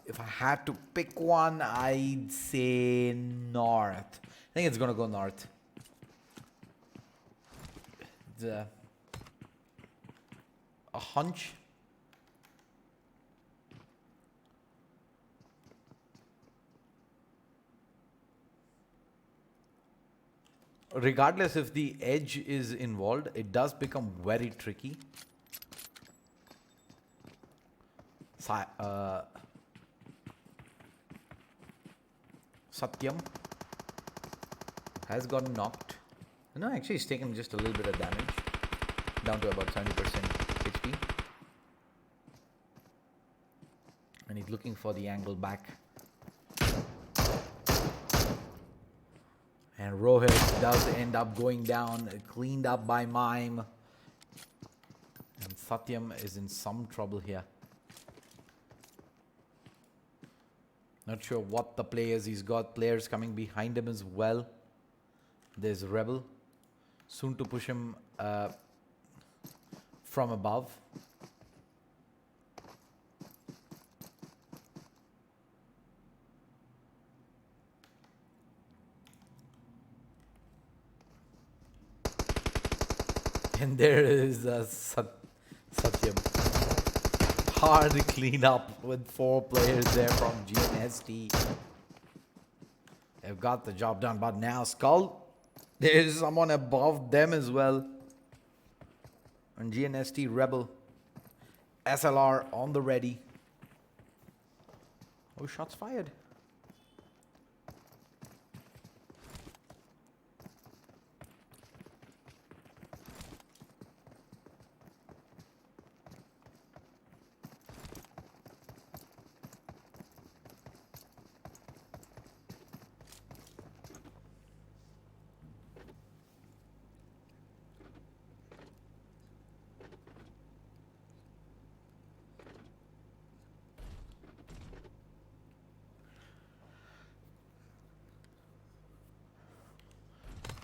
If I had to pick one, I'd say north. I think it's gonna go north. It's a hunch. Regardless if the edge is involved, it does become very tricky. Satyam has gotten knocked. No, actually he's taken just a little bit of damage. Down to about 70% HP. And he's looking for the angle back. And Rohit does end up going down, cleaned up by Mime. And Satyam is in some trouble here. Not sure what the players, he's got players coming behind him as well. There's Rebel, soon to push him from above. And there is Satyam. Hard to clean up with 4 players there from GNST. They've got the job done, but now Skull, there's someone above them as well. And GNST Rebel. SLR on the ready. Oh, shots fired.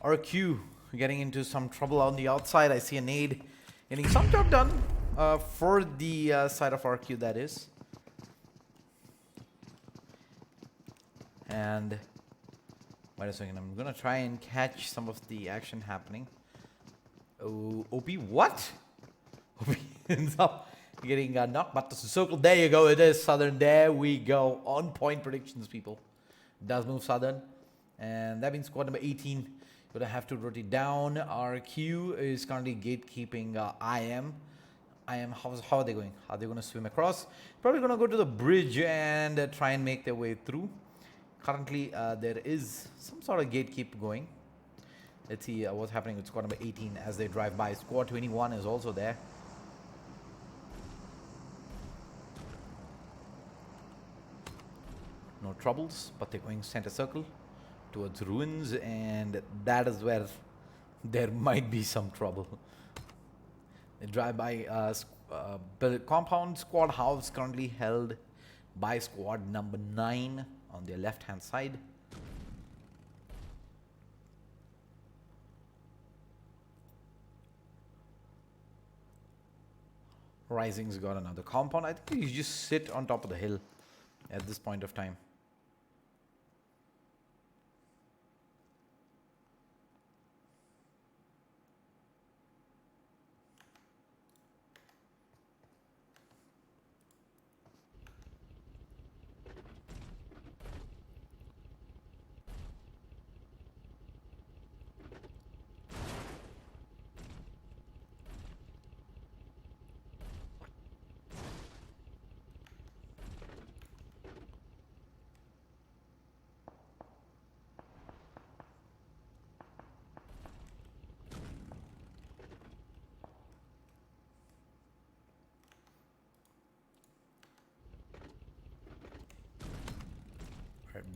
RQ getting into some trouble on the outside. I see a nade getting some job done for the side of RQ, that is. And wait a second, I'm gonna try and catch some of the action happening. Oh, OP, what? OP ends up getting knocked, but the circle. There you go, it is Southern. There we go. On point predictions, people. Does move Southern. And that means squad number 18 gonna have to rotate down. RQ is currently gatekeeping IM. How are they going? Are they gonna swim across? Probably gonna go to the bridge and try and make their way through. Currently, there is some sort of gatekeep going. Let's see what's happening with squad number 18 as they drive by. Squad 21 is also there. No troubles, but they're going center circle towards ruins, and that is where there might be some trouble. They drive by compound. Squad house currently held by squad number 9 on their left hand side. Rising's got another compound. I think you just sit on top of the hill at this point of time.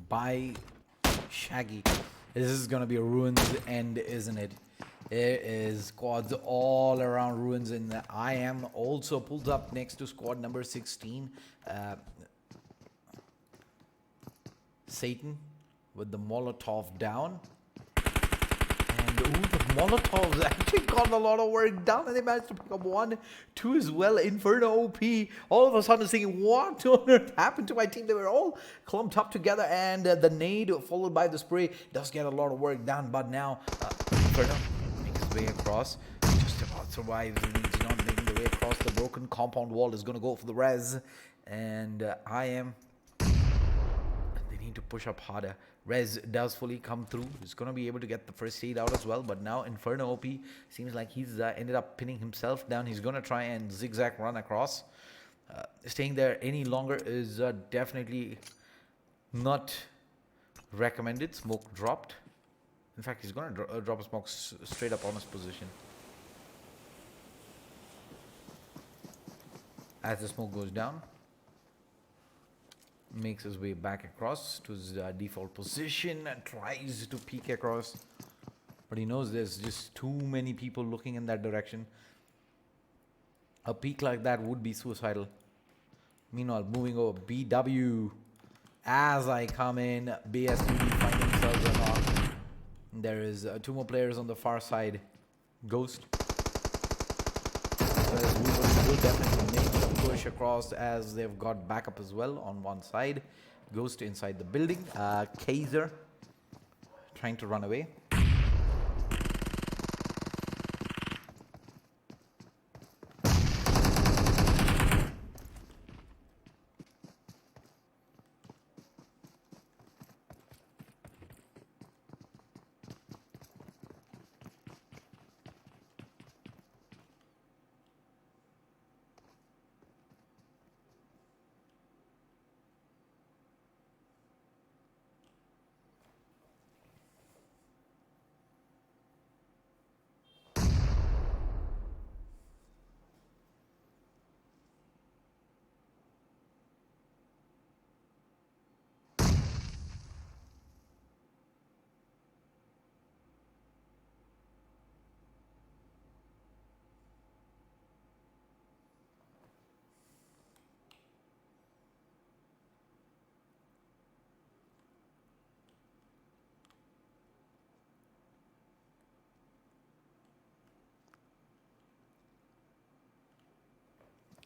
By Shaggy. This is gonna be a ruins end, isn't it? There is squads all around ruins, and I am also pulled up next to squad number 16. Satan with the Molotov down. And the Molotovs actually got a lot of work done, and they managed to pick up 1, 2 as well. Inferno OP all of a sudden thinking, what on earth happened to my team? They were all clumped up together, and the nade followed by the spray does get a lot of work done. But now Inferno makes his way across, just about survives, and he's not making the way across the broken compound wall. Is going to go for the res, and I am. They need to push up harder. Rez does fully come through. He's going to be able to get the first aid out as well. But now Inferno OP seems like he's ended up pinning himself down. He's going to try and zigzag run across. Staying there any longer is definitely not recommended. Smoke dropped. In fact, he's going to drop a smoke straight up on his position. As the smoke goes down, makes his way back across to his default position and tries to peek across. But he knows there's just too many people looking in that direction. A peek like that would be suicidal. Meanwhile, moving over, BW. As I come in, BSUD find themselves a knock. There is 2 more players on the far side. Ghost. Whereas Wolverine will definitely make the push across as they've got backup as well on one side. Ghost inside the building. Kaiser trying to run away.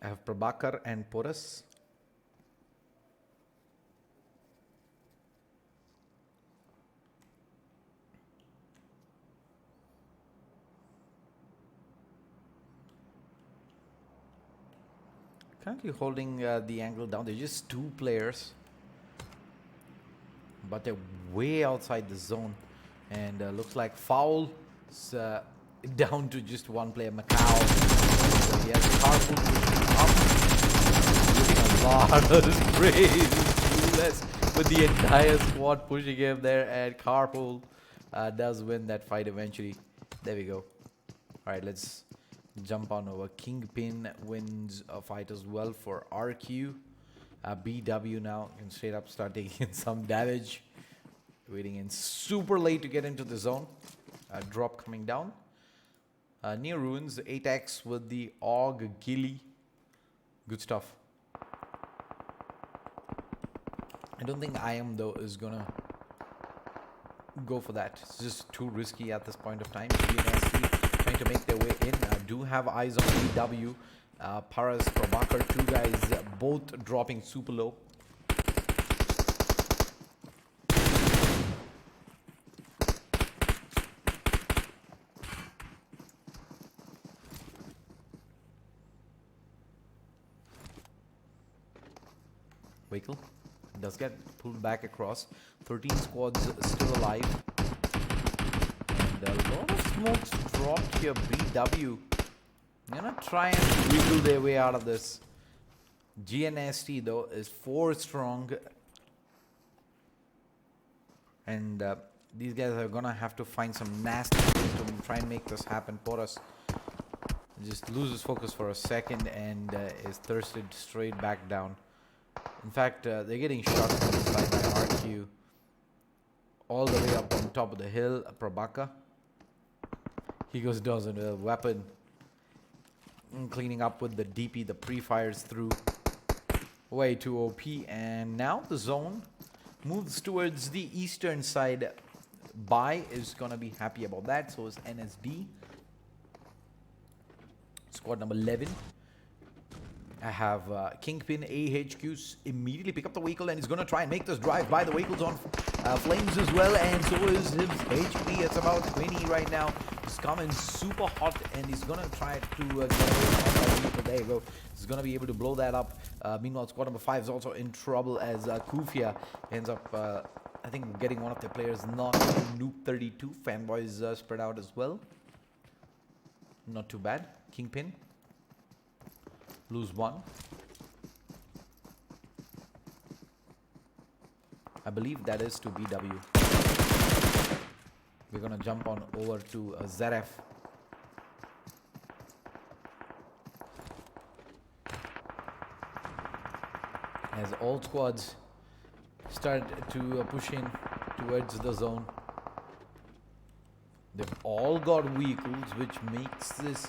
I have Prabhakar and Porus. Currently holding the angle down. They're just 2 players. But they're way outside the zone. And looks like foul. It's down to just 1 player, Macau. So he has Carpool pushing up. Getting a lot of sprays. With the entire squad pushing him there. And Carpool does win that fight eventually. There we go. Alright, let's jump on over. Kingpin wins a fight as well for RQ. BW now can straight up start taking in some damage. Waiting in super late to get into the zone. Drop coming down. Near ruins, 8x with the AUG Gilly. Good stuff. I don't think IM though is gonna go for that. It's just too risky at this point of time. GNSC trying to make their way in. Do have eyes on BW. Paras, Prabhakar, 2 guys both dropping super low. Vehicle does get pulled back across. 13 squads still alive. And a lot of smokes dropped here. BW gonna try and wiggle their way out of this. GNST though is 4 strong. And these guys are gonna have to find some nasty ways to try and make this happen. Porus just loses focus for a second and is thirsted straight back down. In fact, they're getting shot from the side by RQ. All the way up on top of the hill, Prabhakar. He goes down with a weapon. Cleaning up with the DP, the pre-fires through. Way too OP. And now the zone moves towards the eastern side. Bai is going to be happy about that. So is NSD. Squad number 11. I have Kingpin AHQs immediately pick up the vehicle and he's going to try and make this drive by. The vehicle's on flames as well, and so is his HP. It's about 20 right now. He's coming super hot and he's going to try to get away from that vehicle. There you go. He's going to be able to blow that up. Meanwhile, squad number 5 is also in trouble as Kufia ends up, I think, getting one of their players knocked. Noob 32. Fanboys spread out as well. Not too bad. Kingpin. Lose 1. I believe that is to BW. We're gonna jump on over to ZF. As all squads start to push in towards the zone. They've all got vehicles, which makes this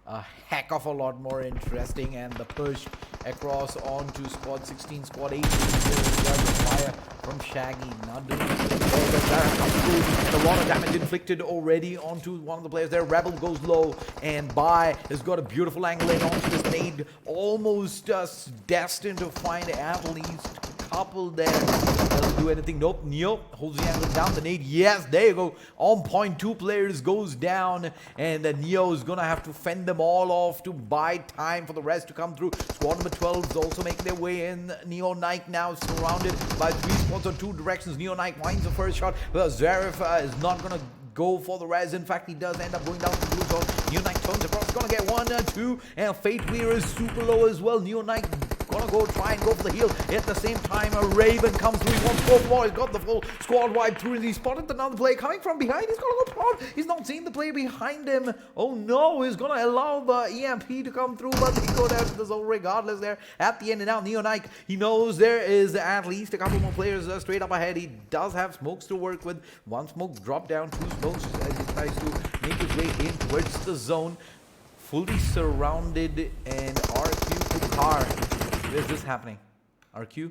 a heck of a lot more interesting, and the push across onto squad 16, squad 18. The fire from Shaggy, not doing a lot of damage inflicted already onto one of the players there. Rebel goes low, and Bai has got a beautiful angle in onto this nade, almost destined to find at least a couple there. Doesn't do anything. Nope. Neo holds the angle down. The nade, yes, there you go. On point, 2 players goes down, and Neo is gonna have to fend them all off to buy time for the rest to come through. Squad number 12 is also making their way in. Neo Nike now surrounded by 3 squads on 2 directions. Neo Nike winds the first shot. Well, Zarif is not gonna go for the res. In fact, he does end up going down to the blue zone. Neo Nike turns across, gonna get 1 or 2, and Fate Weir is super low as well. Neo Nike gonna go try and go for the heal. At the same time, a Raven comes through. He wants to go for more. He's got the full squad wipe through, and he spotted another player coming from behind. He's gonna go prone. He's not seeing the player behind him. Oh no, he's gonna allow the EMP to come through, but they go down to the zone regardless there at the end. And now Neo Nike, he knows there is at least a couple more players straight up ahead. He does have smokes to work with. 1 smoke dropped down, 2 smokes as he tries to make his way in towards the zone. Fully surrounded, and RQ to car. Where is this happening? RQ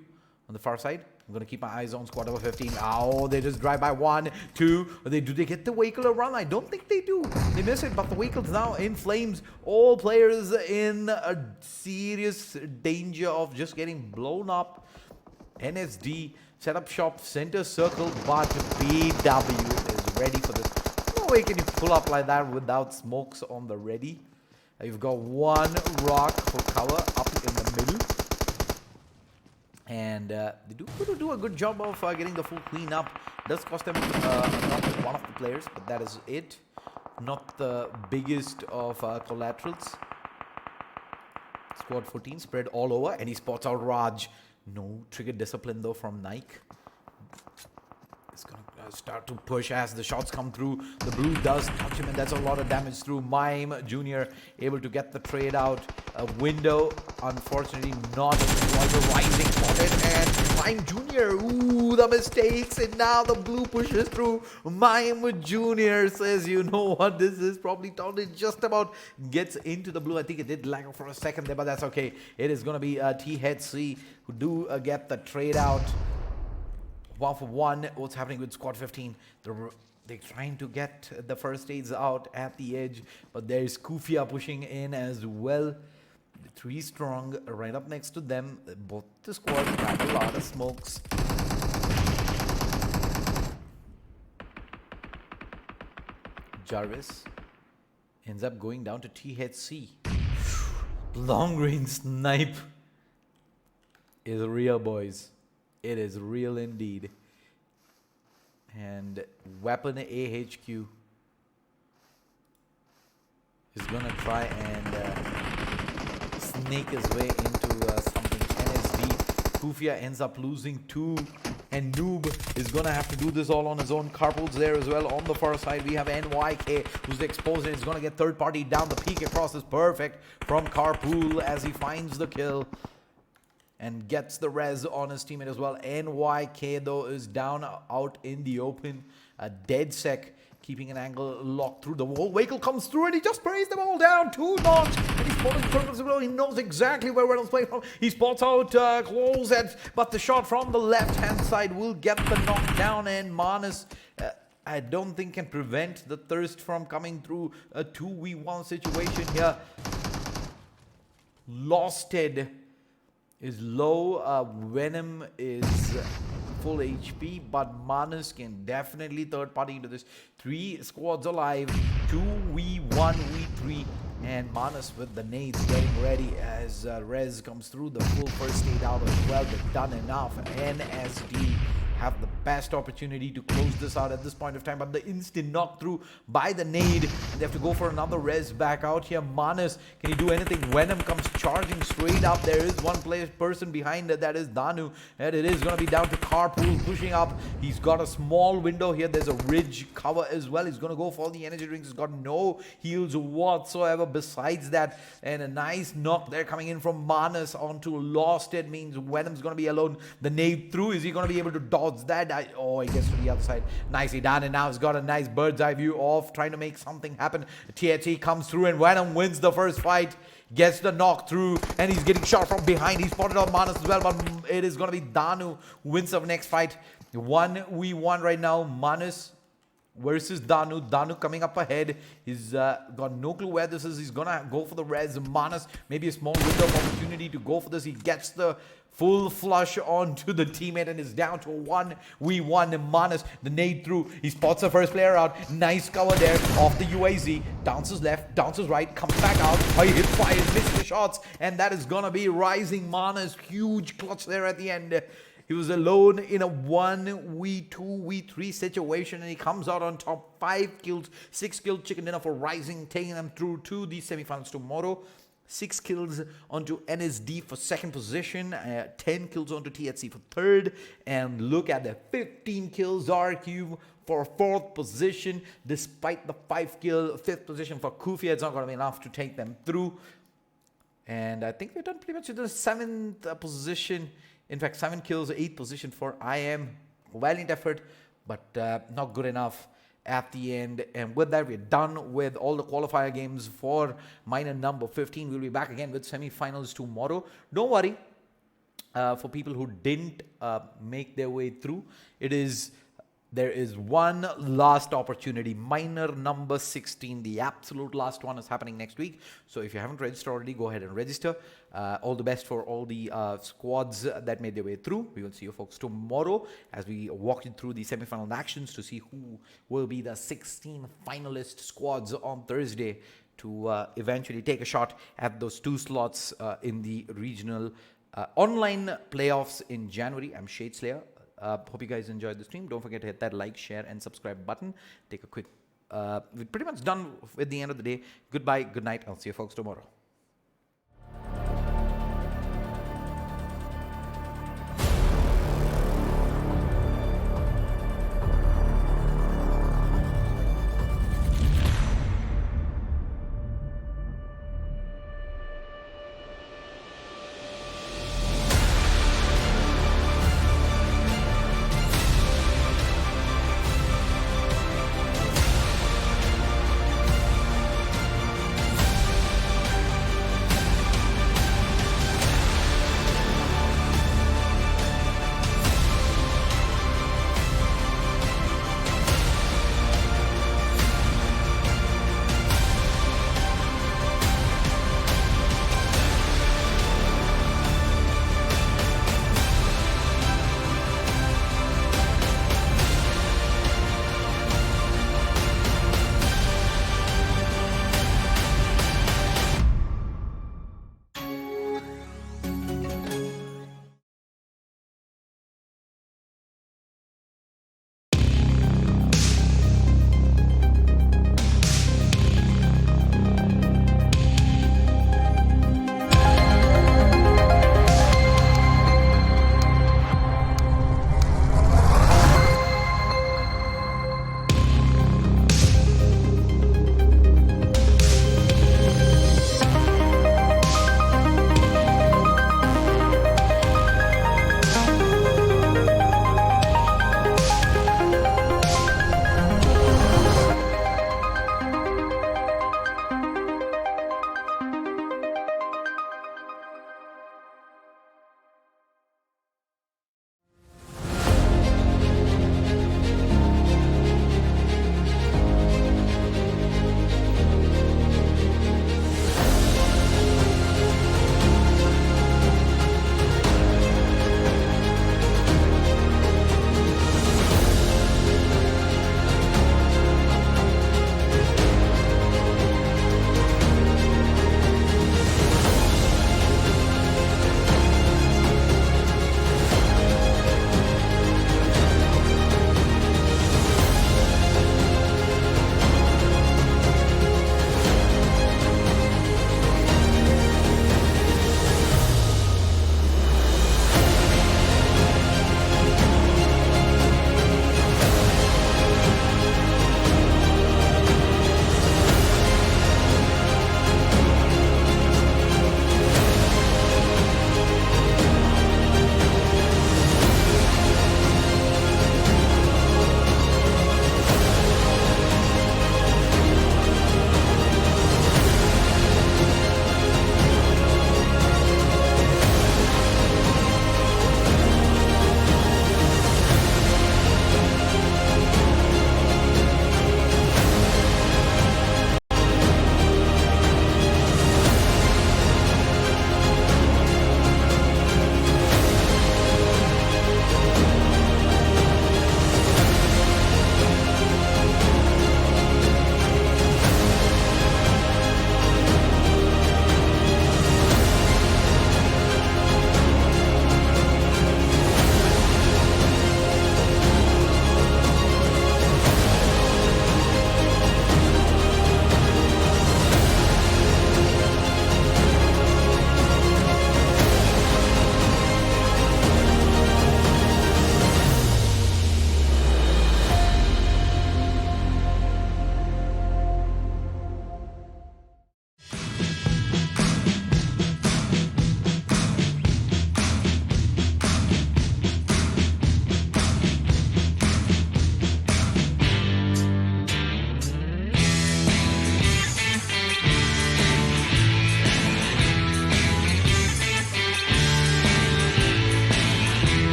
on the far side. I'm gonna keep my eyes on squad number 15. Oh, they just drive by 1, 2. Do they get the vehicle around? I don't think they do. They miss it, but the vehicle's now in flames. All players in a serious danger of just getting blown up. NSD set up shop, center circle, but BW is ready for this. No way can you pull up like that without smokes on the ready. You've got 1 rock for cover up in the middle. And they do a good job of getting the full clean up. Does cost them not one of the players, but that is it. Not the biggest of collaterals. Squad 14 spread all over, and he spots out Raj. No trigger discipline though from Nike. It's gonna start to push as the shots come through. The blue does touch him, and that's a lot of damage through. Mime Jr. able to get the trade out. A window, unfortunately, not quite a rising spotted, and Mime Jr. Ooh, the mistakes, and now the blue pushes through. Mime Jr. says, you know what, this is probably taunted. Just about gets into the blue. I think it did lag for a second there, but that's okay. It is gonna be THC who do get the trade out. 1 for 1. What's happening with squad 15? They're trying to get the first aids out at the edge, but there's Kufia pushing in as well. 3 strong right up next to them. Both the squads have a lot of smokes. Jarvis ends up going down to THC. Long range snipe is real, boys. It is real indeed. And weapon AHQ is gonna try and snake his way into something. NSD. Kufia ends up losing 2, and Noob is gonna have to do this all on his own. Carpool's there as well. On the far side, we have NYK, who's exposed, and is gonna get third party down. The peek across is perfect from Carpool as he finds the kill and gets the res on his teammate as well. NYK though is down out in the open. A dead sec keeping an angle locked through. The whole vehicle comes through, and he just sprays them all down. 2 knocks, and he's spotting purpose as well. He knows exactly where Reynolds playing from. He spots out Closet, but the shot from the left hand side will get the knockdown, and Manus I don't think can prevent the thirst from coming through. A 2v1 situation here. Losted is low. Venom is full HP, but Manus can definitely third party into this. 3 squads alive, 2v1 v3, and Manus with the nades getting ready as Rez comes through. The full first aid out as well. They've done enough. NSD have the best opportunity to close this out at this point of time, but the instant knock through by the nade, and they have to go for another res back out here. Manus, can he do anything? Venom comes charging straight up. There is one person behind it, that is Danu, and it is going to be down to Carpool pushing up. He's got a small window here. There's a ridge cover as well. He's going to go for the energy drinks. He's got no heals whatsoever besides that, and a nice knock there coming in from Manus onto Lost. It means Venom's going to be alone. The nade through, is he going to be able to dodge that? Oh, he gets to the other side. Nicely done, and now he's got a nice bird's eye view of trying to make something happen. THC comes through, and Venom wins the first fight, gets the knock through, and he's getting shot from behind. He's spotted on Manus as well, but it is going to be Danu who wins the next fight. 1v1 right now. Manus versus Danu. Danu coming up ahead. He's got no clue where this is. He's gonna go for the res. Manus, maybe a small window of opportunity to go for this. He gets the full flush onto the teammate and is down to 1v1. Manus, the nade through. He spots the first player out. Nice cover there off the UAZ. Bounces left, bounces right, comes back out. He hit fire, missed the shots, and that is gonna be Rising Manus. Huge clutch there at the end. He was alone in a 1v2, v3 situation, and he comes out on top. 5 kills, 6 killed chicken dinner for Rising, taking them through to the semifinals tomorrow. 6 kills onto NSD for second position, 10 kills onto THC for third, and look at the 15 kills RQ for fourth position. Despite the 5 kill fifth position for Kufia, it's not going to be enough to take them through. And I think we've done pretty much to the 7th position. In fact, 7 kills, 8th position for IM. Valiant effort, but not good enough at the end. And with that, we're done with all the qualifier games for minor number 15. We'll be back again with semi-finals tomorrow. Don't worry, for people who didn't make their way through, there is one last opportunity. Minor number 16, the absolute last one, is happening next week. So if you haven't registered already, go ahead and register. All the best for all the squads that made their way through. We will see you folks tomorrow as we walk you through the semi-final actions to see who will be the 16 finalist squads on Thursday to eventually take a shot at those 2 slots in the regional online playoffs in January. I'm Shade Slayer. Hope you guys enjoyed the stream. Don't forget to hit that like, share, and subscribe button. Take a quick... we're pretty much done at the end of the day. Goodbye, good night. I'll see you folks tomorrow.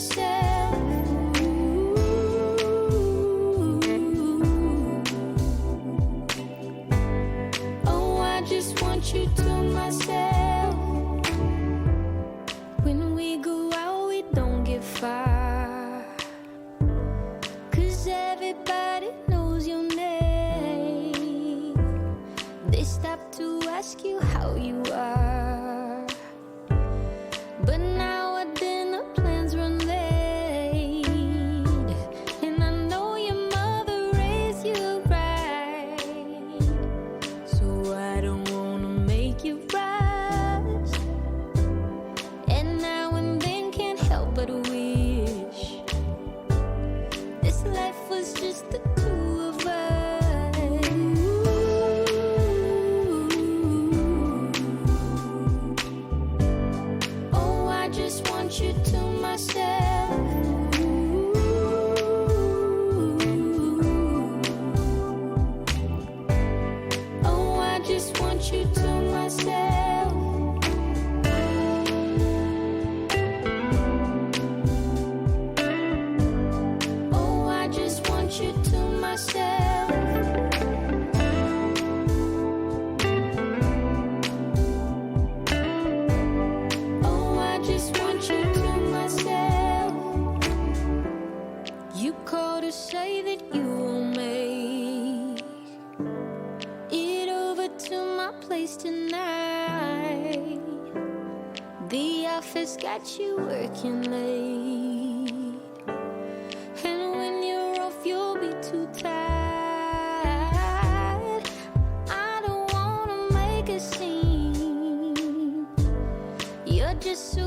myself. Oh, I just want you to myself. When we go out, we don't get far, 'cause everybody knows your name. They stop to ask you how you are, but now our dinner plans run late, and I know your mother raised you right, so I don't wanna make you rush. And now and then can't help but wish this life was just the two of us. Oh, I just want you to myself. Oh, I just want you to myself. Oh, I just want you to myself. Oh, I just want you to myself. You called to say that you will make it over to my place tonight. The office got you working late, and when you're off, you'll be too tired. I don't wanna make a scene. You're just so